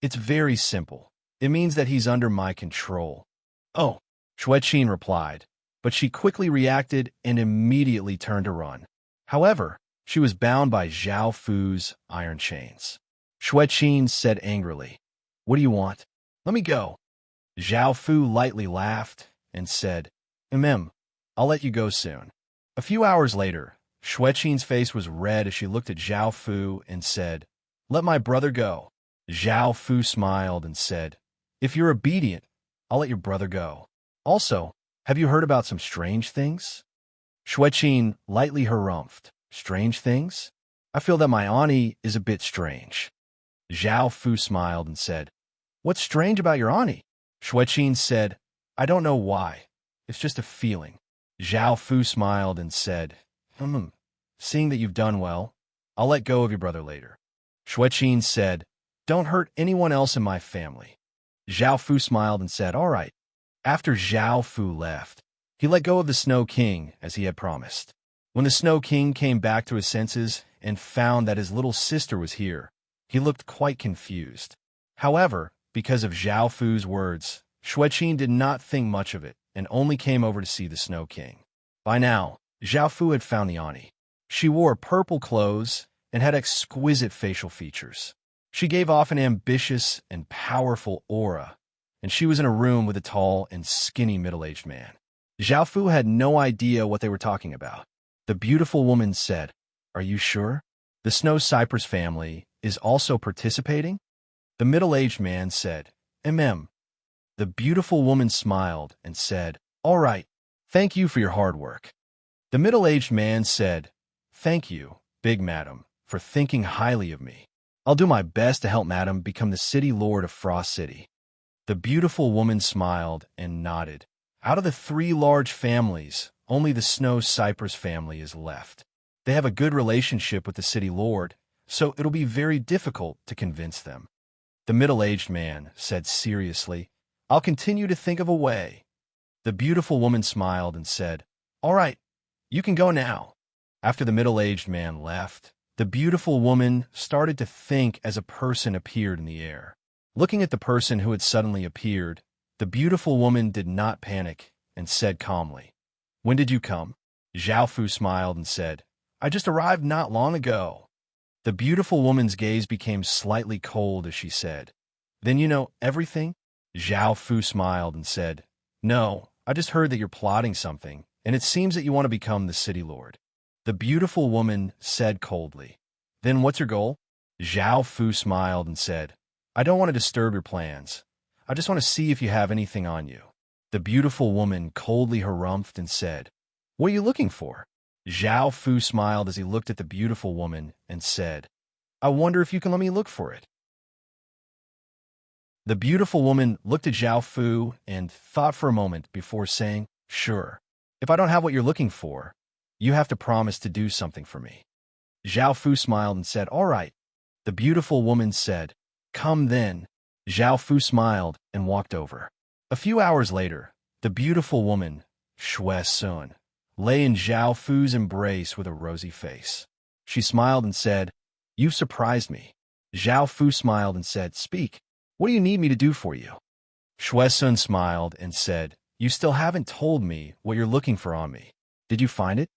"It's very simple. It means that he's under my control." "Oh," Xueqin replied, but she quickly reacted and immediately turned to run. However, she was bound by Zhao Fu's iron chains. Xueqin said angrily, "What do you want? Let me go." Zhao Fu lightly laughed and said, I'll let you go soon." A few hours later, Xueqin's face was red as she looked at Zhao Fu and said, "Let my brother go." Zhao Fu smiled and said, "If you're obedient, I'll let your brother go. Also, have you heard about some strange things?" Xueqin lightly harumphed. "Strange things? I feel that my auntie is a bit strange." Zhao Fu smiled and said, "What's strange about your auntie?" Xueqin said, I don't know why. It's just a feeling. Zhao Fu smiled and said, seeing that you've done well, I'll let go of your brother later. Xueqin said, don't hurt anyone else in my family. Zhao Fu smiled and said, all right. After Zhao Fu left, he let go of the Snow King as he had promised. When the Snow King came back to his senses and found that his little sister was here, he looked quite confused. However, because of Zhao Fu's words, Xueqin did not think much of it and only came over to see the Snow King. By now, Zhao Fu had found the Ani. She wore purple clothes and had exquisite facial features. She gave off an ambitious and powerful aura, and she was in a room with a tall and skinny middle-aged man. Zhao Fu had no idea what they were talking about. The beautiful woman said, are you sure? The Snow Cypress family is also participating? The middle-aged man said, The beautiful woman smiled and said, all right, thank you for your hard work. The middle-aged man said, thank you, big madam, for thinking highly of me. I'll do my best to help madam become the city lord of Frost City. The beautiful woman smiled and nodded. Out of the 3 large families, only the Snow Cypress family is left. They have a good relationship with the city lord, so it'll be very difficult to convince them. The middle-aged man said seriously, I'll continue to think of a way. The beautiful woman smiled and said, all right, you can go now. After the middle-aged man left, the beautiful woman started to think as a person appeared in the air. Looking at the person who had suddenly appeared, the beautiful woman did not panic and said calmly, when did you come? Zhao Fu smiled and said, I just arrived not long ago. The beautiful woman's gaze became slightly cold as she said, then you know everything? Zhao Fu smiled and said, no, I just heard that you're plotting something, and it seems that you want to become the city lord. The beautiful woman said coldly, then what's your goal? Zhao Fu smiled and said, I don't want to disturb your plans. I just want to see if you have anything on you. The beautiful woman coldly harumphed and said, what are you looking for? Zhao Fu smiled as he looked at the beautiful woman and said, I wonder if you can let me look for it. The beautiful woman looked at Zhao Fu and thought for a moment before saying, sure. If I don't have what you're looking for, you have to promise to do something for me. Zhao Fu smiled and said, all right. The beautiful woman said, come then. Zhao Fu smiled and walked over. A few hours later, the beautiful woman, Xue Sun, lay in Zhao Fu's embrace with a rosy face. She smiled and said, you've surprised me. Zhao Fu smiled and said, speak. What do you need me to do for you? Xue Sun smiled and said, you still haven't told me what you're looking for on me. Did you find it?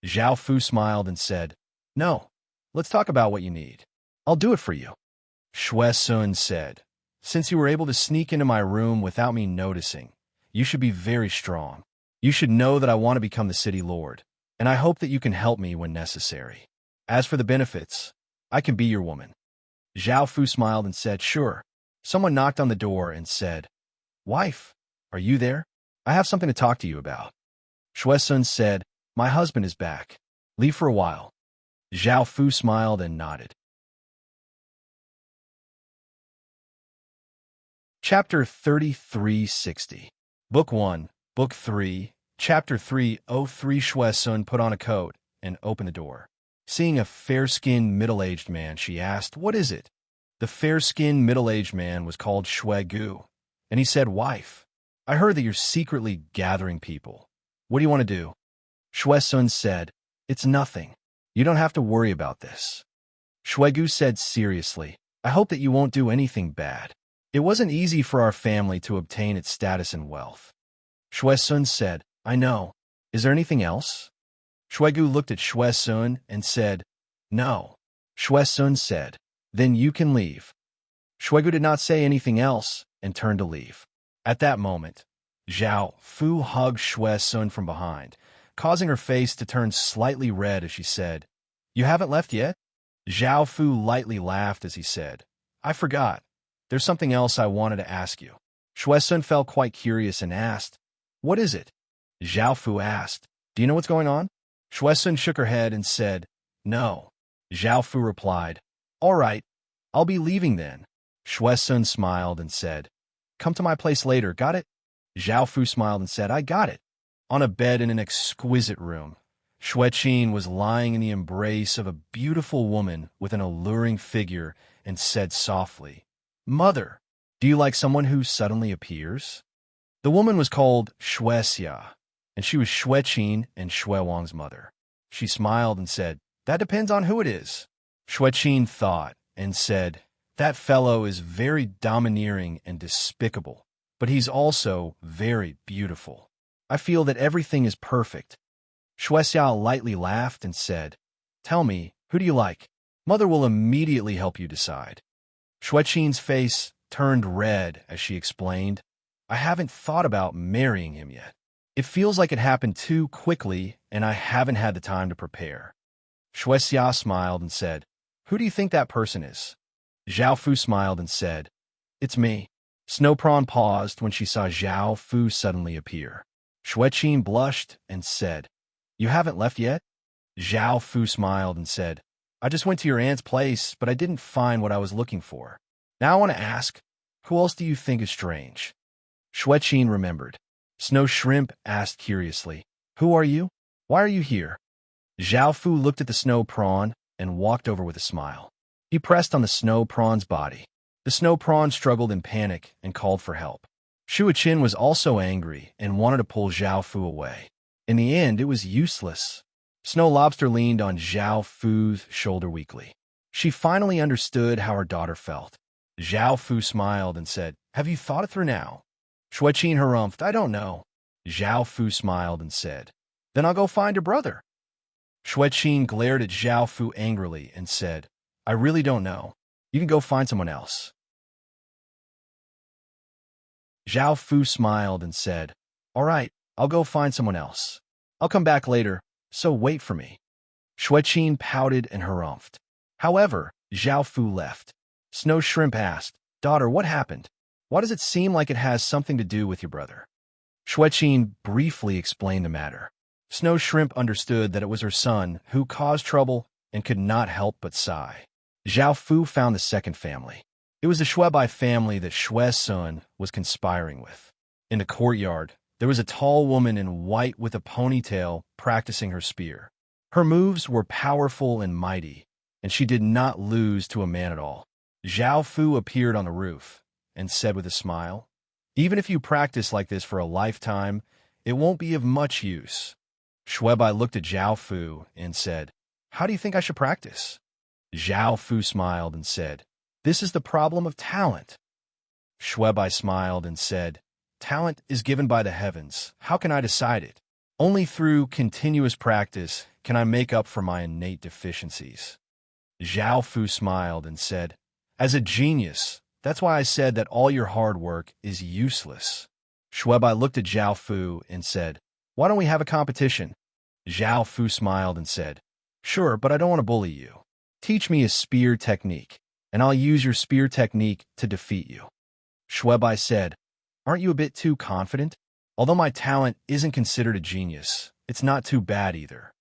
Zhao Fu smiled and said, no. Let's talk about what you need. I'll do it for you. Xue Sun said, since you were able to sneak into my room without me noticing, you should be very strong. You should know that I want to become the city lord, and I hope that you can help me when necessary. As for the benefits, I can be your woman. Zhao Fu smiled and said, sure. Someone knocked on the door and said, wife, are you there? I have something to talk to you about. Xue Sun said, my husband is back. Leave for a while. Zhao Fu smiled and nodded. Chapter 3360. Book 1, Book 3, Chapter 303. Xue Sun put on a coat and opened the door. Seeing a fair-skinned, middle-aged man, she asked, what is it? The fair-skinned, middle-aged man was called Xue Gu, and he said, wife, I heard that you're secretly gathering people. What do you want to do? Xue Sun said, it's nothing. You don't have to worry about this. Xue Gu said seriously, I hope that you won't do anything bad. It wasn't easy for our family to obtain its status and wealth. Xue Sun said, I know. Is there anything else? Xue Gu looked at Xue Sun and said, no. Xue Sun said, then you can leave. Xue Gu did not say anything else and turned to leave. At that moment, Zhao Fu hugged Xue Sun from behind, causing her face to turn slightly red as she said, you haven't left yet? Zhao Fu lightly laughed as he said, I forgot. There's something else I wanted to ask you. Xue Sun felt quite curious and asked, what is it? Zhao Fu asked, do you know what's going on? Xue Sun shook her head and said, no. Zhao Fu replied, all right, I'll be leaving then. Xue Sun smiled and said, come to my place later, got it? Zhao Fu smiled and said, I got it. On a bed in an exquisite room, Xueqin was lying in the embrace of a beautiful woman with an alluring figure and said softly, Mother, do you like someone who suddenly appears? The woman was called Xuexia, and she was Xueqin and Xue Wang's mother. She smiled and said, That depends on who it is. Xueqin thought and said, That fellow is very domineering and despicable, but he's also very beautiful. I feel that everything is perfect. Xuexia lightly laughed and said, Tell me, who do you like? Mother will immediately help you decide. Xueqin's face turned red as she explained, I haven't thought about marrying him yet. It feels like it happened too quickly, and I haven't had the time to prepare. Xuexia smiled and said, Who do you think that person is? Zhao Fu smiled and said, It's me. Snow Prawn paused when she saw Zhao Fu suddenly appear. Xueqin blushed and said, You haven't left yet? Zhao Fu smiled and said, I just went to your aunt's place, but I didn't find what I was looking for. Now I want to ask, who else do you think is strange? Xueqin remembered. Snow Shrimp asked curiously, Who are you? Why are you here? Zhao Fu looked at the Snow Prawn and walked over with a smile. He pressed on the Snow Prawn's body. The Snow Prawn struggled in panic and called for help. Xueqin was also angry and wanted to pull Zhao Fu away. In the end, it was useless. Snow Lobster leaned on Zhao Fu's shoulder weakly. She finally understood how her daughter felt. Zhao Fu smiled and said, Have you thought it through now? Xueqin harumphed, I don't know. Zhao Fu smiled and said, Then I'll go find your brother. Xueqin glared at Zhao Fu angrily and said, I really don't know. You can go find someone else. Zhao Fu smiled and said, All right, I'll go find someone else. I'll come back later, so wait for me. Xueqin pouted and harumphed. However, Zhao Fu left. Snow Shrimp asked, Daughter, what happened? Why does it seem like it has something to do with your brother? Xueqin briefly explained the matter. Snow Shrimp understood that it was her son who caused trouble and could not help but sigh. Zhao Fu found the second family. It was the Xuebai family that Xue Sun was conspiring with. In the courtyard, there was a tall woman in white with a ponytail practicing her spear. Her moves were powerful and mighty, and she did not lose to a man at all. Zhao Fu appeared on the roof and said with a smile, Even if you practice like this for a lifetime, it won't be of much use. Xuebai looked at Zhao Fu and said, How do you think I should practice? Zhao Fu smiled and said, This is the problem of talent. Xuebai smiled and said, Talent is given by the heavens. How can I decide it? Only through continuous practice can I make up for my innate deficiencies. Zhao Fu smiled and said, As a genius, that's why I said that all your hard work is useless. Xuebai looked at Zhao Fu and said, Why don't we have a competition? Zhao Fu smiled and said, Sure, but I don't want to bully you. Teach me a spear technique, and I'll use your spear technique to defeat you. Xuebai said, Aren't you a bit too confident? Although my talent isn't considered a genius, it's not too bad either.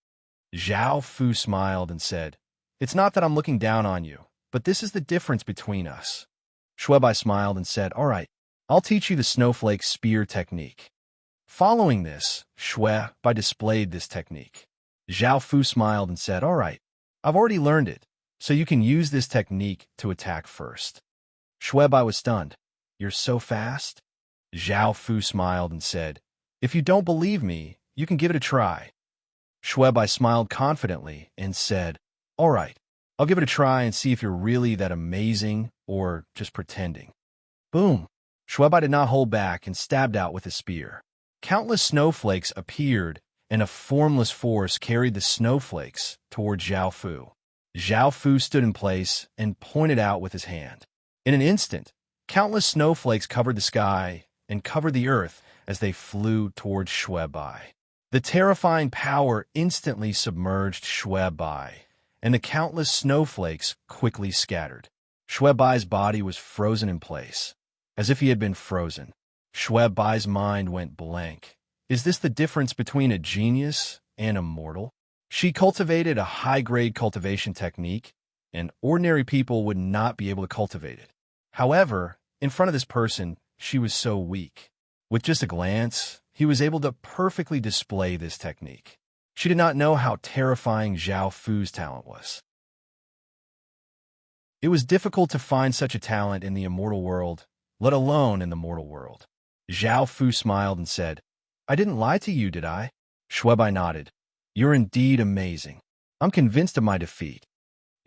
Zhao Fu smiled and said, It's not that I'm looking down on you, but this is the difference between us. Xuebai smiled and said, All right, I'll teach you the snowflake spear technique. Following this, Xuebai displayed this technique. Zhao Fu smiled and said, All right, I've already learned it, so you can use this technique to attack first. Xuebai was stunned. You're so fast? Zhao Fu smiled and said, If you don't believe me, you can give it a try. Xuebai smiled confidently and said, All right, I'll give it a try and see if you're really that amazing or just pretending. Boom! Xuebai did not hold back and stabbed out with his spear. Countless snowflakes appeared, and a formless force carried the snowflakes toward Zhao Fu. Zhao Fu stood in place and pointed out with his hand. In an instant, countless snowflakes covered the sky and covered the earth as they flew towards Xuebai. The terrifying power instantly submerged Xuebai, and the countless snowflakes quickly scattered. Xuebai's body was frozen in place, as if he had been frozen. Xuebai's mind went blank. Is this the difference between a genius and a mortal? She cultivated a high-grade cultivation technique, and ordinary people would not be able to cultivate it. However, in front of this person, she was so weak. With just a glance, he was able to perfectly display this technique. She did not know how terrifying Zhao Fu's talent was. It was difficult to find such a talent in the immortal world, let alone in the mortal world. Zhao Fu smiled and said, "I didn't lie to you, did I?" Shuebai nodded. "You're indeed amazing. I'm convinced of my defeat."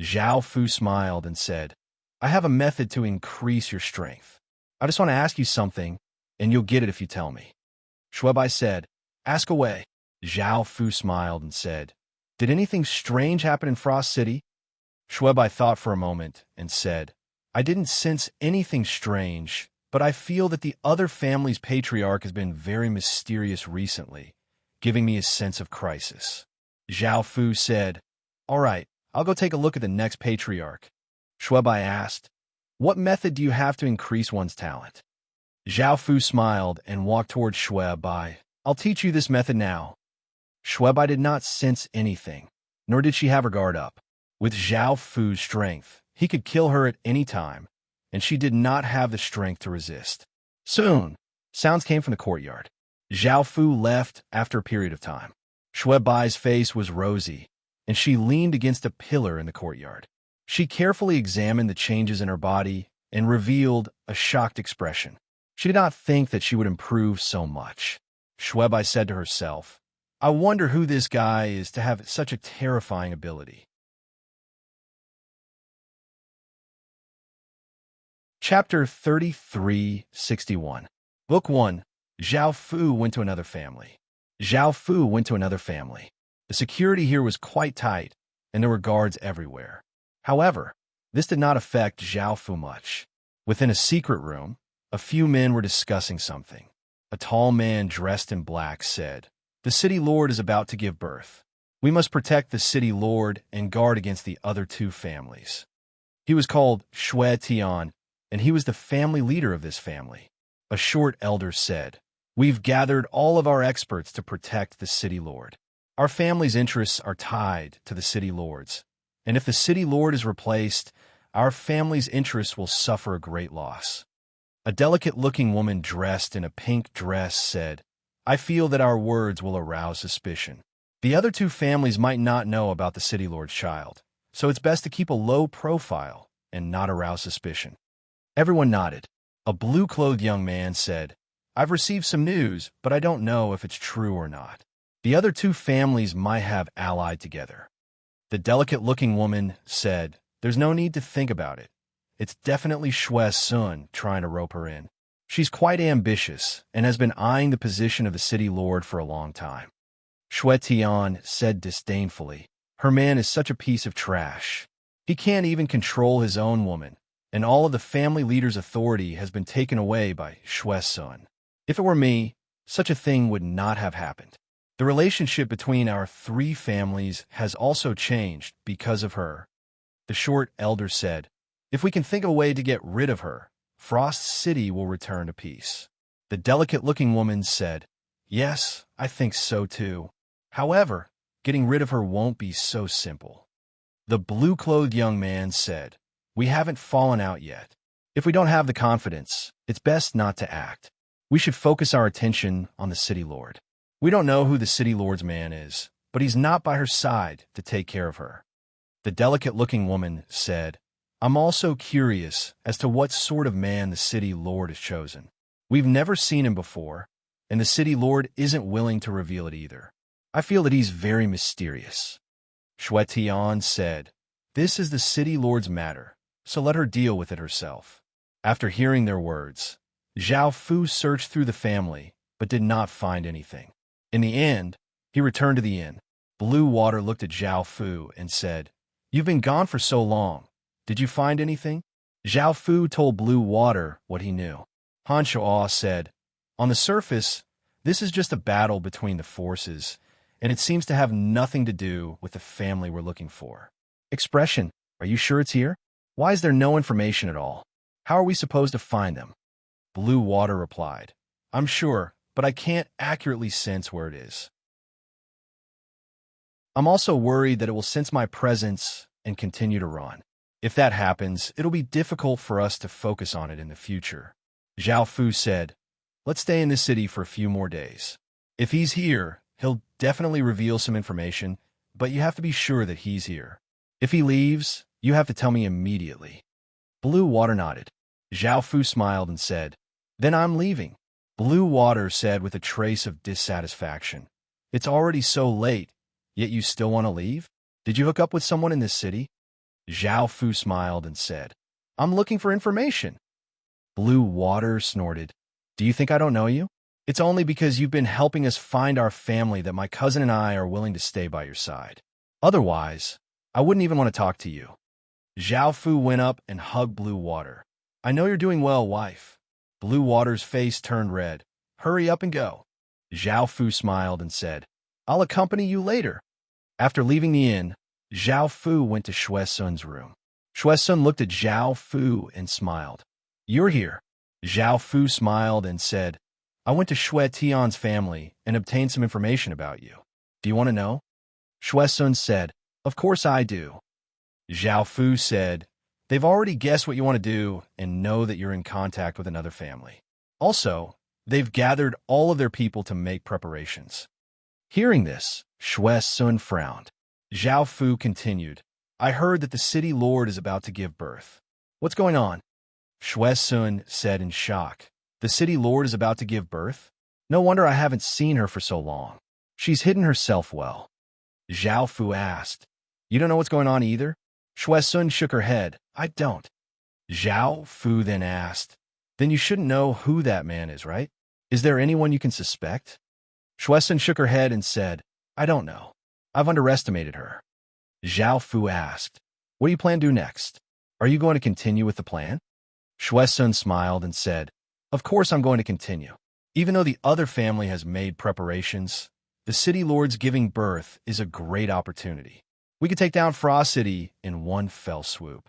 Zhao Fu smiled and said, "I have a method to increase your strength. I just want to ask you something, and you'll get it if you tell me." Shuebai said, "Ask away." Zhao Fu smiled and said, "Did anything strange happen in Frost City?" Shuebai thought for a moment and said, "I didn't sense anything strange, but I feel that the other family's patriarch has been very mysterious recently, giving me a sense of crisis." Zhao Fu said, "All right, I'll go take a look at the next patriarch." Shuebai asked, "What method do you have to increase one's talent?" Zhao Fu smiled and walked towards Shuebai. "I'll teach you this method now." Shuebai did not sense anything, nor did she have her guard up. With Zhao Fu's strength, he could kill her at any time, and she did not have the strength to resist. Soon, sounds came from the courtyard. Zhao Fu left after a period of time. Shuebai's face was rosy, and she leaned against a pillar in the courtyard. She carefully examined the changes in her body and revealed a shocked expression. She did not think that she would improve so much. Shuebai said to herself, "I wonder who this guy is to have such a terrifying ability." Chapter 3361. Book 1. Zhao Fu went to another family. Zhao Fu went to another family. The security here was quite tight, and there were guards everywhere. However, this did not affect Zhao Fu much. Within a secret room, a few men were discussing something. A tall man dressed in black said, "The city lord is about to give birth. We must protect the city lord and guard against the other two families." He was called Shui Tian, and he was the family leader of this family. A short elder said, "We've gathered all of our experts to protect the city lord. Our family's interests are tied to the city lord's, and if the city lord is replaced, our family's interests will suffer a great loss." A delicate-looking woman dressed in a pink dress said, "I feel that our words will arouse suspicion. The other two families might not know about the city lord's child, so it's best to keep a low profile and not arouse suspicion." Everyone nodded. A blue-clothed young man said, "I've received some news, but I don't know if it's true or not. The other two families might have allied together." The delicate-looking woman said, "There's no need to think about it. It's definitely Shue's son trying to rope her in. She's quite ambitious and has been eyeing the position of the city lord for a long time." Shui Tian said disdainfully, "Her man is such a piece of trash. He can't even control his own woman, and all of the family leader's authority has been taken away by Shue's son. If it were me, such a thing would not have happened. The relationship between our three families has also changed because of her." The short elder said, "If we can think of a way to get rid of her, Frost City will return to peace." The delicate-looking woman said, "Yes, I think so too. However, getting rid of her won't be so simple." The blue-clothed young man said, "We haven't fallen out yet. If we don't have the confidence, it's best not to act. We should focus our attention on the city lord. We don't know who the city lord's man is, but he's not by her side to take care of her." The delicate-looking woman said, "I'm also curious as to what sort of man the city lord has chosen. We've never seen him before, and the city lord isn't willing to reveal it either. I feel that he's very mysterious." Shui Tian said, "This is the city lord's matter, so let her deal with it herself." After hearing their words, Zhao Fu searched through the family, but did not find anything. In the end, he returned to the inn. Blue Water looked at Zhao Fu and said, "You've been gone for so long. Did you find anything?" Zhao Fu told Blue Water what he knew. Han Shuo said, "On the surface, this is just a battle between the forces, and it seems to have nothing to do with the family we're looking for." Expression, "Are you sure it's here? Why is there no information at all? How are we supposed to find them?" Blue Water replied, "I'm sure, but I can't accurately sense where it is. I'm also worried that it will sense my presence and continue to run. If that happens, it'll be difficult for us to focus on it in the future. Zhao Fu said, let's stay in this city for a few more days. If he's here, he'll definitely reveal some information, but you have to be sure that he's here. If he leaves, you have to tell me immediately. Blue Water nodded. Zhao Fu smiled and said, then I'm leaving. Blue Water said with a trace of dissatisfaction, it's already so late, yet you still want to leave? Did you hook up with someone in this city? Zhao Fu smiled and said, I'm looking for information. Blue Water snorted, do you think I don't know you? It's only because you've been helping us find our family that my cousin and I are willing to stay by your side. Otherwise, I wouldn't even want to talk to you. Zhao Fu went up and hugged Blue Water. I know you're doing well, wife. Blue Water's face turned red. Hurry up and go. Zhao Fu smiled and said, I'll accompany you later. After leaving the inn, Zhao Fu went to Shui Sun's room. Shui Sun looked at Zhao Fu and smiled. You're here. Zhao Fu smiled and said, I went to Shui Tian's family and obtained some information about you. Do you want to know? Shui Sun said, Of course I do. Zhao Fu said, they've already guessed what you want to do and know that you're in contact with another family. Also, they've gathered all of their people to make preparations. Hearing this, Shui Sun frowned. Zhao Fu continued, I heard that the city lord is about to give birth. What's going on? Shui Sun said in shock. The city lord is about to give birth? No wonder I haven't seen her for so long. She's hidden herself well. Zhao Fu asked, You don't know what's going on either? Shui Sun shook her head. I don't. Zhao Fu then asked, Then you shouldn't know who that man is, right? Is there anyone you can suspect? Shui Sun shook her head and said, I don't know. I've underestimated her. Zhao Fu asked, What do you plan to do next? Are you going to continue with the plan? Shui Sun smiled and said, Of course I'm going to continue. Even though the other family has made preparations, the city lord's giving birth is a great opportunity. We could take down Frost City in one fell swoop.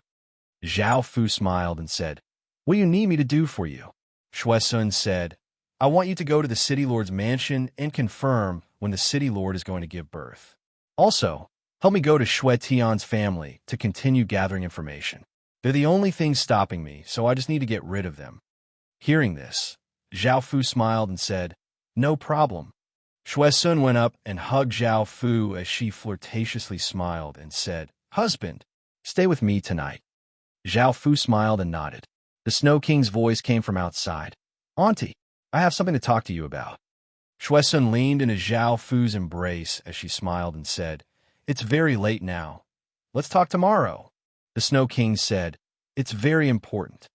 Zhao Fu smiled and said, What do you need me to do for you? Shui Sun said, I want you to go to the city lord's mansion and confirm when the city lord is going to give birth. Also, help me go to Shui Tian's family to continue gathering information. They're the only things stopping me, so I just need to get rid of them. Hearing this, Zhao Fu smiled and said, No problem. Shui Sun went up and hugged Zhao Fu as she flirtatiously smiled and said, Husband, stay with me tonight. Zhao Fu smiled and nodded. The Snow King's voice came from outside. Auntie, I have something to talk to you about. Shui Sun leaned into Zhao Fu's embrace as she smiled and said, It's very late now. Let's talk tomorrow. The Snow King said, It's very important.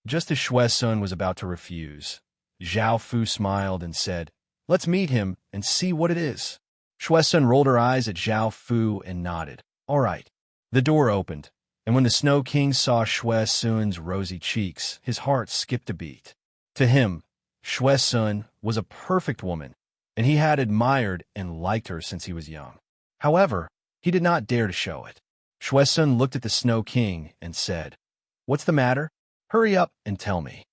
Just as Shui Sun was about to refuse, Zhao Fu smiled and said, Let's meet him and see what it is. Shui Sun rolled her eyes at Zhao Fu and nodded. All right. The door opened, and when the Snow King saw Shui Sun's rosy cheeks, his heart skipped a beat. To him, Shui Sun was a perfect woman, and he had admired and liked her since he was young. However, he did not dare to show it. Shui Sun looked at the Snow King and said, What's the matter? Hurry up and tell me.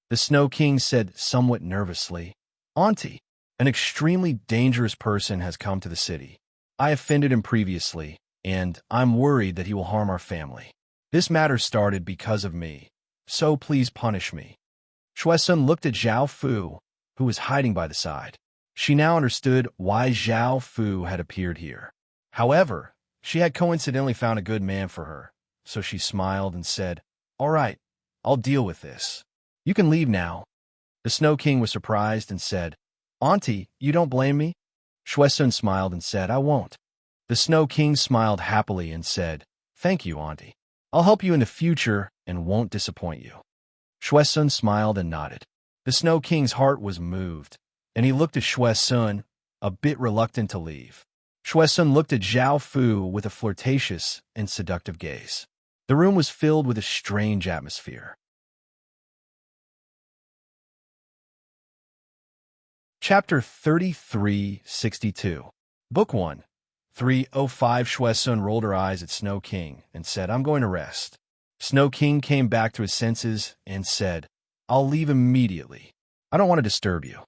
The Snow King said somewhat nervously, Auntie, an extremely dangerous person has come to the city. I offended him previously, and I'm worried that he will harm our family. This matter started because of me, so please punish me. Shui Sun looked at Zhao Fu, who was hiding by the side. She now understood why Zhao Fu had appeared here. However, she had coincidentally found a good man for her, so she smiled and said, All right, I'll deal with this. You can leave now. The Snow King was surprised and said, Auntie, you don't blame me? Shui Sun smiled and said, I won't. The Snow King smiled happily and said, Thank you, Auntie. I'll help you in the future and won't disappoint you. Shui Sun smiled and nodded. The Snow King's heart was moved, and he looked at Shui Sun, a bit reluctant to leave. Shui Sun looked at Zhao Fu with a flirtatious and seductive gaze. The room was filled with a strange atmosphere. Chapter 3362 Book 1 305 Shui Sun rolled her eyes at Snow King and said, I'm going to rest. Snow King came back to his senses and said, I'll leave immediately. I don't want to disturb you.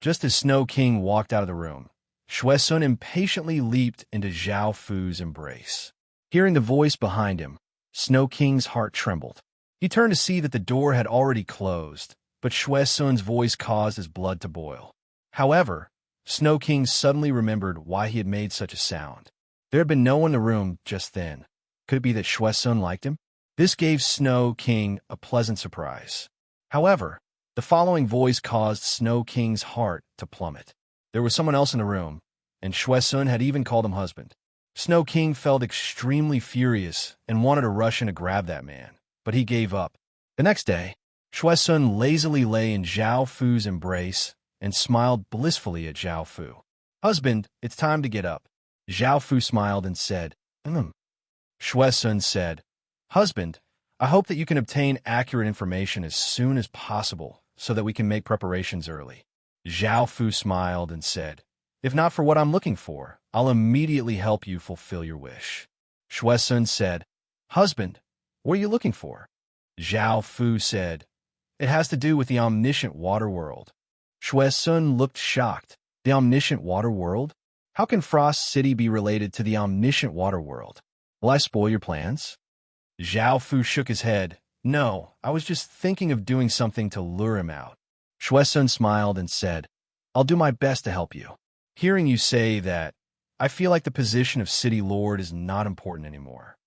Just as Snow King walked out of the room, Shui Sun impatiently leaped into Zhao Fu's embrace. Hearing the voice behind him, Snow King's heart trembled. He turned to see that the door had already closed, but Shue Sun's voice caused his blood to boil. However, Snow King suddenly remembered why he had made such a sound. There had been no one in the room just then. Could it be that Shue Sun liked him? This gave Snow King a pleasant surprise. However, the following voice caused Snow King's heart to plummet. There was someone else in the room, and Shue Sun had even called him husband. Snow King felt extremely furious and wanted to rush in to grab that man, but he gave up. The next day, Shue Sun lazily lay in Zhao Fu's embrace and smiled blissfully at Zhao Fu. "Husband, it's time to get up." Zhao Fu smiled and said, Shue Sun said, "Husband, I hope that you can obtain accurate information as soon as possible so that we can make preparations early." Zhao Fu smiled and said, "If not for what I'm looking for, I'll immediately help you fulfill your wish." Shue Sun said, "Husband, what are you looking for?" Zhao Fu said, "It has to do with the omniscient water world." Shue Sun looked shocked. The omniscient water world? How can Frost City be related to the omniscient water world? Will I spoil your plans? Zhao Fu shook his head. "No, I was just thinking of doing something to lure him out." Shue Sun smiled and said, "I'll do my best to help you." Hearing you say that, I feel like the position of City Lord is not important anymore.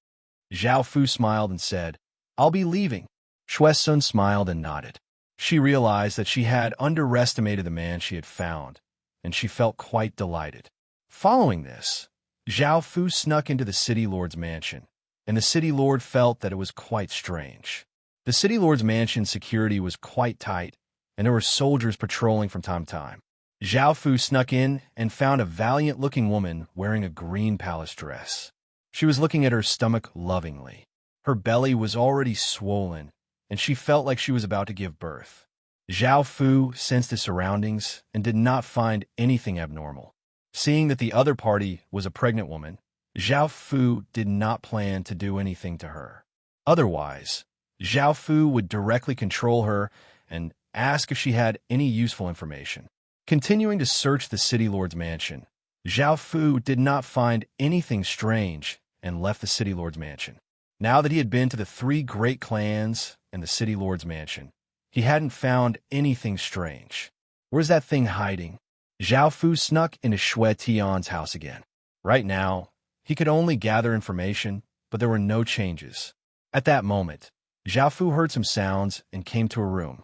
Zhao Fu smiled and said, "I'll be leaving." Shue Sun smiled and nodded. She realized that she had underestimated the man she had found, and she felt quite delighted. Following this, Zhao Fu snuck into the City Lord's mansion, and the City Lord felt that it was quite strange. The City Lord's mansion security was quite tight, and there were soldiers patrolling from time to time. Zhao Fu snuck in and found a valiant-looking woman wearing a green palace dress. She was looking at her stomach lovingly. Her belly was already swollen, and she felt like she was about to give birth. Zhao Fu sensed his surroundings and did not find anything abnormal. Seeing that the other party was a pregnant woman, Zhao Fu did not plan to do anything to her. Otherwise, Zhao Fu would directly control her and ask if she had any useful information. Continuing to search the City Lord's mansion, Zhao Fu did not find anything strange and left the City Lord's mansion. Now that he had been to the 3 great clans and the City Lord's mansion, he hadn't found anything strange. Where's that thing hiding? Zhao Fu snuck into Shue Tian's house again. Right now, he could only gather information, but there were no changes. At that moment, Zhao Fu heard some sounds and came to a room.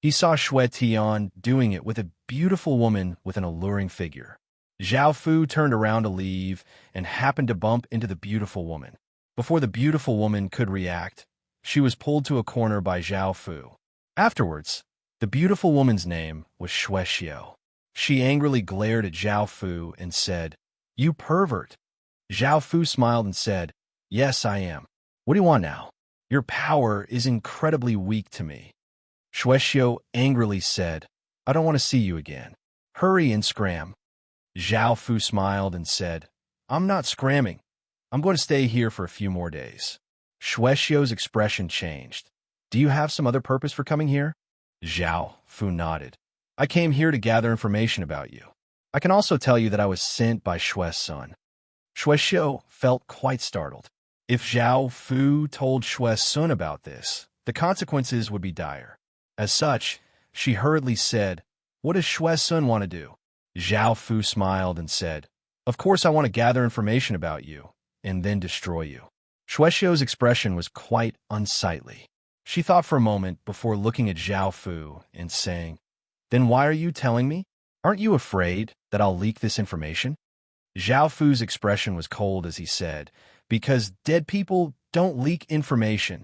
He saw Shue Tian doing it with a beautiful woman with an alluring figure. Zhao Fu turned around to leave and happened to bump into the beautiful woman. Before the beautiful woman could react, she was pulled to a corner by Zhao Fu. Afterwards, the beautiful woman's name was Shue Xiao. She angrily glared at Zhao Fu and said, "You pervert." Zhao Fu smiled and said, "Yes, I am. What do you want now? Your power is incredibly weak to me." Shue Xiao angrily said, "I don't want to see you again. Hurry and scram." Zhao Fu smiled and said, "I'm not scramming. I'm going to stay here for a few more days." Shue Xiao's expression changed. "Do you have some other purpose for coming here?" Zhao Fu nodded. "I came here to gather information about you. I can also tell you that I was sent by Shue Sun." Shue Xiao felt quite startled. If Zhao Fu told Shue Sun about this, the consequences would be dire. As such, she hurriedly said, "What does Shue Sun want to do?" Zhao Fu smiled and said, "Of course I want to gather information about you, and then destroy you." Shue Xiao's expression was quite unsightly. She thought for a moment before looking at Zhao Fu and saying, "Then why are you telling me? Aren't you afraid that I'll leak this information?" Zhao Fu's expression was cold as he said, "Because dead people don't leak information."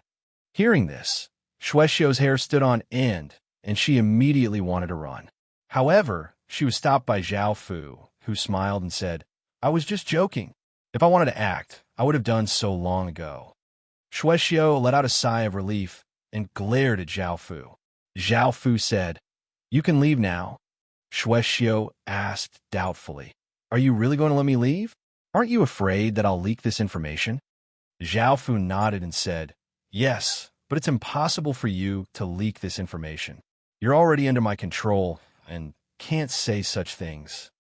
Hearing this, Shue Xiao's hair stood on end, and she immediately wanted to run. However, she was stopped by Zhao Fu, who smiled and said, "I was just joking. If I wanted to act, I would have done so long ago." Shue Xiao let out a sigh of relief and glared at Zhao Fu. Zhao Fu said, "You can leave now." Shue Xiao asked doubtfully, "Are you really going to let me leave? Aren't you afraid that I'll leak this information?" Zhao Fu nodded and said, "Yes, but it's impossible for you to leak this information. You're already under my control and can't say such things."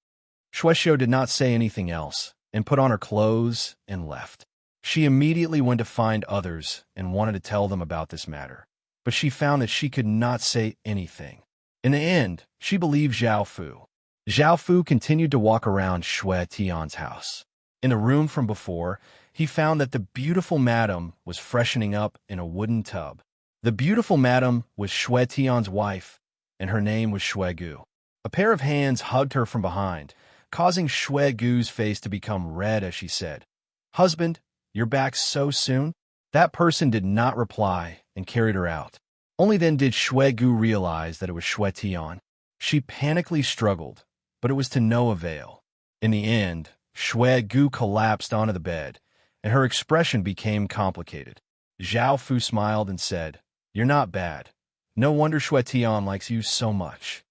Shue Xiao did not say anything else and put on her clothes and left. She immediately went to find others and wanted to tell them about this matter, but she found that she could not say anything. In the end, she believed Zhao Fu. Zhao Fu continued to walk around Shui Tian's house. In the room from before, he found that the beautiful madam was freshening up in a wooden tub. The beautiful madam was Shui Tian's wife, and her name was Shui Gu. A pair of hands hugged her from behind, causing Shui Gu's face to become red as she said, "Husband, you're back so soon?" That person did not reply and carried her out. Only then did Shui Gu realize that it was Shui Tian. She panically struggled, but it was to no avail. In the end, Shui Gu collapsed onto the bed, and her expression became complicated. Zhao Fu smiled and said, "You're not bad. No wonder Shui Tian likes you so much."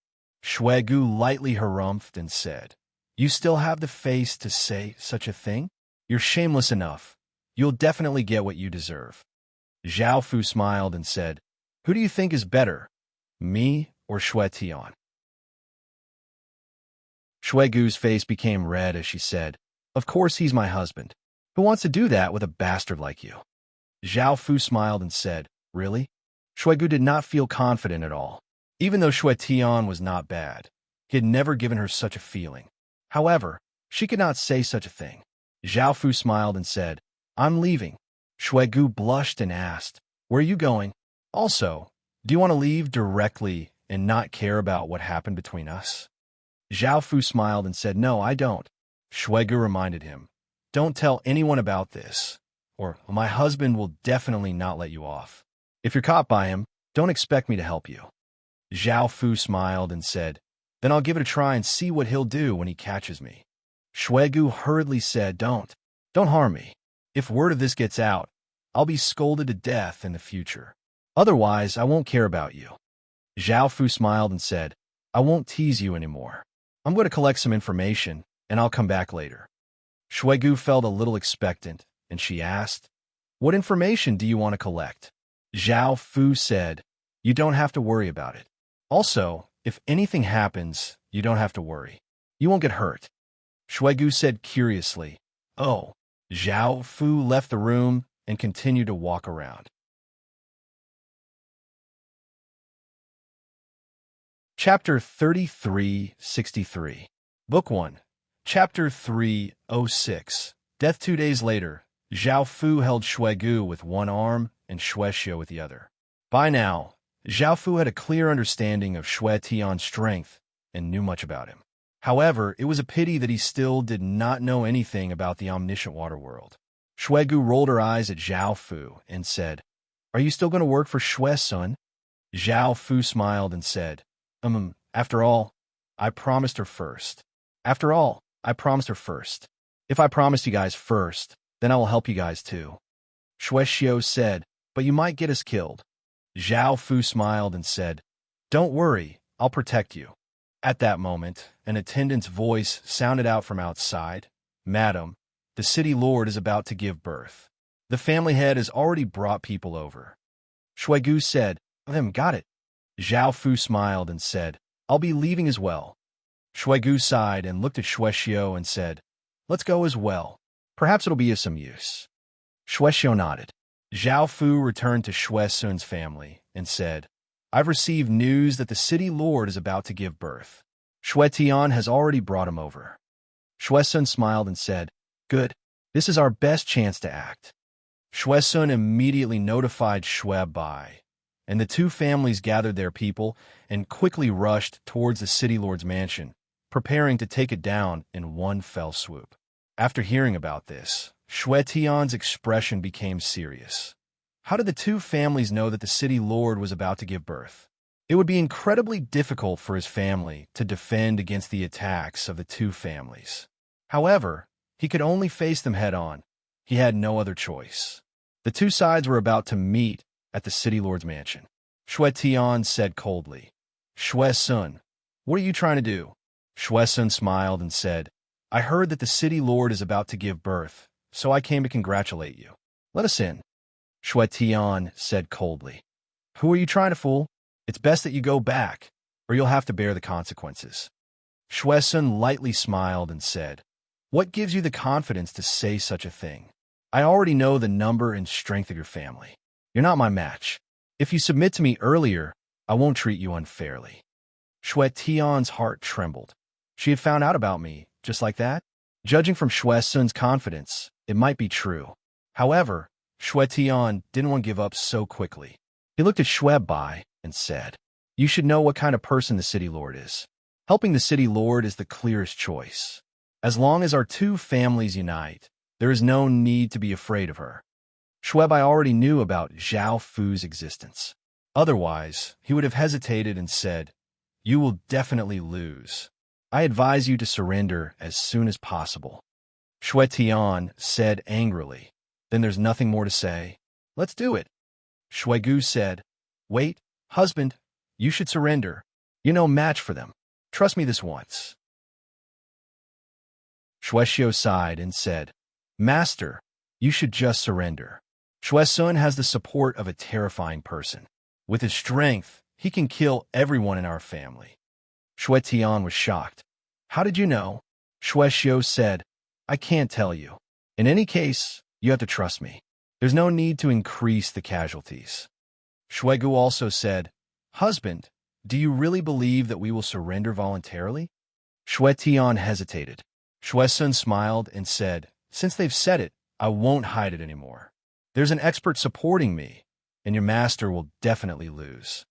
Shui Gu lightly harumphed and said, "You still have the face to say such a thing? You're shameless enough. You'll definitely get what you deserve." Zhao Fu smiled and said, "Who do you think is better, me or Shui Tian?" Shui Gu's face became red as she said, "Of course he's my husband. Who wants to do that with a bastard like you?" Zhao Fu smiled and said, "Really?" Shui Gu did not feel confident at all. Even though Shui Tian was not bad, he had never given her such a feeling. However, she could not say such a thing. Zhao Fu smiled and said, "I'm leaving." Shui Gu blushed and asked, "Where are you going? Also, do you want to leave directly and not care about what happened between us?" Zhao Fu smiled and said, "No, I don't." Shui Gu reminded him, "Don't tell anyone about this, or my husband will definitely not let you off. If you're caught by him, don't expect me to help you." Zhao Fu smiled and said, "Then I'll give it a try and see what he'll do when he catches me." Shui Gu hurriedly said, Don't harm me. If word of this gets out, I'll be scolded to death in the future. Otherwise, I won't care about you." Zhao Fu smiled and said, "I won't tease you anymore. I'm going to collect some information, and I'll come back later." Shui Gu felt a little expectant, and she asked, "What information do you want to collect?" Zhao Fu said, "You don't have to worry about it. Also, if anything happens, you don't have to worry. You won't get hurt." Shui Gu said curiously, "Oh." Zhao Fu left the room and continued to walk around. Chapter 3363. Book 1. Chapter 306. Death 2 days later, Zhao Fu held Shui Gu with one arm and Shui Xiu with the other. By now, Zhao Fu had a clear understanding of Shui Tian's strength and knew much about him. However, it was a pity that he still did not know anything about the omniscient water world. Shui Gu rolled her eyes at Zhao Fu and said, "Are you still going to work for Shui Sun?" Zhao Fu smiled and said, after all, I promised her first. After all, I promised her first. If I promised you guys first, then I will help you guys too." Shui Xiu said, "But you might get us killed." Zhao Fu smiled and said, "Don't worry, I'll protect you." At that moment, an attendant's voice sounded out from outside, "Madam, the city lord is about to give birth. The family head has already brought people over." Shui Gu said, "Got it." Zhao Fu smiled and said, "I'll be leaving as well." Shui Gu sighed and looked at Shui Xiu and said, "Let's go as well. Perhaps it'll be of some use." Shui Xiu nodded. Zhao Fu returned to Shui Sun's family and said, "I've received news that the city lord is about to give birth. Shui Tian has already brought him over." Shui Sun smiled and said, "Good. This is our best chance to act." Shui Sun immediately notified Shui Bai, and the two families gathered their people and quickly rushed towards the city lord's mansion, preparing to take it down in one fell swoop. After hearing about this, Shui Tian's expression became serious. How did the two families know that the city lord was about to give birth? It would be incredibly difficult for his family to defend against the attacks of the two families. However, he could only face them head-on. He had no other choice. The two sides were about to meet at the city lord's mansion. Shui Tian said coldly, "Shui Sun, what are you trying to do?" Shui Sun smiled and said, "I heard that the city lord is about to give birth, so I came to congratulate you. Let us in." Shui Tian said coldly, "Who are you trying to fool? It's best that you go back, or you'll have to bear the consequences." Shui Sun lightly smiled and said, "What gives you the confidence to say such a thing?" I already know the number and strength of your family. You're not my match. If you submit to me earlier, I won't treat you unfairly. Shui Tian's heart trembled. She had found out about me, just like that? Judging from Shui Sun's confidence, it might be true. However, Shui Tian didn't want to give up so quickly. He looked at Shui Bai and said, "You should know what kind of person the city lord is. Helping the city lord is the clearest choice. As long as our two families unite, there is no need to be afraid of her." Shui Bai already knew about Zhao Fu's existence. Otherwise, he would have hesitated and said, "You will definitely lose. I advise you to surrender as soon as possible." Shui Tian said angrily, "Then there's nothing more to say. Let's do it." Shui Gu said, "Wait, husband, you should surrender. You're no match for them. Trust me this once." Shui Xiu sighed and said, "Master, you should just surrender. Shui Sun has the support of a terrifying person. With his strength, he can kill everyone in our family." Shui Tian was shocked. "How did you know?" Shui Xiu said, "I can't tell you. In any case, you have to trust me. There's no need to increase the casualties." Shui Gu also said, "Husband, do you really believe that we will surrender voluntarily?" Shui Tian hesitated. Shui Sun smiled and said, "Since they've said it, I won't hide it anymore. There's an expert supporting me, and your master will definitely lose."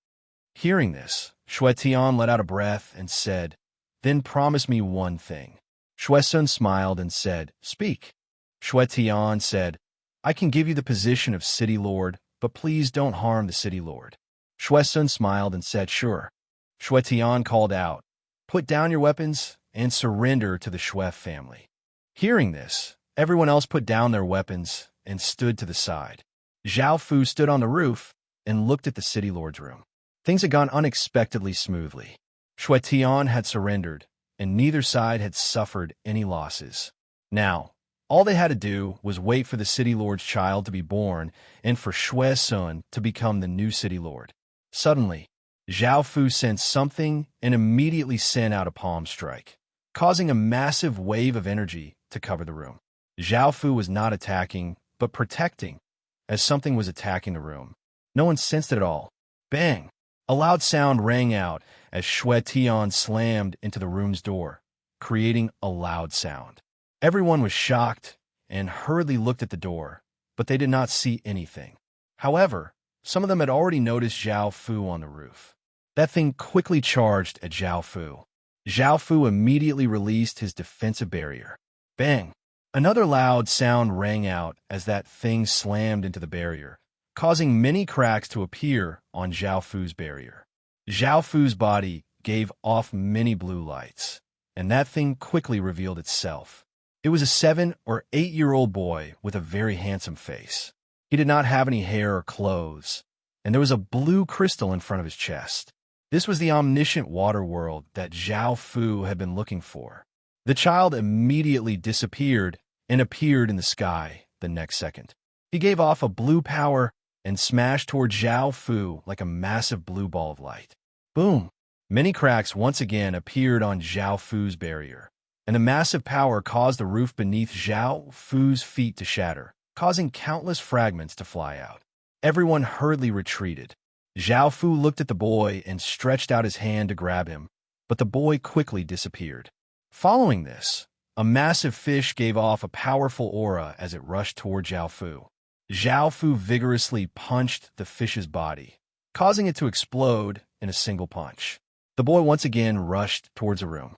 Hearing this, Shui Tian let out a breath and said, "Then promise me one thing." Shui Sun smiled and said, "Speak." Shui Tian said, "I can give you the position of city lord, but please don't harm the city lord." Shui Sun smiled and said, "Sure." Shui Tian called out, "Put down your weapons and surrender to the Shui family." Hearing this, everyone else put down their weapons and stood to the side. Zhao Fu stood on the roof and looked at the city lord's room. Things had gone unexpectedly smoothly. Shui Tian had surrendered, and neither side had suffered any losses. Now, all they had to do was wait for the city lord's child to be born and for Shui Sun to become the new city lord. Suddenly, Zhao Fu sensed something and immediately sent out a palm strike, causing a massive wave of energy to cover the room. Zhao Fu was not attacking, but protecting, as something was attacking the room. No one sensed it at all. Bang! A loud sound rang out as Shui Tian slammed into the room's door, creating a loud sound. Everyone was shocked and hurriedly looked at the door, but they did not see anything. However, some of them had already noticed Zhao Fu on the roof. That thing quickly charged at Zhao Fu. Zhao Fu immediately released his defensive barrier. Bang! Another loud sound rang out as that thing slammed into the barrier, causing many cracks to appear on Zhao Fu's barrier. Zhao Fu's body gave off many blue lights, and that thing quickly revealed itself. It was a 7 or 8-year-old boy with a very handsome face. He did not have any hair or clothes, and there was a blue crystal in front of his chest. This was the omniscient water world that Zhao Fu had been looking for. The child immediately disappeared and appeared in the sky the next second. He gave off a blue power and smashed toward Zhao Fu like a massive blue ball of light. Boom! Many cracks once again appeared on Zhao Fu's barrier, and the massive power caused the roof beneath Zhao Fu's feet to shatter, causing countless fragments to fly out. Everyone hurriedly retreated. Zhao Fu looked at the boy and stretched out his hand to grab him, but the boy quickly disappeared. Following this, a massive fish gave off a powerful aura as it rushed toward Zhao Fu. Zhao Fu vigorously punched the fish's body, causing it to explode in a single punch. The boy once again rushed towards a room.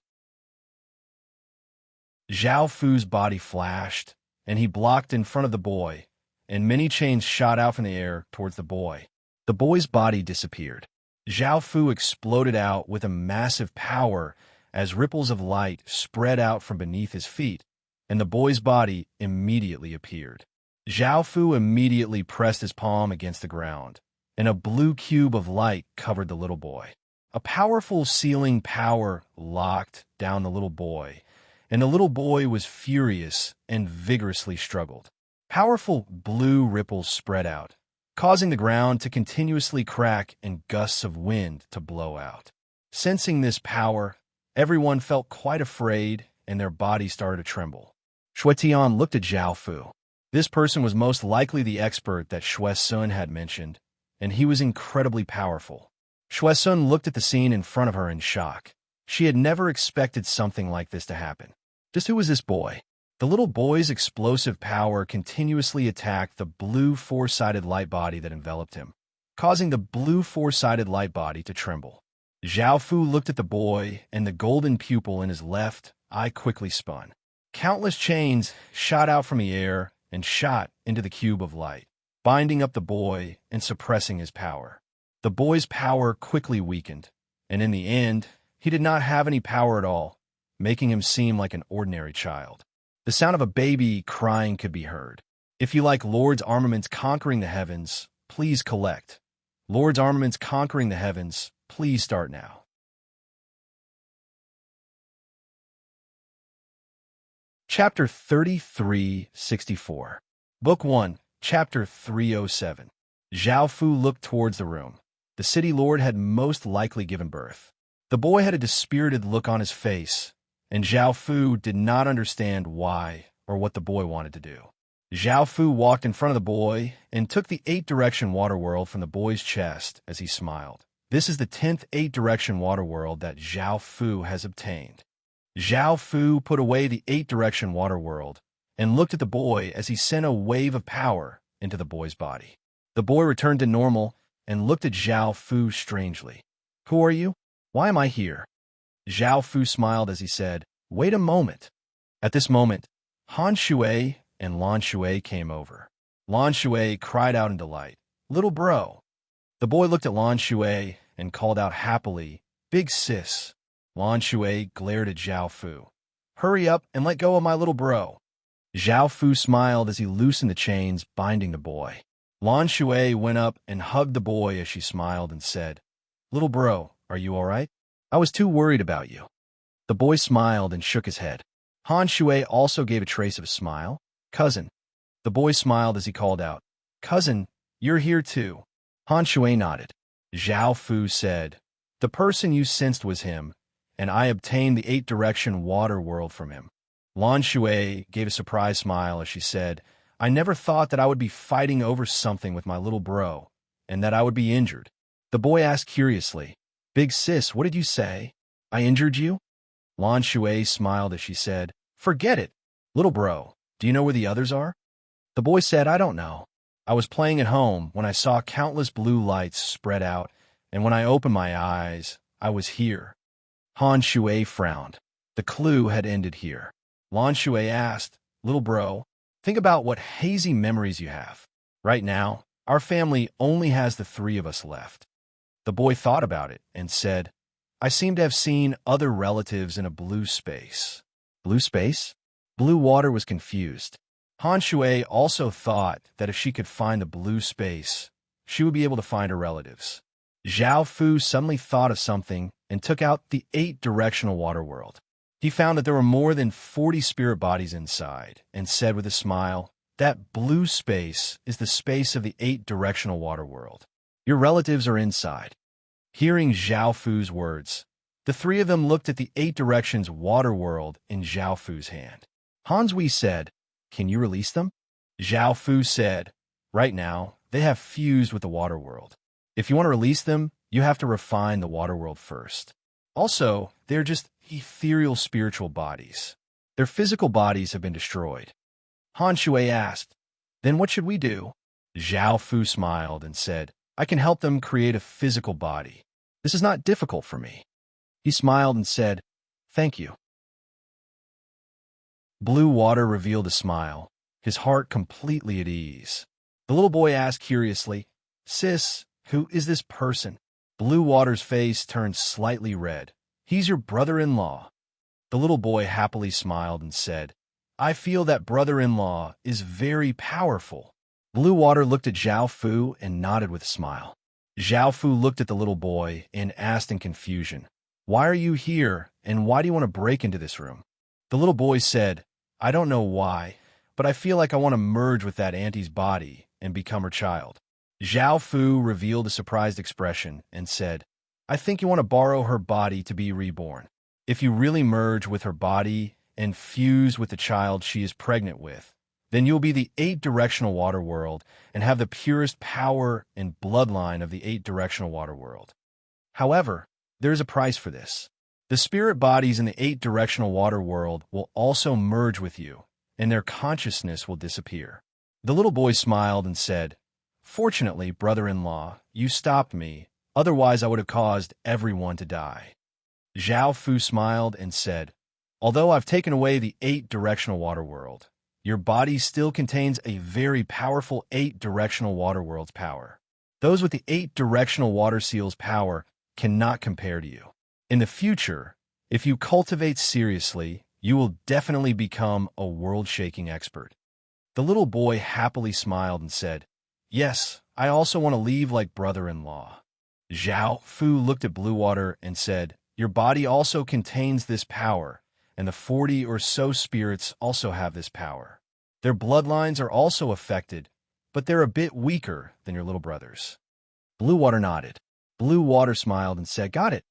Zhao Fu's body flashed, and he blocked in front of the boy, and many chains shot out from the air towards the boy. The boy's body disappeared. Zhao Fu exploded out with a massive power as ripples of light spread out from beneath his feet, and the boy's body immediately appeared. Zhao Fu immediately pressed his palm against the ground, and a blue cube of light covered the little boy. A powerful sealing power locked down the little boy, and the little boy was furious and vigorously struggled. Powerful blue ripples spread out, causing the ground to continuously crack and gusts of wind to blow out. Sensing this power, everyone felt quite afraid and their bodies started to tremble. Shui Tian looked at Zhao Fu. This person was most likely the expert that Shui Sun had mentioned, and he was incredibly powerful. Shui Sun looked at the scene in front of her in shock. She had never expected something like this to happen. Just who was this boy? The little boy's explosive power continuously attacked the blue four-sided light body that enveloped him, causing the blue four-sided light body to tremble. Zhao Fu looked at the boy, and the golden pupil in his left eye quickly spun. Countless chains shot out from the air and shot into the cube of light, binding up the boy and suppressing his power. The boy's power quickly weakened, and in the end, he did not have any power at all, making him seem like an ordinary child. The sound of a baby crying could be heard. If you like Lord's Armaments Conquering the Heavens, please collect. Lord's Armaments Conquering the Heavens, please start now. Chapter 3364. Book 1, Chapter 307. Zhao Fu looked towards the room. The city lord had most likely given birth. The boy had a dispirited look on his face, and Zhao Fu did not understand why or what the boy wanted to do. Zhao Fu walked in front of the boy and took the 8-direction water world from the boy's chest as he smiled. This is the 10th 8-direction water world that Zhao Fu has obtained. Zhao Fu put away the 8-direction water world and looked at the boy as he sent a wave of power into the boy's body. The boy returned to normal and looked at Zhao Fu strangely. "Who are you? Why am I here?" Zhao Fu smiled as he said, "Wait a moment." At this moment, Han Shui and Lan Shui came over. Lan Shui cried out in delight, "Little bro." The boy looked at Lan Shui and called out happily, "Big sis." Lan Shui glared at Zhao Fu. "Hurry up and let go of my little bro." Zhao Fu smiled as he loosened the chains binding the boy. Lan Shui went up and hugged the boy as she smiled and said, "Little bro, are you all right? I was too worried about you." The boy smiled and shook his head. Han Shui also gave a trace of a smile. "Cousin." The boy smiled as he called out, "Cousin, you're here too." Han Shui nodded. Zhao Fu said, "The person you sensed was him, and I obtained the 8-direction water world from him." Lan Shui gave a surprised smile as she said, "I never thought that I would be fighting over something with my little bro, and that I would be injured." The boy asked curiously, "Big sis, what did you say? I injured you?" Lan Shui smiled as she said, "Forget it. Little bro, do you know where the others are?" The boy said, "I don't know. I was playing at home when I saw countless blue lights spread out, and when I opened my eyes, I was here." Han Shui frowned. The clue had ended here. Lan Shui asked, "Little bro, think about what hazy memories you have. Right now, our family only has the 3 of us left." The boy thought about it and said, "I seem to have seen other relatives in a blue space." Blue space? Blue Water was confused. Han Shui also thought that if she could find the blue space, she would be able to find her relatives. Zhao Fu suddenly thought of something and took out the 8-directional water world. He found that there were more than 40 spirit bodies inside and said with a smile, "That blue space is the space of the 8-directional water world. Your relatives are inside." Hearing Zhao Fu's words, the 3 of them looked at the 8 directions water world in Zhao Fu's hand. Han Zui said, "Can you release them?" Zhao Fu said, "Right now, they have fused with the water world. If you want to release them, you have to refine the water world first. Also, they're just ethereal spiritual bodies. Their physical bodies have been destroyed." Han Shui asked, "Then what should we do?" Zhao Fu smiled and said, "I can help them create a physical body. This is not difficult for me." He smiled and said, "Thank you." Blue Water revealed a smile, his heart completely at ease. The little boy asked curiously, "Sis, who is this person?" Blue Water's face turned slightly red. "He's your brother-in-law." The little boy happily smiled and said, "I feel that brother-in-law is very powerful." Blue Water looked at Zhao Fu and nodded with a smile. Zhao Fu looked at the little boy and asked in confusion, "Why are you here, and why do you want to break into this room?" The little boy said, "I don't know why, but I feel like I want to merge with that auntie's body and become her child." Zhao Fu revealed a surprised expression and said, "I think you want to borrow her body to be reborn. If you really merge with her body and fuse with the child she is pregnant with, Then you'll be the eight-directional water world and have the purest power and bloodline of the eight-directional water world. However, there is a price for this. The spirit bodies in the eight-directional water world will also merge with you, and their consciousness will disappear. The little boy smiled and said, "Fortunately, brother-in-law, you stopped me, otherwise I would have caused everyone to die." Zhao Fu smiled and said, "Although I've taken away the eight-directional water world, your body still contains a very powerful eight-directional water world's power. Those with the eight-directional water seal's power cannot compare to you. In the future, if you cultivate seriously, you will definitely become a world-shaking expert." The little boy happily smiled and said, "Yes, I also want to leave like brother-in-law." Zhao Fu looked at Blue Water and said, "Your body also contains this power, and the 40 or so spirits also have this power. Their bloodlines are also affected, but they're a bit weaker than your little brother's." Blue Water nodded. Blue Water smiled and said, "Got it."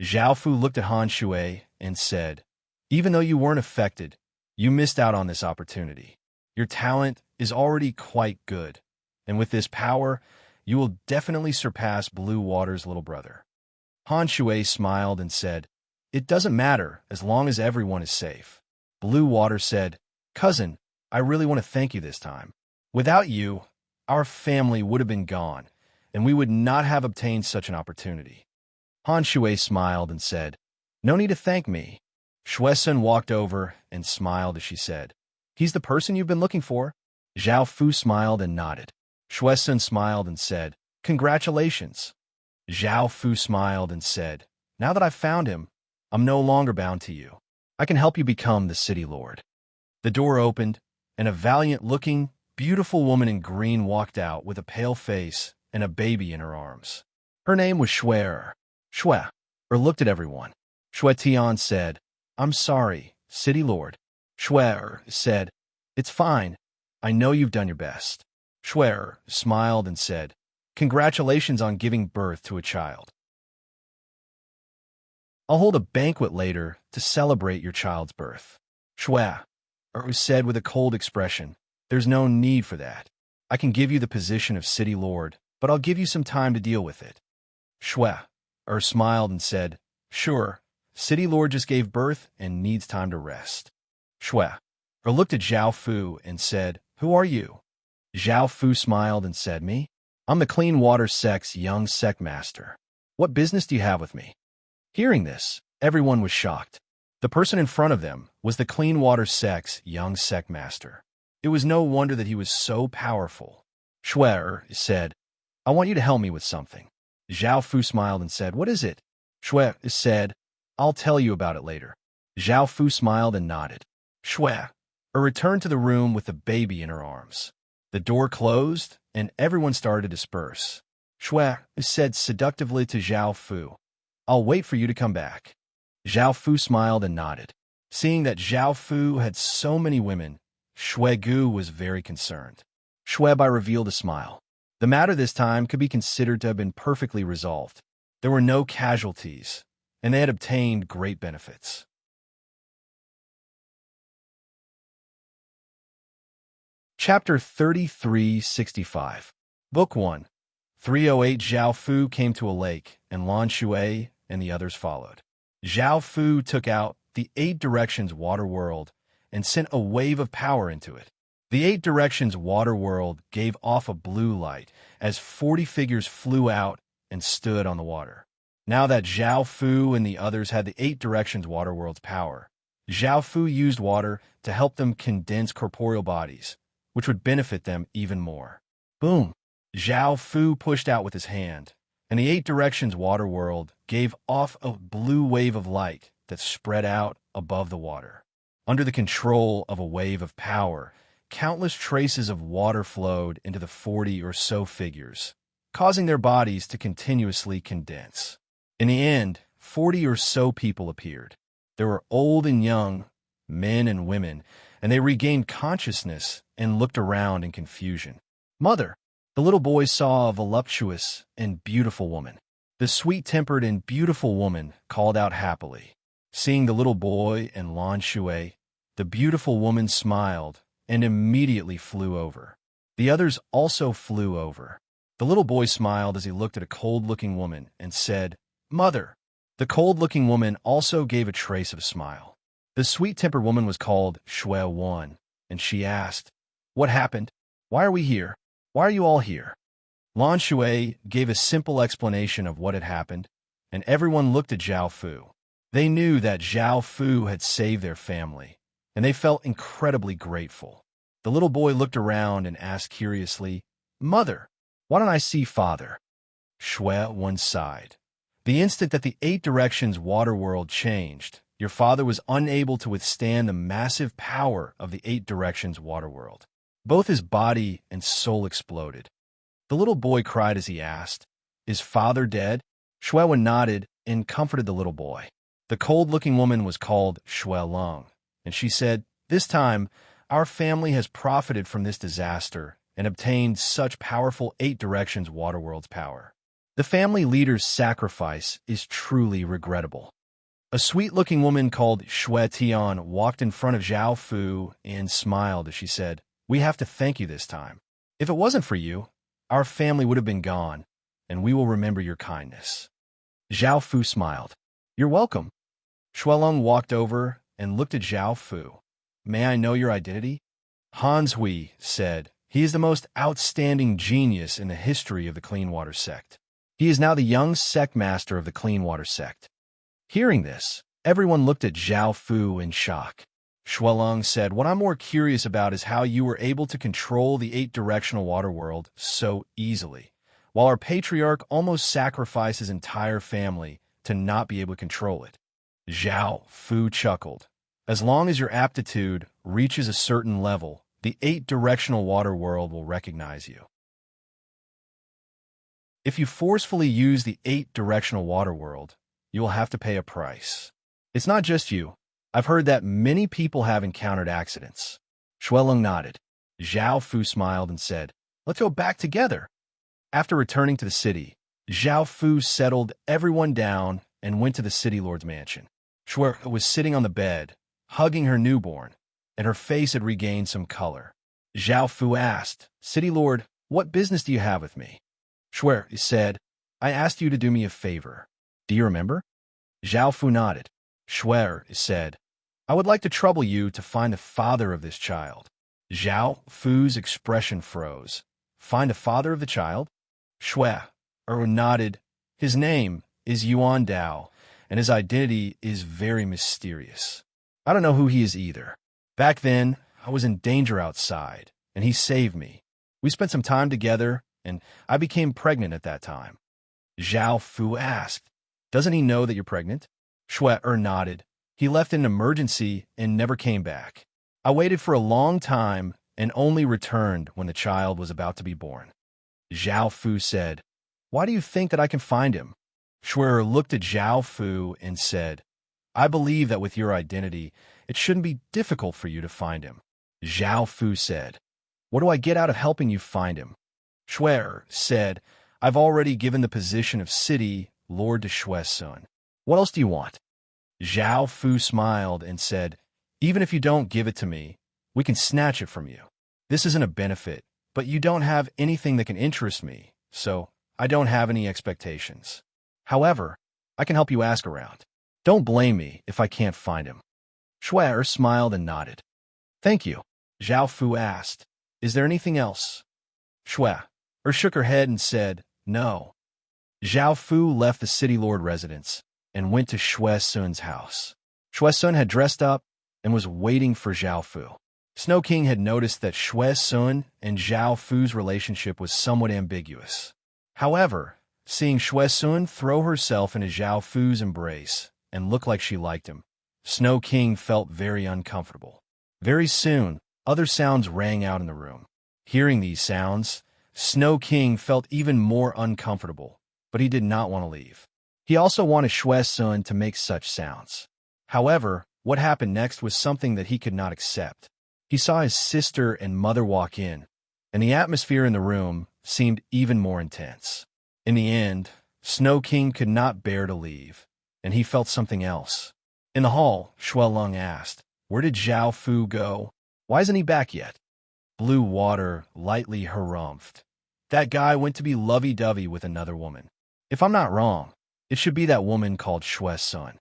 Zhao Fu looked at Han Shui and said, "Even though you weren't affected, you missed out on this opportunity. Your talent is already quite good, and with this power, you will definitely surpass Blue Water's little brother." Han Shui smiled and said, "It doesn't matter as long as everyone is safe." Blue Water said, "Cousin, I really want to thank you this time. Without you, our family would have been gone, and we would not have obtained such an opportunity." Han Shui smiled and said, "No need to thank me." Shui-sun walked over and smiled as she said, "He's the person you've been looking for." Zhao Fu smiled and nodded. Shui-sun smiled and said, "Congratulations." Zhao Fu smiled and said, "Now that I've found him, I'm no longer bound to you. I can help you become the city lord." The door opened, and a valiant-looking, beautiful woman in green walked out with a pale face and a baby in her arms. Her name was Shui. Shui looked at everyone. Shui Tian said, "I'm sorry, city lord." Shui said, "It's fine. I know you've done your best." Shui smiled and said, "Congratulations on giving birth to a child. I'll hold a banquet later to celebrate your child's birth." Shui said with a cold expression, "There's no need for that. I can give you the position of city lord, but I'll give you some time to deal with it." Shui smiled and said, "Sure, city lord just gave birth and needs time to rest." Shui looked at Zhao Fu and said, "Who are you?" Zhao Fu smiled and said, "Me? I'm the Clean Water Sect's young sect master. What business do you have with me?" Hearing this, everyone was shocked. The person in front of them was the Clean Water Sect's young sect master. It was no wonder that he was so powerful. Shui said, "I want you to help me with something." Zhao Fu smiled and said, "What is it?" Shui said, "I'll tell you about it later." Zhao Fu smiled and nodded. Shui returned to the room with the baby in her arms. The door closed, and everyone started to disperse. Shui said seductively to Zhao Fu, "I'll wait for you to come back." Zhao Fu smiled and nodded. Seeing that Zhao Fu had so many women, Shui Gu was very concerned. Shui Bai revealed a smile. The matter this time could be considered to have been perfectly resolved. There were no casualties, and they had obtained great benefits. Chapter 3365. Book 1. 308 Zhao Fu came to a lake, and Lan Shui and the others followed. Zhao Fu took out the 8 Directions Water World and sent a wave of power into it. The 8 Directions Water World gave off a blue light as 40 figures flew out and stood on the water. Now that Zhao Fu and the others had the 8 Directions Water World's power, Zhao Fu used water to help them condense corporeal bodies, which would benefit them even more. Boom! Zhao Fu pushed out with his hand, and the 8 Directions Water World gave off a blue wave of light that spread out above the water. Under the control of a wave of power, countless traces of water flowed into the 40 or so figures, causing their bodies to continuously condense. In the end, 40 or so people appeared. There were old and young, men and women, and they regained consciousness and looked around in confusion. "Mother!" The little boy saw a voluptuous and beautiful woman. The sweet-tempered and beautiful woman called out happily. Seeing the little boy and Lan Shui, the beautiful woman smiled and immediately flew over. The others also flew over. The little boy smiled as he looked at a cold-looking woman and said, "Mother." The cold-looking woman also gave a trace of a smile. The sweet-tempered woman was called Shui Wan, and she asked, "What happened? Why are we here? Why are you all here?" Lan Shui gave a simple explanation of what had happened, and everyone looked at Zhao Fu. They knew that Zhao Fu had saved their family, and they felt incredibly grateful. The little boy looked around and asked curiously, "Mother, why don't I see Father?" Shui Wan sighed. The instant that the 8 Directions water world changed, your father was unable to withstand the massive power of the 8 Directions water world. Both his body and soul exploded. The little boy cried as he asked, "Is Father dead?" Shui Wan nodded and comforted the little boy. The cold-looking woman was called Shui Long, and she said, "This time, our family has profited from this disaster and obtained such powerful 8 Directions water world's power. The family leader's sacrifice is truly regrettable." A sweet-looking woman called Shui Tian walked in front of Zhao Fu and smiled as she said, "We have to thank you this time. If it wasn't for you, our family would have been gone, and we will remember your kindness." Zhao Fu smiled. "You're welcome." Shuelong walked over and looked at Zhao Fu. "May I know your identity?" Hans Hui said, "He is the most outstanding genius in the history of the Clean Water Sect. He is now the young sect master of the Clean Water Sect." Hearing this, everyone looked at Zhao Fu in shock. Shuelong said, "What I'm more curious about is how you were able to control the 8-directional water world so easily, while our patriarch almost sacrificed his entire family to not be able to control it." Zhao Fu chuckled. "As long as your aptitude reaches a certain level, the 8-directional water world will recognize you. If you forcefully use the 8-directional water world, you will have to pay a price. It's not just you. I've heard that many people have encountered accidents." Shuelong nodded. Zhao Fu smiled and said, "Let's go back together." After returning to the city, Zhao Fu settled everyone down and went to the city lord's mansion. Shui was sitting on the bed, hugging her newborn, and her face had regained some color. Zhao Fu asked, "City lord, what business do you have with me?" Shui said, "I asked you to do me a favor. Do you remember?" Zhao Fu nodded. Shui said, "I would like to trouble you to find the father of this child." Zhao Fu's expression froze. "Find the father of the child?" Shui nodded. "His name is Yuan Dao, and his identity is very mysterious. I don't know who he is either. Back then, I was in danger outside, and he saved me. We spent some time together, and I became pregnant at that time." Zhao Fu asked, "Doesn't he know that you're pregnant?" Shui nodded. "He left in an emergency and never came back. I waited for a long time and only returned when the child was about to be born." Zhao Fu said, "Why do you think that I can find him?" Shui looked at Zhao Fu and said, "I believe that with your identity, it shouldn't be difficult for you to find him." Zhao Fu said, "What do I get out of helping you find him?" Shui said, "I've already given the position of city lord to Shui Sun. What else do you want?" Zhao Fu smiled and said, "Even if you don't give it to me, we can snatch it from you. This isn't a benefit, but you don't have anything that can interest me, so I don't have any expectations. However, I can help you ask around. Don't blame me if I can't find him." Shui smiled and nodded. "Thank you." Zhao Fu asked, "Is there anything else?" Shui shook her head and said, "No." Zhao Fu left the city lord residence and went to Shui Sun's house. Shui Sun had dressed up and was waiting for Zhao Fu. Snow King had noticed that Shui Sun and Zhao Fu's relationship was somewhat ambiguous. However, seeing Shui Sun throw herself into Zhao Fu's embrace and look like she liked him, Snow King felt very uncomfortable. Very soon, other sounds rang out in the room. Hearing these sounds, Snow King felt even more uncomfortable, but he did not want to leave. He also wanted Shui Sun to make such sounds. However, what happened next was something that he could not accept. He saw his sister and mother walk in, and the atmosphere in the room seemed even more intense. In the end, Snow King could not bear to leave, and he felt something else. In the hall, Shuelong asked, "Where did Zhao Fu go?" Why isn't he back yet? Blue Water lightly harumphed. That guy went to be lovey-dovey with another woman. If I'm not wrong, it should be that woman called Shue's son.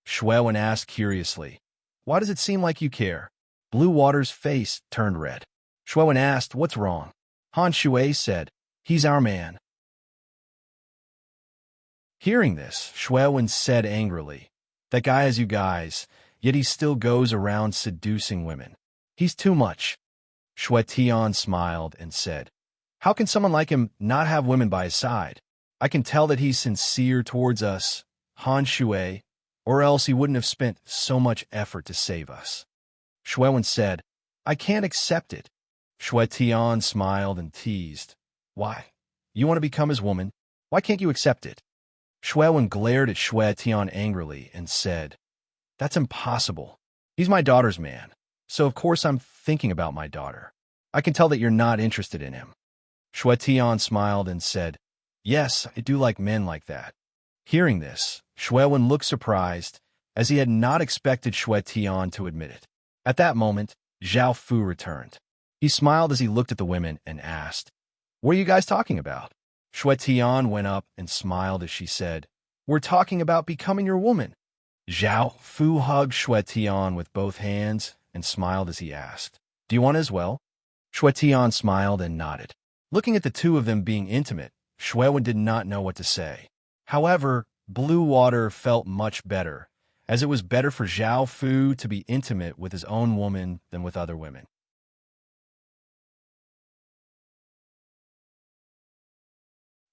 Shuewen asked curiously, why does it seem like you care? Blue Water's face turned red. Shuewen asked, what's wrong? Han Shui said, he's our man. Hearing this, Shuewen said angrily, that guy has you guys, yet he still goes around seducing women. He's too much. Shui Tian smiled and said, how can someone like him not have women by his side? I can tell that he's sincere towards us, Han Shui, or else he wouldn't have spent so much effort to save us. Shuewen said, I can't accept it. Shui Tian smiled and teased, why? You want to become his woman? Why can't you accept it? Shuewen glared at Shui Tian angrily and said, that's impossible. He's my daughter's man, so of course I'm thinking about my daughter. I can tell that you're not interested in him. Shui Tian smiled and said, yes, I do like men like that. Hearing this, Shuewen looked surprised, as he had not expected Shui Tian to admit it. At that moment, Zhao Fu returned. He smiled as he looked at the women and asked, what are you guys talking about? Shui Tian went up and smiled as she said, we're talking about becoming your woman. Zhao Fu hugged Shui Tian with both hands and smiled as he asked, do you want it as well? Shui Tian smiled and nodded. Looking at the two of them being intimate, Shuewen did not know what to say. However, Blue Water felt much better, as it was better for Zhao Fu to be intimate with his own woman than with other women.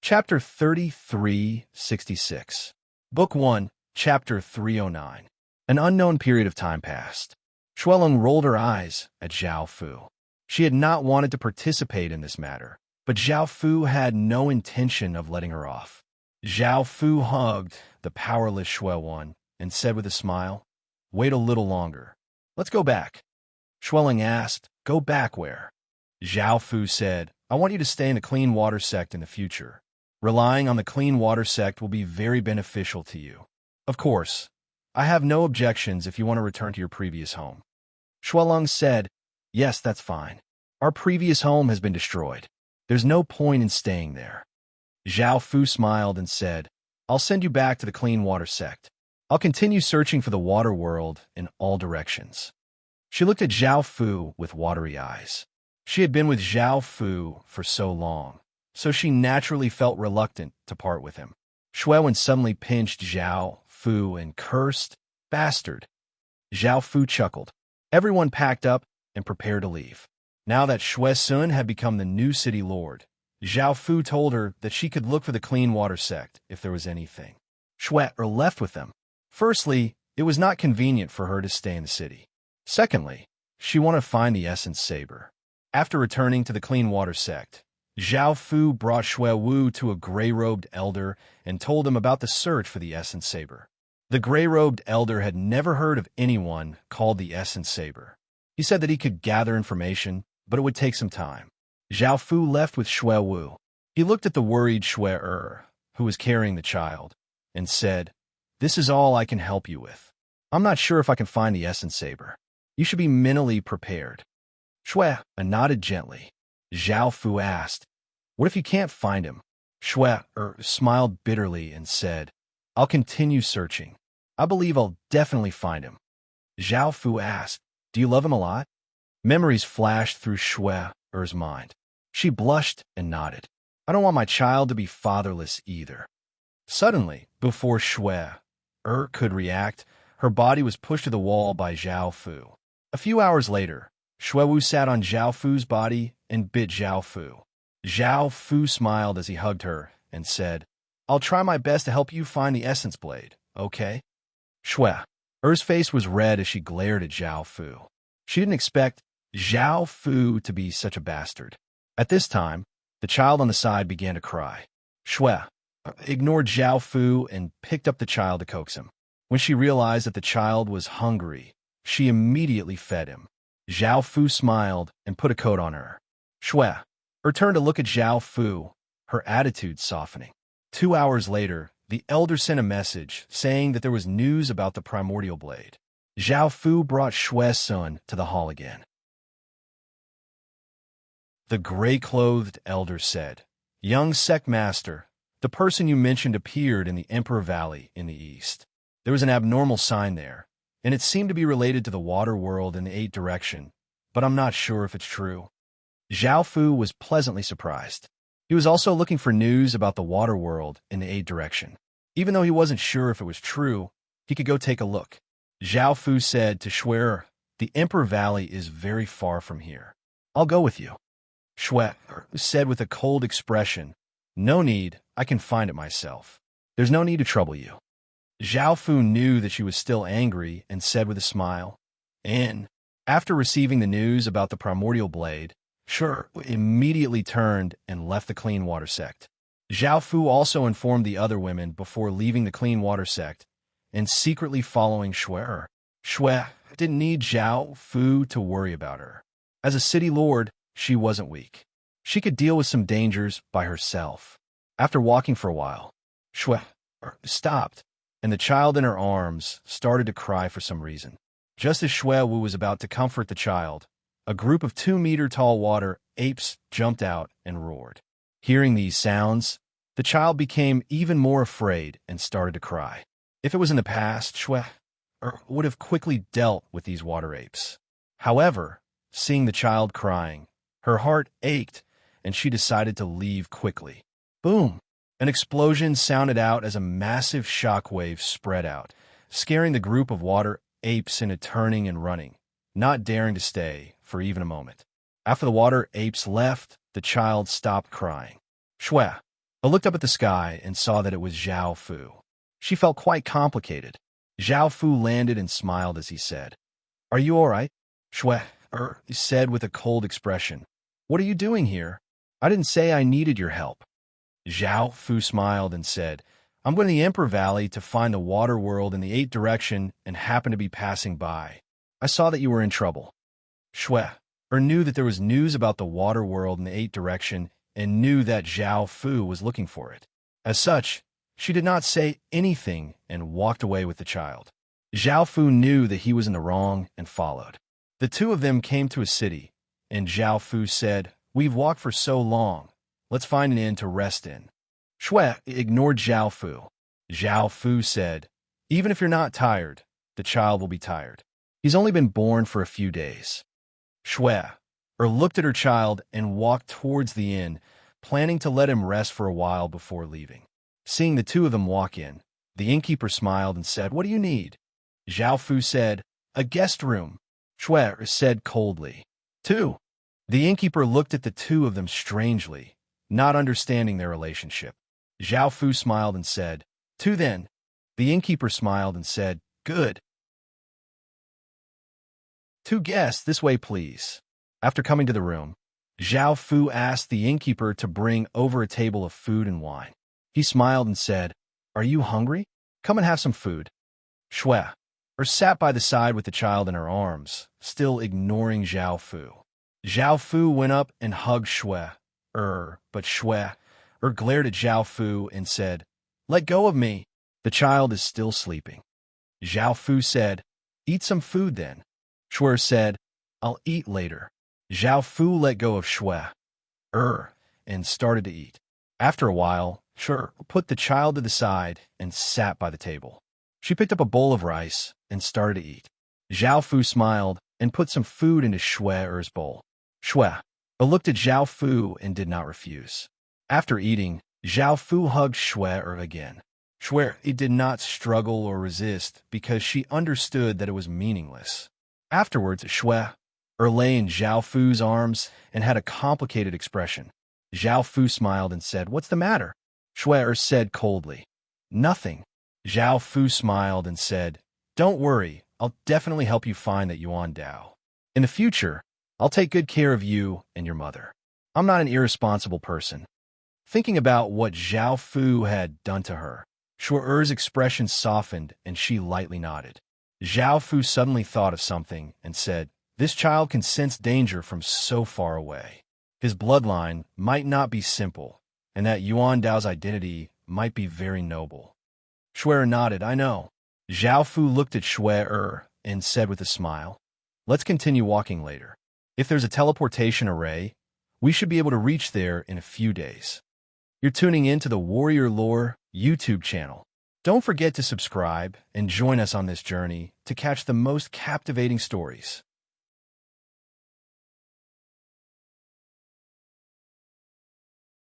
Chapter 3366. Book 1, Chapter 309. An unknown period of time passed. Shuelong rolled her eyes at Zhao Fu. She had not wanted to participate in this matter, but Zhao Fu had no intention of letting her off. Zhao Fu hugged the powerless Shuelong and said with a smile, wait a little longer. Let's go back. Shuelong asked, go back where? Zhao Fu said, I want you to stay in the clean water sect in the future. Relying on the clean water sect will be very beneficial to you. Of course, I have no objections if you want to return to your previous home. Shuelong said, yes, that's fine. Our previous home has been destroyed. There's no point in staying there. Zhao Fu smiled and said, I'll send you back to the clean water sect. I'll continue searching for the water world in all directions. She looked at Zhao Fu with watery eyes. She had been with Zhao Fu for so long, so she naturally felt reluctant to part with him. Shuewen suddenly pinched Zhao Fu and cursed, bastard. Zhao Fu chuckled. Everyone packed up and prepared to leave. Now that Shui Sun had become the new city lord, Zhao Fu told her that she could look for the clean water sect if there was anything. Shui left with them. Firstly, it was not convenient for her to stay in the city. Secondly, she wanted to find the essence saber. After returning to the clean water sect, Zhao Fu brought Shui Wu to a gray-robed elder and told him about the search for the essence saber. The gray-robed elder had never heard of anyone called the essence saber. He said that he could gather information, but it would take some time. Zhao Fu left with Shui Wu. He looked at the worried Shui who was carrying the child, and said, this is all I can help you with. I'm not sure if I can find the essence saber. You should be mentally prepared. Shui nodded gently. Zhao Fu asked, what if you can't find him? Shui smiled bitterly and said, I'll continue searching. I believe I'll definitely find him. Zhao Fu asked, do you love him a lot? Memories flashed through Shui's mind. She blushed and nodded. I don't want my child to be fatherless either. Suddenly, before Shui could react, her body was pushed to the wall by Zhao Fu. A few hours later, Shui Wu sat on Zhao Fu's body and bit Zhao Fu. Zhao Fu smiled as he hugged her and said, I'll try my best to help you find the essence blade, okay? Shui's face was red as she glared at Zhao Fu. She didn't expect Zhao Fu to be such a bastard. At this time, the child on the side began to cry. Shui ignored Zhao Fu and picked up the child to coax him. When she realized that the child was hungry, she immediately fed him. Zhao Fu smiled and put a coat on her. Shui turned to look at Zhao Fu, her attitude softening. 2 hours later, the elder sent a message saying that there was news about the primordial blade. Zhao Fu brought Shui Sun to the hall again. The gray-clothed elder said, "Young sect master, the person you mentioned appeared in the Emperor Valley in the east. There was an abnormal sign there, and it seemed to be related to the water world in the eighth direction, but I'm not sure if it's true." Zhao Fu was pleasantly surprised. He was also looking for news about the water world in the eighth direction. Even though he wasn't sure if it was true, he could go take a look. Zhao Fu said to Shui, "The Emperor Valley is very far from here. I'll go with you." Shui said with a cold expression, "No need, I can find it myself. There's no need to trouble you." Zhao Fu knew that she was still angry and said with a smile, "In." After receiving the news about the primordial blade, Shui immediately turned and left the clean water sect. Zhao Fu also informed the other women before leaving the clean water sect and secretly following Shui. Shui didn't need Zhao Fu to worry about her. As a city lord, she wasn't weak. She could deal with some dangers by herself. After walking for a while, Shui stopped, and the child in her arms started to cry for some reason. Just as Shui Wu was about to comfort the child, a group of 2-meter-tall water apes jumped out and roared. Hearing these sounds, the child became even more afraid and started to cry. If it was in the past, Shui would have quickly dealt with these water apes. However, seeing the child crying, her heart ached, and she decided to leave quickly. Boom! An explosion sounded out as a massive shockwave spread out, scaring the group of water apes into turning and running, not daring to stay for even a moment. After the water apes left, the child stopped crying. Shui looked up at the sky and saw that it was Zhao Fu. She felt quite complicated. Zhao Fu landed and smiled as he said, "Are you all right?" Shui said with a cold expression, "What are you doing here? I didn't say I needed your help." Zhao Fu smiled and said, "I'm going to the Emperor Valley to find the water world in the eighth direction and happened to be passing by. I saw that you were in trouble." Shui knew that there was news about the water world in the eighth direction and knew that Zhao Fu was looking for it. As such, she did not say anything and walked away with the child. Zhao Fu knew that he was in the wrong and followed. The two of them came to a city, and Zhao Fu said, "We've walked for so long. Let's find an inn to rest in." Shui ignored Zhao Fu. Zhao Fu said, "Even if you're not tired, the child will be tired. He's only been born for a few days." Shui looked at her child and walked towards the inn, planning to let him rest for a while before leaving. Seeing the two of them walk in, the innkeeper smiled and said, "What do you need?" Zhao Fu said, "A guest room." Shui said coldly, "Two." The innkeeper looked at the two of them strangely, not understanding their relationship. Zhao Fu smiled and said, "Two then." The innkeeper smiled and said, "Good. Two guests, this way please." After coming to the room, Zhao Fu asked the innkeeper to bring over a table of food and wine. He smiled and said, "Are you hungry? Come and have some food." Shui sat by the side with the child in her arms, still ignoring Zhao Fu. Zhao Fu went up and hugged Shui, but Shui glared at Zhao Fu and said, "Let go of me. The child is still sleeping." Zhao Fu said, "Eat some food then." Shui said, "I'll eat later." Zhao Fu let go of Shui and started to eat. After a while, Shui put the child to the side and sat by the table. She picked up a bowl of rice and started to eat. Zhao Fu smiled and put some food into Shui's bowl. Shui looked at Zhao Fu and did not refuse. After eating, Zhao Fu hugged Shui again. Shui did not struggle or resist because she understood that it was meaningless. Afterwards, Shui lay in Zhao Fu's arms and had a complicated expression. Zhao Fu smiled and said, "What's the matter?" Shui said coldly, "Nothing." Zhao Fu smiled and said, "Don't worry, I'll definitely help you find that Yuan Dao. In the future, I'll take good care of you and your mother. I'm not an irresponsible person." Thinking about what Zhao Fu had done to her, Shui's expression softened and she lightly nodded. Zhao Fu suddenly thought of something and said, "This child can sense danger from so far away. His bloodline might not be simple, and that Yuan Dao's identity might be very noble." Shui nodded, "I know." Zhao Fu looked at Shui and said with a smile, "Let's continue walking later. If there's a teleportation array, We should be able to reach there in a few days. You're tuning in to the Warrior Lore YouTube channel. Don't forget to subscribe and join us on this journey to catch the most captivating stories.